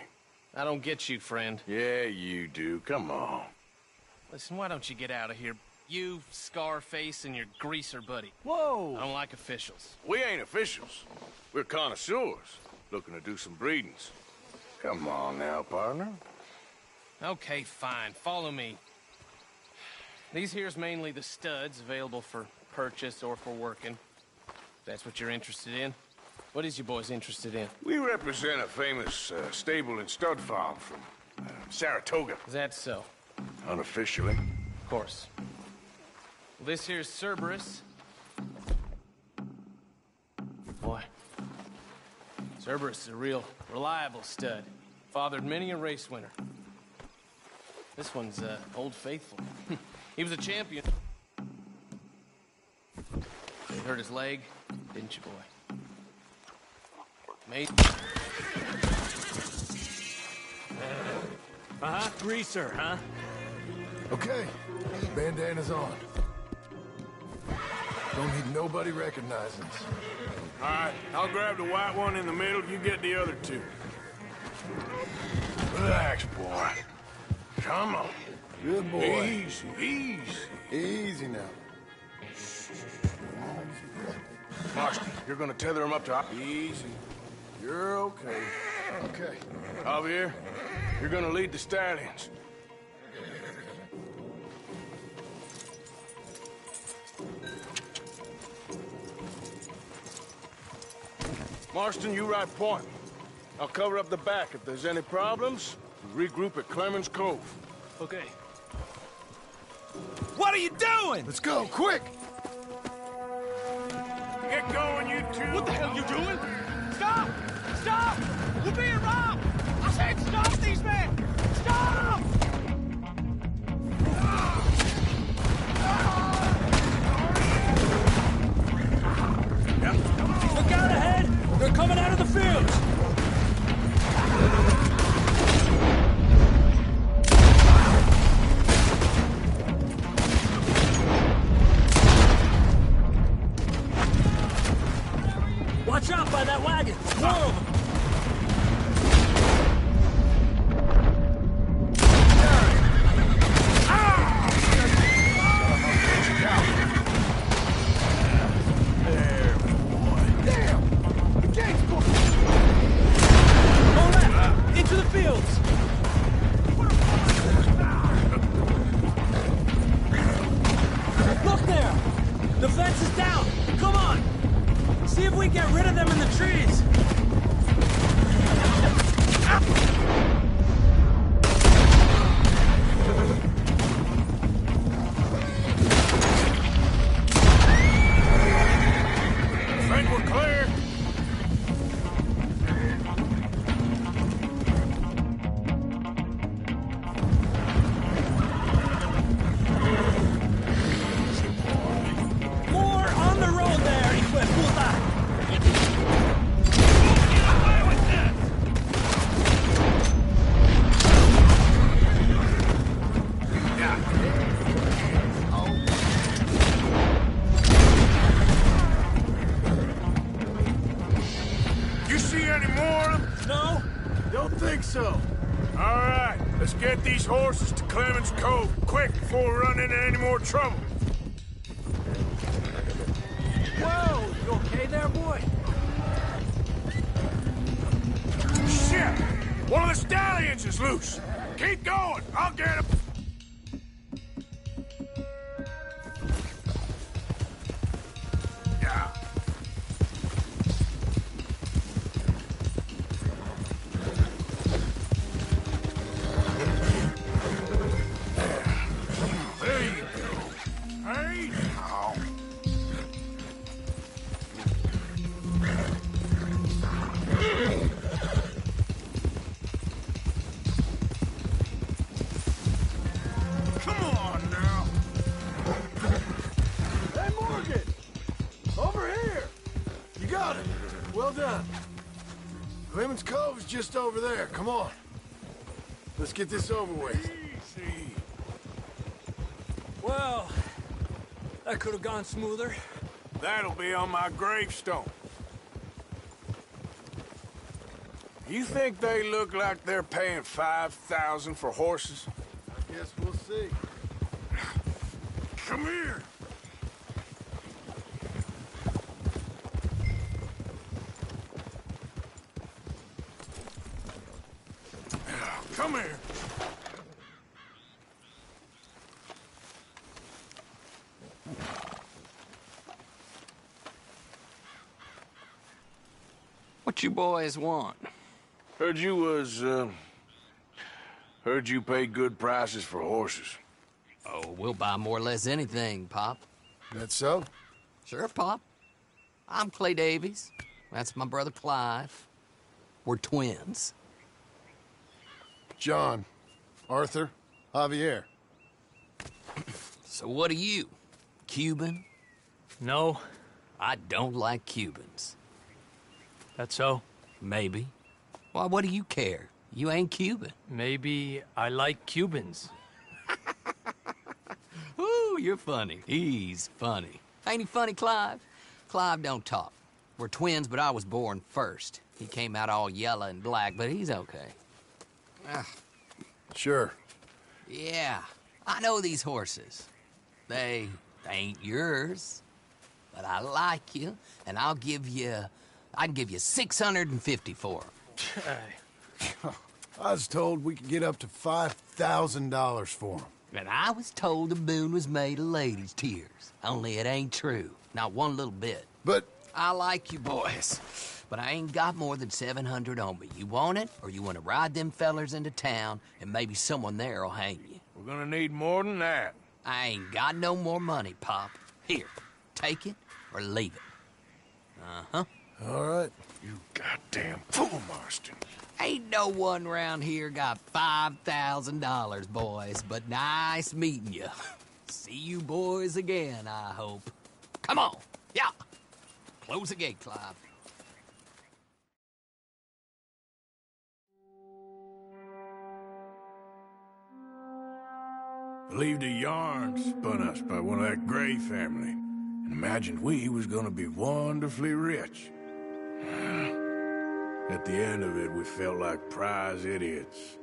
I don't get you, friend.
Yeah, you do. Come on.
Listen, why don't you get out of here? You, Scarface, and your greaser buddy.
Whoa!
I don't like officials.
We ain't officials. We're connoisseurs, looking to do some breedings. Come on now, partner.
Okay, fine. Follow me. These here's mainly the studs available for purchase or for working. That's what you're interested in. What is you boys interested in?
We represent a famous stable and stud farm from Saratoga.
Is that so?
Unofficially.
Of course. Well, this here's Cerberus. Boy. Cerberus is a real reliable stud. Fathered many a race winner. This one's Old Faithful. He was a champion. You hurt his leg, didn't you, boy? Mate.
Greaser, huh?
Okay, bandana's on. Don't need nobody recognizing us.
All right, I'll grab the white one in the middle. You get the other two. Relax, boy. Come on.
Good boy.
Easy, easy.
Easy now.
Marston, you're gonna tether him up to... Easy. You're okay.
Okay.
Javier, you're gonna lead the stallions. Marston, you ride point. I'll cover up the back. If there's any problems, regroup at Clemens Cove.
Okay.
What are you doing?
Let's go, quick!
Get going, you two!
What the hell you doing? Stop! Stop! We're being robbed! I said stop these men! Stop! Look out ahead! They're coming out of the fields! Watch out by that wagon! More of them! Into the fields! Look there! The fence is down! Come on! See if we get rid of them in the trees!
I think we're clear.
More on the road there, hijo de puta!
You see any more of them?
No, don't think so.
All right, let's get these horses to Clemens Cove quick before we run into any more trouble.
Whoa, you okay there, boy?
Shit! One of the stallions is loose. Keep going. I'll get him. Yeah. just over there. Come on. Let's get this over with. Easy.
Well, that could have gone smoother.
That'll be on my gravestone. You think they look like they're paying $5,000 for horses?
I guess we'll see.
Come here. Come here.
What you boys want?
Heard you paid good prices for horses.
Oh, we'll buy more or less anything, Pop.
That so?
Sure, Pop. I'm Clay Davies. That's my brother Clive. We're twins.
John, Arthur, Javier.
So what are you? Cuban?
No.
I don't like Cubans.
That so?
Maybe. Why, what do you care? You ain't Cuban.
Maybe I like Cubans.
Ooh, you're funny. He's funny. Ain't he funny, Clive? Clive don't talk. We're twins, but I was born first. He came out all yellow and black, but he's okay.
Sure.
Yeah, I know these horses. They ain't yours. But I like you, and I can give you 650 for them.
I was told we could get up to $5,000 for them.
And I was told the moon was made of ladies' tears. Only it ain't true. Not one little bit.
But
I like you boys, but I ain't got more than 700 on me. You want it, or you want to ride them fellers into town, and maybe someone there'll hang you?
We're gonna need more than that.
I ain't got no more money, Pop. Here, take it or leave it. Uh-huh.
All right.
You goddamn fool, Marston.
Ain't no one round here got $5,000, boys, but nice meeting you. See you boys again, I hope. Come on, yeah. Close the gate, Clive.
Believed a yarn spun us by one of that Gray family, and imagined we was gonna be wonderfully rich. At the end of it, we felt like prize idiots.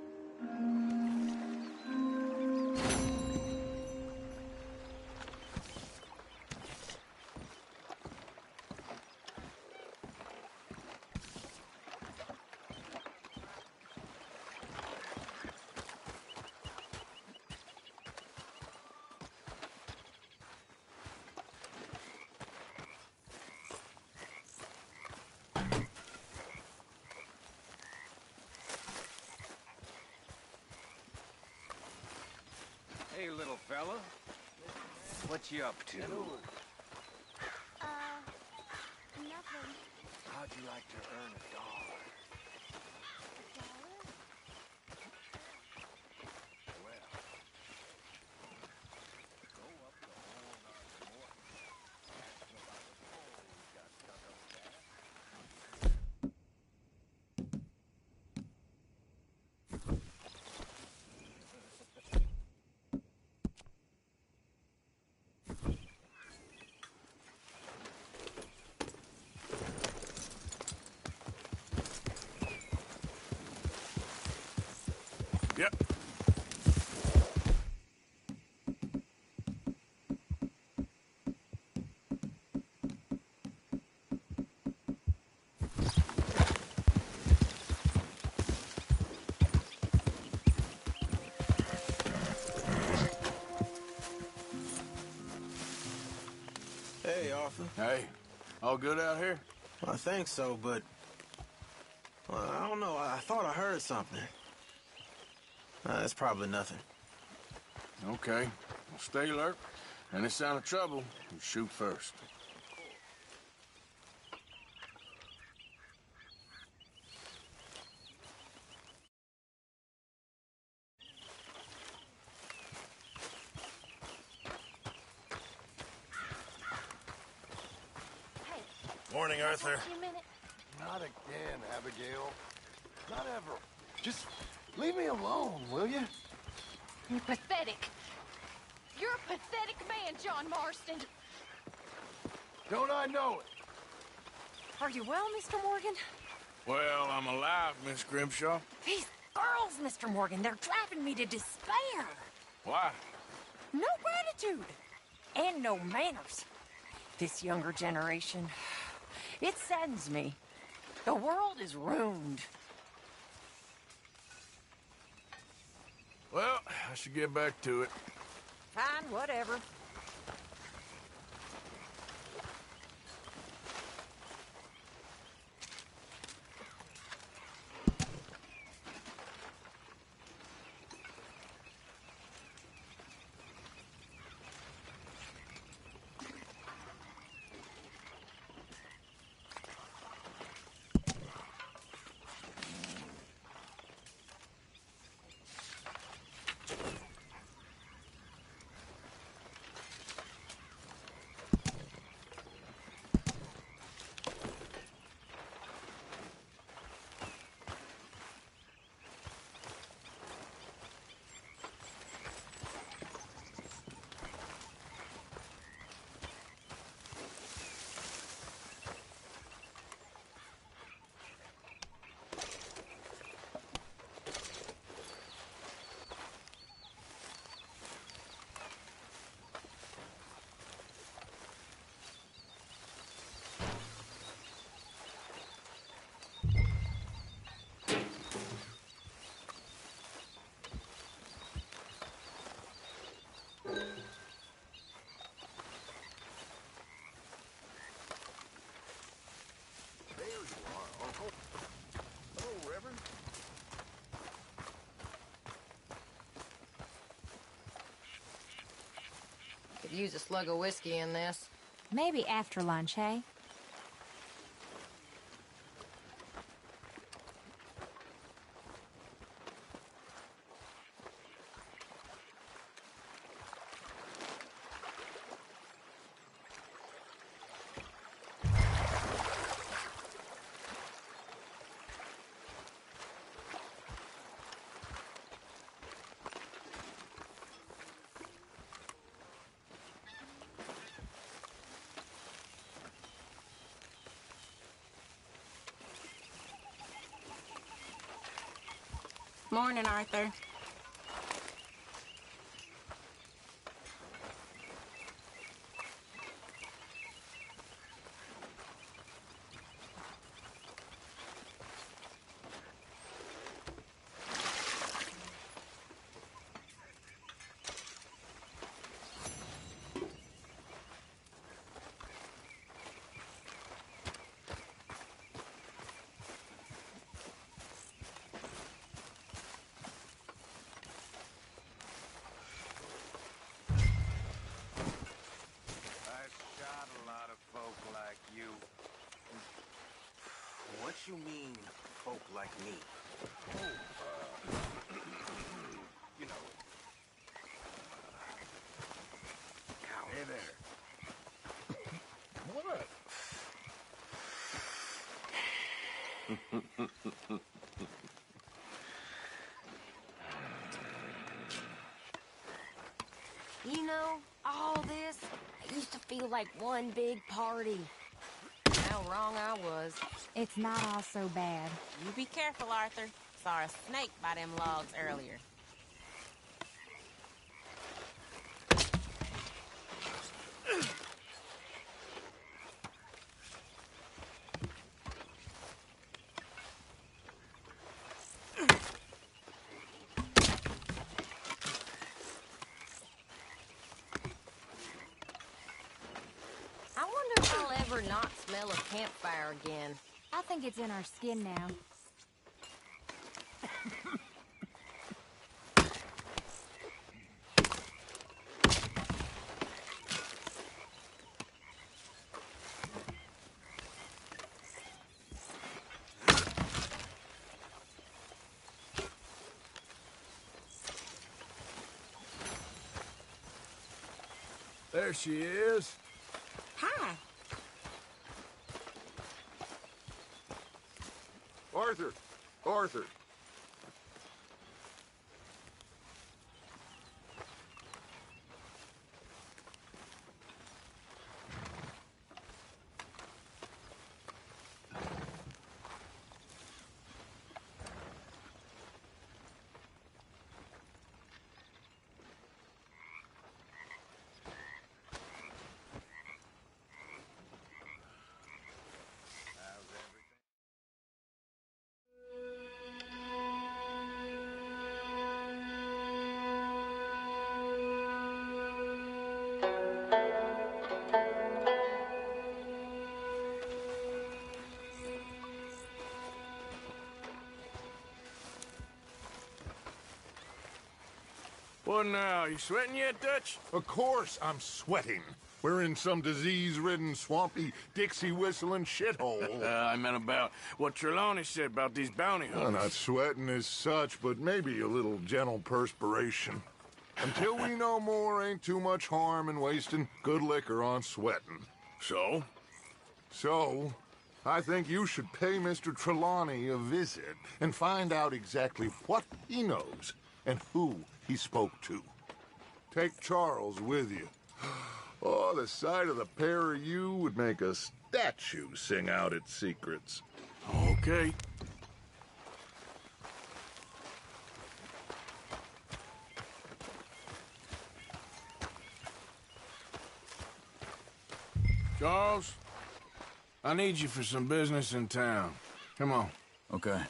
Hey, little fella. What you up to?
Nothing.
How'd you like to earn $1? Well, go up the whole lot more. Ask him about the pole he got stuck up there.
Yep.
Hey, Arthur.
Hey, all good out here?
I think so, but... Well, I don't know. I thought I heard something. It's probably nothing.
Okay. Well, stay alert. Any sign of trouble, you shoot first.
Morning, Arthur.
You minute.
Not again, Abigail.
Not ever. Just leave me alone, will you?
You're pathetic. You're a pathetic man, John Marston.
Don't I know it?
Are you well, Mr. Morgan?
Well, I'm alive, Miss Grimshaw.
These girls, Mr. Morgan, they're driving me to despair.
Why?
No gratitude. And no manners. This younger generation, it saddens me. The world is ruined.
Well, I should get back to it.
Fine, whatever.
Could use a slug of whiskey in this.
Maybe after lunch, hey?
Morning, Arthur.
What you mean, folk like me? You know. Hey there. What?
You know, all this, I used to feel like one big party.
How wrong I was.
It's not all so bad.
You be careful, Arthur. Saw a snake by them logs earlier. I wonder if I'll ever not smell a campfire again.
I think it's in our skin now.
There she is.
Hi.
Arthur, Arthur.
What now? You sweating yet, Dutch?
Of course I'm sweating. We're in some disease-ridden, swampy, Dixie-whistling shithole.
I meant about what Trelawney said about these bounty hunters.
I'm not sweating as such, but maybe a little gentle perspiration. Until we know more, ain't too much harm in wasting good liquor on sweating.
So?
So, I think you should pay Mr. Trelawney a visit and find out exactly what he knows and who he spoke to. Take Charles with you. Oh, the sight of the pair of you would make a statue sing out its secrets.
Okay. Charles, I need you for some business in town. Come on.
Okay.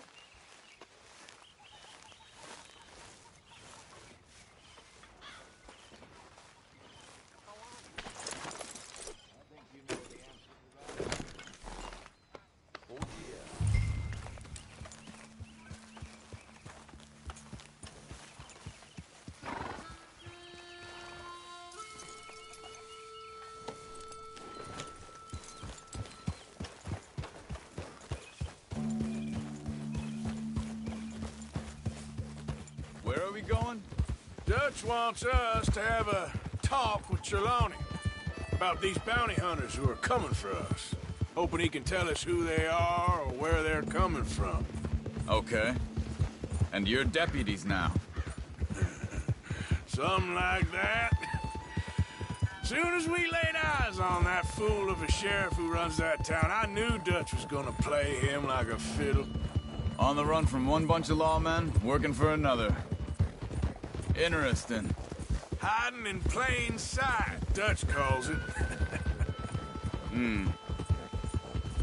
Where are we going?
Dutch wants us to have a talk with Trelawney about these bounty hunters who are coming for us. Hoping he can tell us who they are or where they're coming from.
Okay. And you're deputies now?
Something like that. Soon as we laid eyes on that fool of a sheriff who runs that town, I knew Dutch was gonna play him like a fiddle.
On the run from one bunch of lawmen, working for another. Interesting.
Hiding in plain sight, Dutch calls it.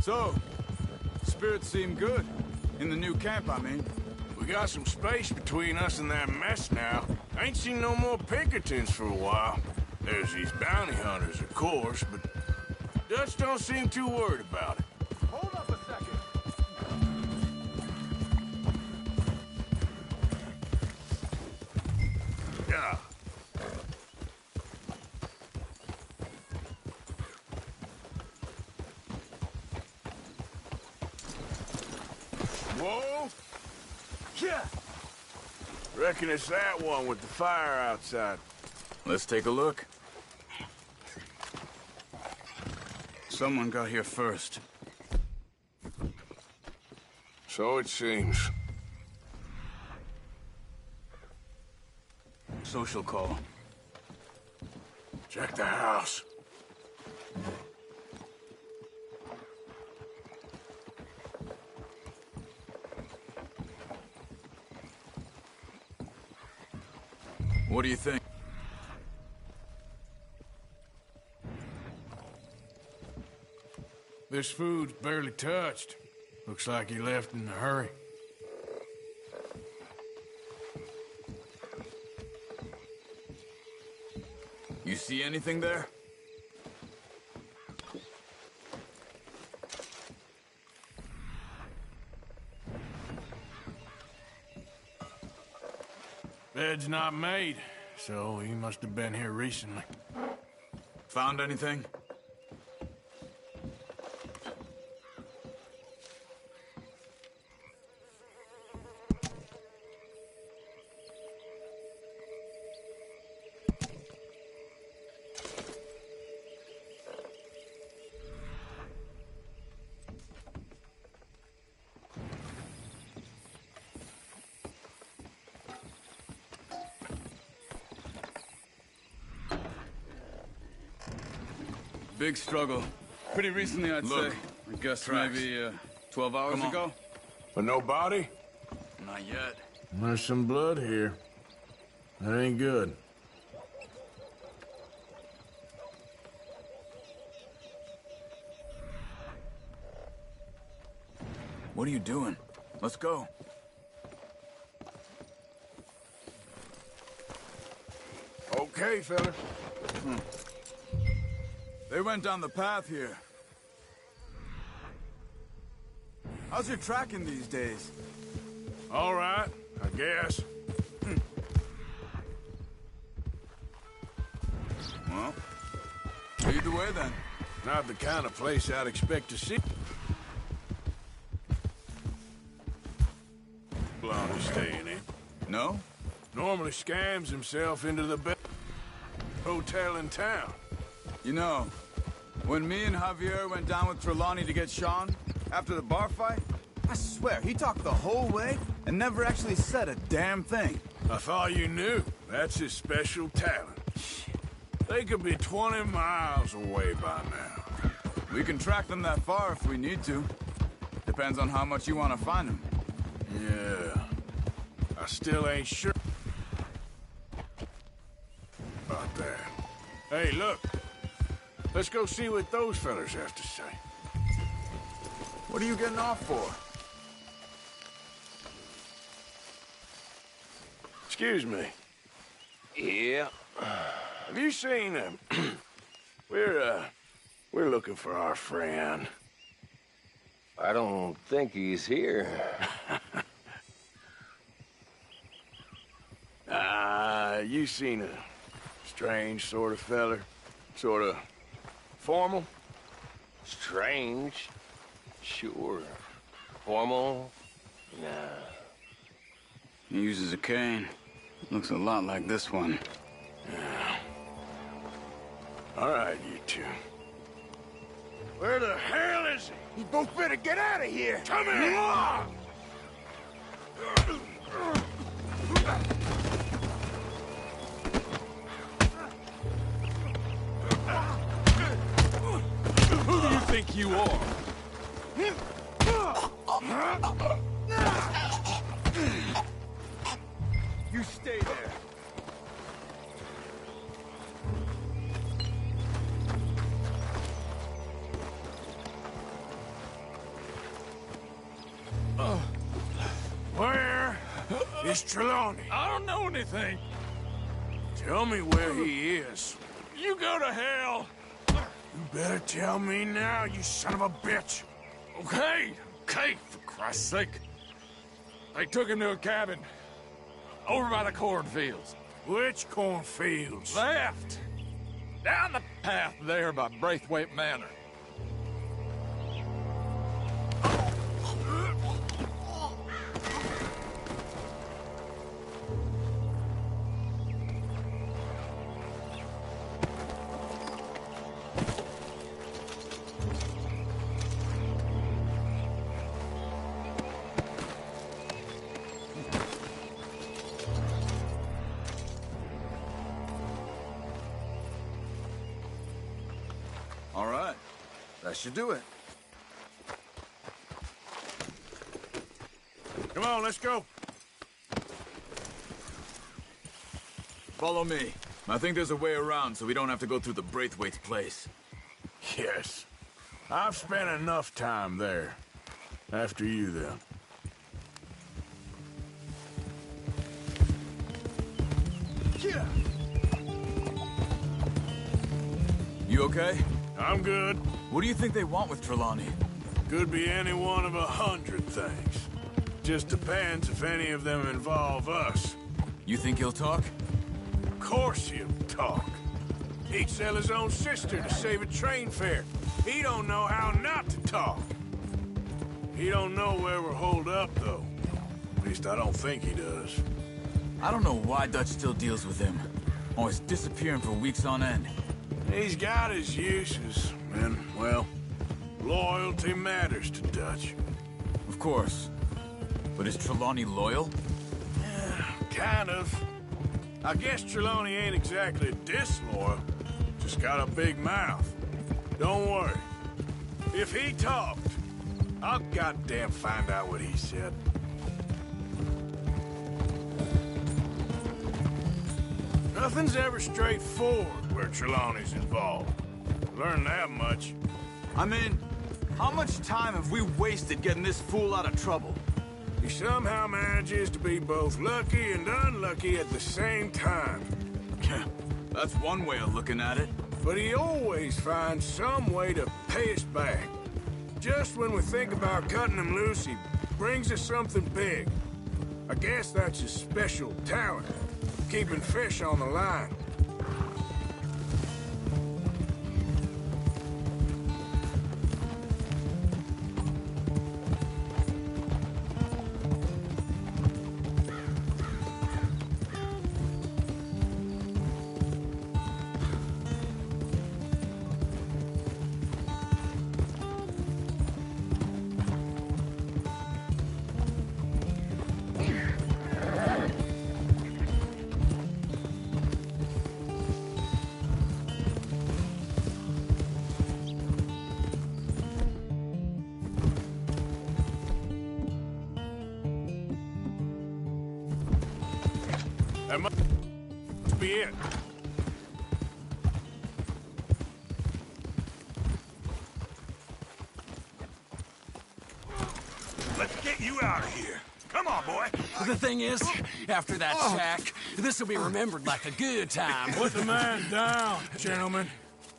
So, spirits seem good. In the new camp, I mean.
We got some space between us and that mess now. I ain't seen no more Pinkertons for a while. There's these bounty hunters, of course, but Dutch don't seem too worried about it.
Hold up a second.
Yeah. Whoa!
Yeah!
Reckon it's that one with the fire outside.
Let's take a look. Someone got here first.
So it seems.
Social call.
Check the house.
What do you think?
This food's barely touched. Looks like he left in a hurry.
You see anything there?
Bed's not made, so he must have been here recently.
Found anything? Big struggle. Pretty recently, I'd
Look,
say. I guess
tracks.
maybe 12 hours ago.
But no body?
Not yet.
There's some blood here. That ain't good.
What are you doing? Let's go.
Okay, fella.
They went down the path here. How's your tracking these days?
All right, I guess.
Well, lead the way then.
Not the kind of place I'd expect to see. Blondie staying in.
No?
Normally scams himself into the best hotel in town.
You know, when me and Javier went down with Trelawney to get Sean, after the bar fight, I swear, he talked the whole way and never actually said a damn thing.
I thought you knew. That's his special talent. They could be 20 miles away by now.
We can track them that far if we need to. Depends on how much you want to find them.
Yeah. I still ain't sure about that. Hey, look. Let's go see what those fellas have to say.
What are you getting off for?
Excuse me.
Yeah.
Have you seen him? We're looking for our friend.
I don't think he's here.
You seen a strange sort of feller? Sort of formal?
Strange? Sure. Formal? Nah.
He uses a cane. Looks a lot like this one.
Yeah. All right, you two. Where the hell is he?
You both better get out of here!
Come here!
Who do you think you are? You stay there.
Where is Trelawney?
I don't know anything.
Tell me where he is.
You go to hell.
You better tell me now, you son of a bitch.
Okay, for Christ's sake. They took him to a cabin. Over by the cornfields.
Which cornfields?
Left. Down the path there by Braithwaite Manor.
All right. That should do it.
Come on, let's go.
Follow me. I think there's a way around so we don't have to go through the Braithwaite's place.
Yes. I've spent enough time there. After you, then.
Yeah. You okay?
I'm good.
What do you think they want with Trelawney?
Could be any one of 100 things. Just depends if any of them involve us.
You think he'll talk?
Of course he'll talk. He'd sell his own sister to save a train fare. He don't know how not to talk. He don't know where we're holed up, though. At least I don't think he does.
I don't know why Dutch still deals with him. Always disappearing for weeks on end.
He's got his uses, and, well, loyalty matters to Dutch.
Of course. But is Trelawney loyal?
Kind of. I guess Trelawney ain't exactly disloyal. Just got a big mouth. Don't worry. If he talked, I'll goddamn find out what he said. Nothing's ever straightforward where Trelawney's involved. Learn that much.
I mean, how much time have we wasted getting this fool out of trouble?
He somehow manages to be both lucky and unlucky at the same time.
Yeah, that's one way of looking at it.
But he always finds some way to pay us back. Just when we think about cutting him loose, he brings us something big. I guess that's his special talent, keeping fish on the line. That must be it.
Let's get you out of here. Come on, boy.
The thing is, after that shack, this will be remembered like a good time.
Put the man down, gentlemen.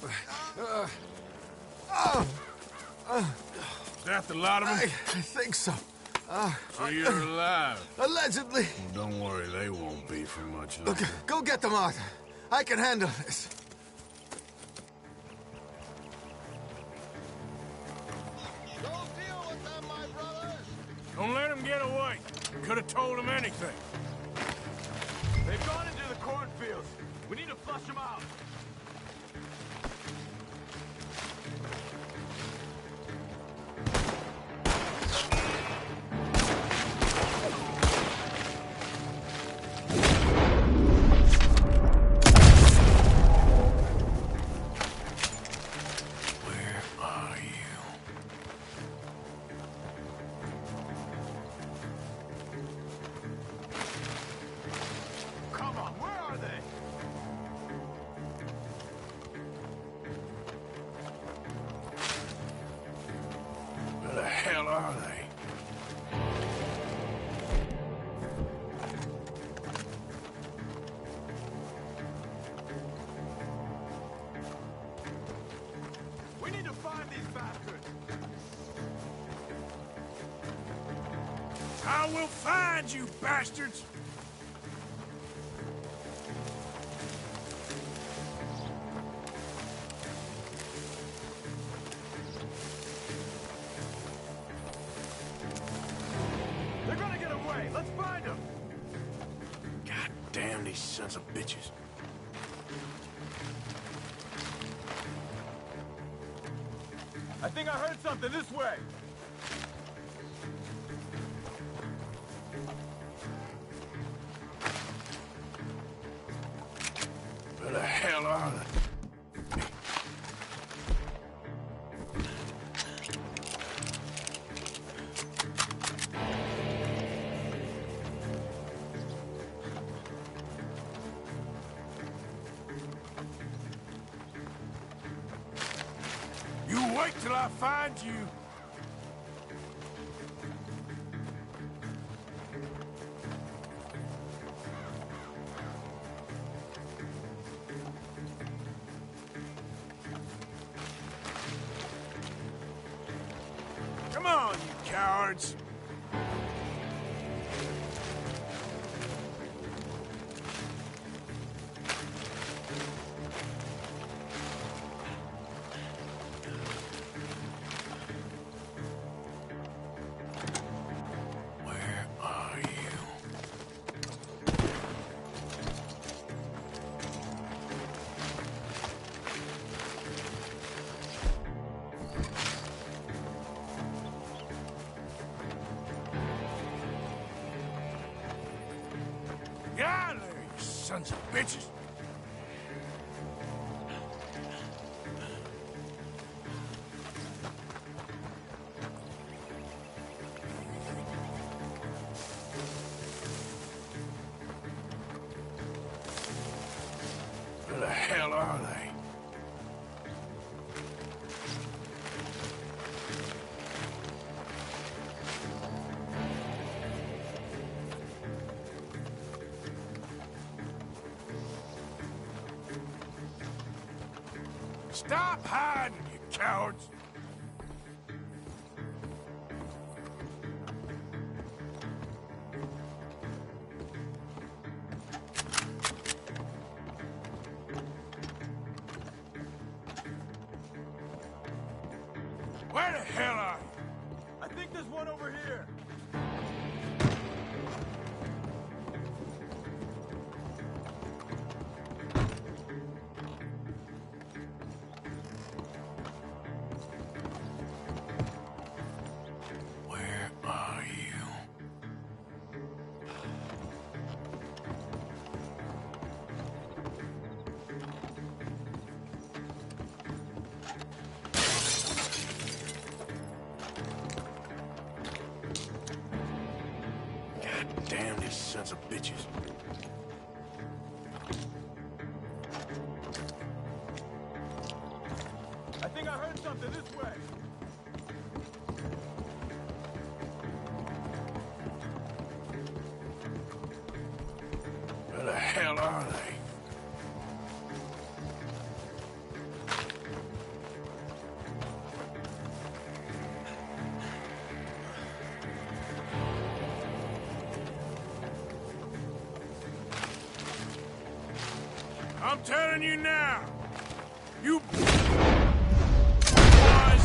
Is that the lot of them?
I think so.
So you're alive?
Allegedly.
Well, don't worry, they won't be for much longer.
Look, go get them, Arthur. I can handle this.
Don't let them get away. Could have told them anything.
They've gone into the cornfields. We need to flush them out.
Are they?
We need to find these bastards.
I will find you, bastards!
Let's find them!
God damn these sons of bitches.
I think I heard something this way.
Where the hell are they? Wait till I find you. Come on, you cowards. Get out of there, you sons of bitches! Where the hell are they?
Stop hiding, you cowards! Where the hell are you?
I think there's one over here.
Where are you? God damn these sons of bitches.
I think I heard something this way.
Where the hell are they?
I'm telling you now, you boys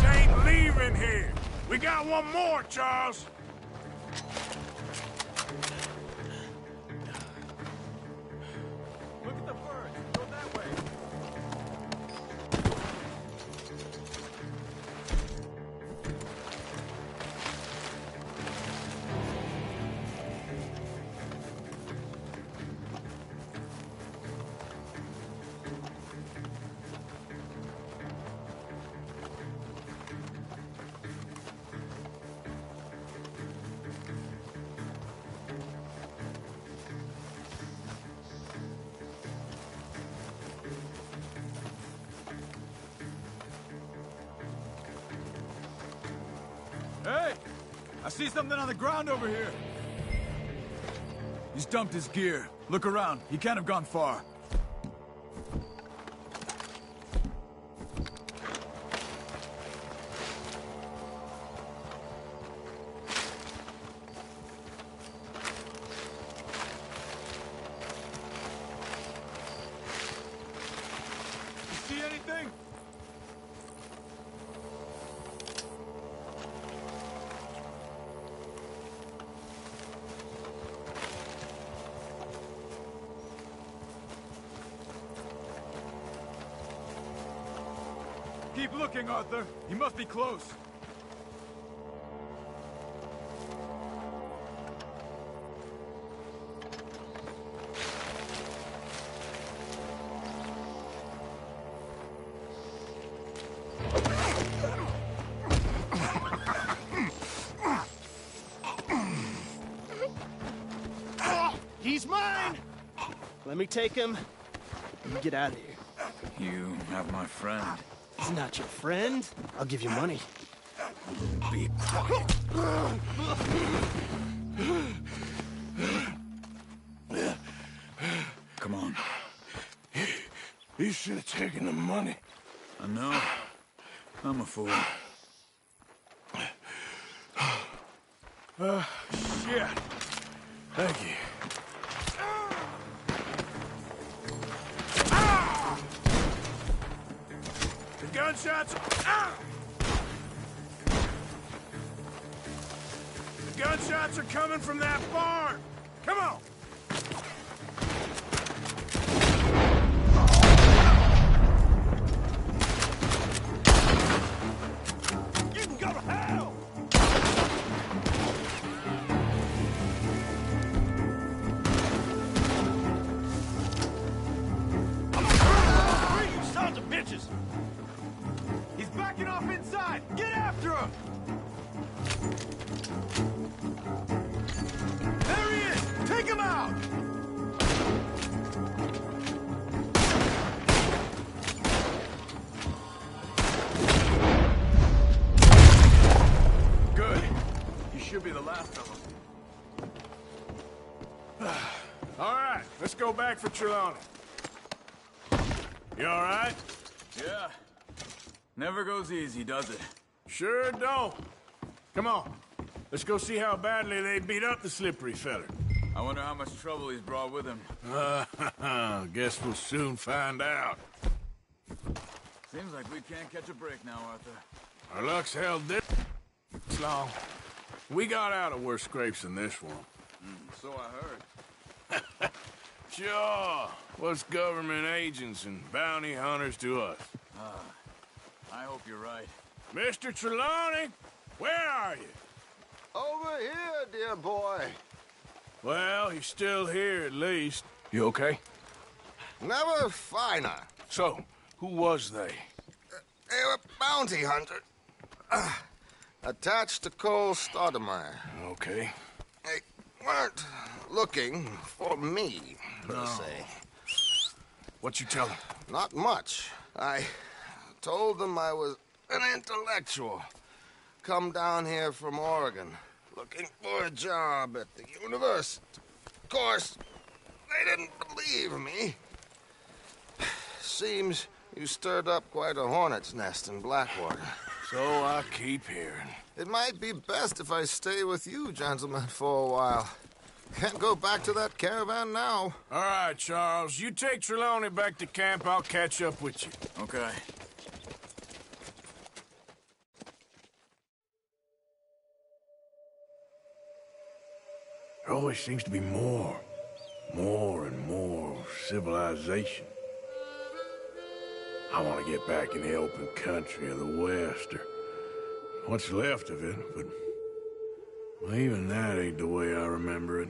ain't leaving here. We got one more, Charles.
Look at the birds. Go that way. Hey! I see something on the ground over here. He's dumped his gear. Look around. He can't have gone far. You see anything? Keep looking, Arthur. He must be close.
He's mine! Let me take him. You get out of here.
You have my friend.
He's not your friend. I'll give you money.
Be quiet. Come on.
You should have taken the money.
I know. I'm a fool.
Shit. Thank you.
The gunshots. The gunshots are coming from that barn. Come on.
You can go to hell! You sons of bitches!
He's backing off inside! Get after him! There he is! Take him
back for Trelawney. You all right?
Yeah. Never goes easy, does it?
Sure don't. Come on. Let's go see how badly they beat up the slippery feller.
I wonder how much trouble he's brought with him.
Guess we'll soon find out.
Seems like we can't catch a break now, Arthur.
Our luck's held this long. We got out of worse scrapes than this one.
So I heard.
Sure. What's government agents and bounty hunters to us?
I hope you're right.
Mr. Trelawney, where are you?
Over here, dear boy.
Well, you're still here at least. You okay?
Never finer.
So, who was they?
They were bounty hunter. Attached to Cole Stoudemire.
Okay.
They weren't looking for me, per se.
What you tell them?
Not much. I told them I was an intellectual. Come down here from Oregon, looking for a job at the university. Of course, they didn't believe me. Seems you stirred up quite a hornet's nest in Blackwater.
So I keep hearing.
It might be best if I stay with you, gentlemen, for a while. Can't go back to that caravan now.
All right, Charles. You take Trelawney back to camp. I'll catch up with you.
Okay.
There always seems to be more and more civilization. I want to get back in the open country of the West, or what's left of it, but well, even that ain't the way I remember it.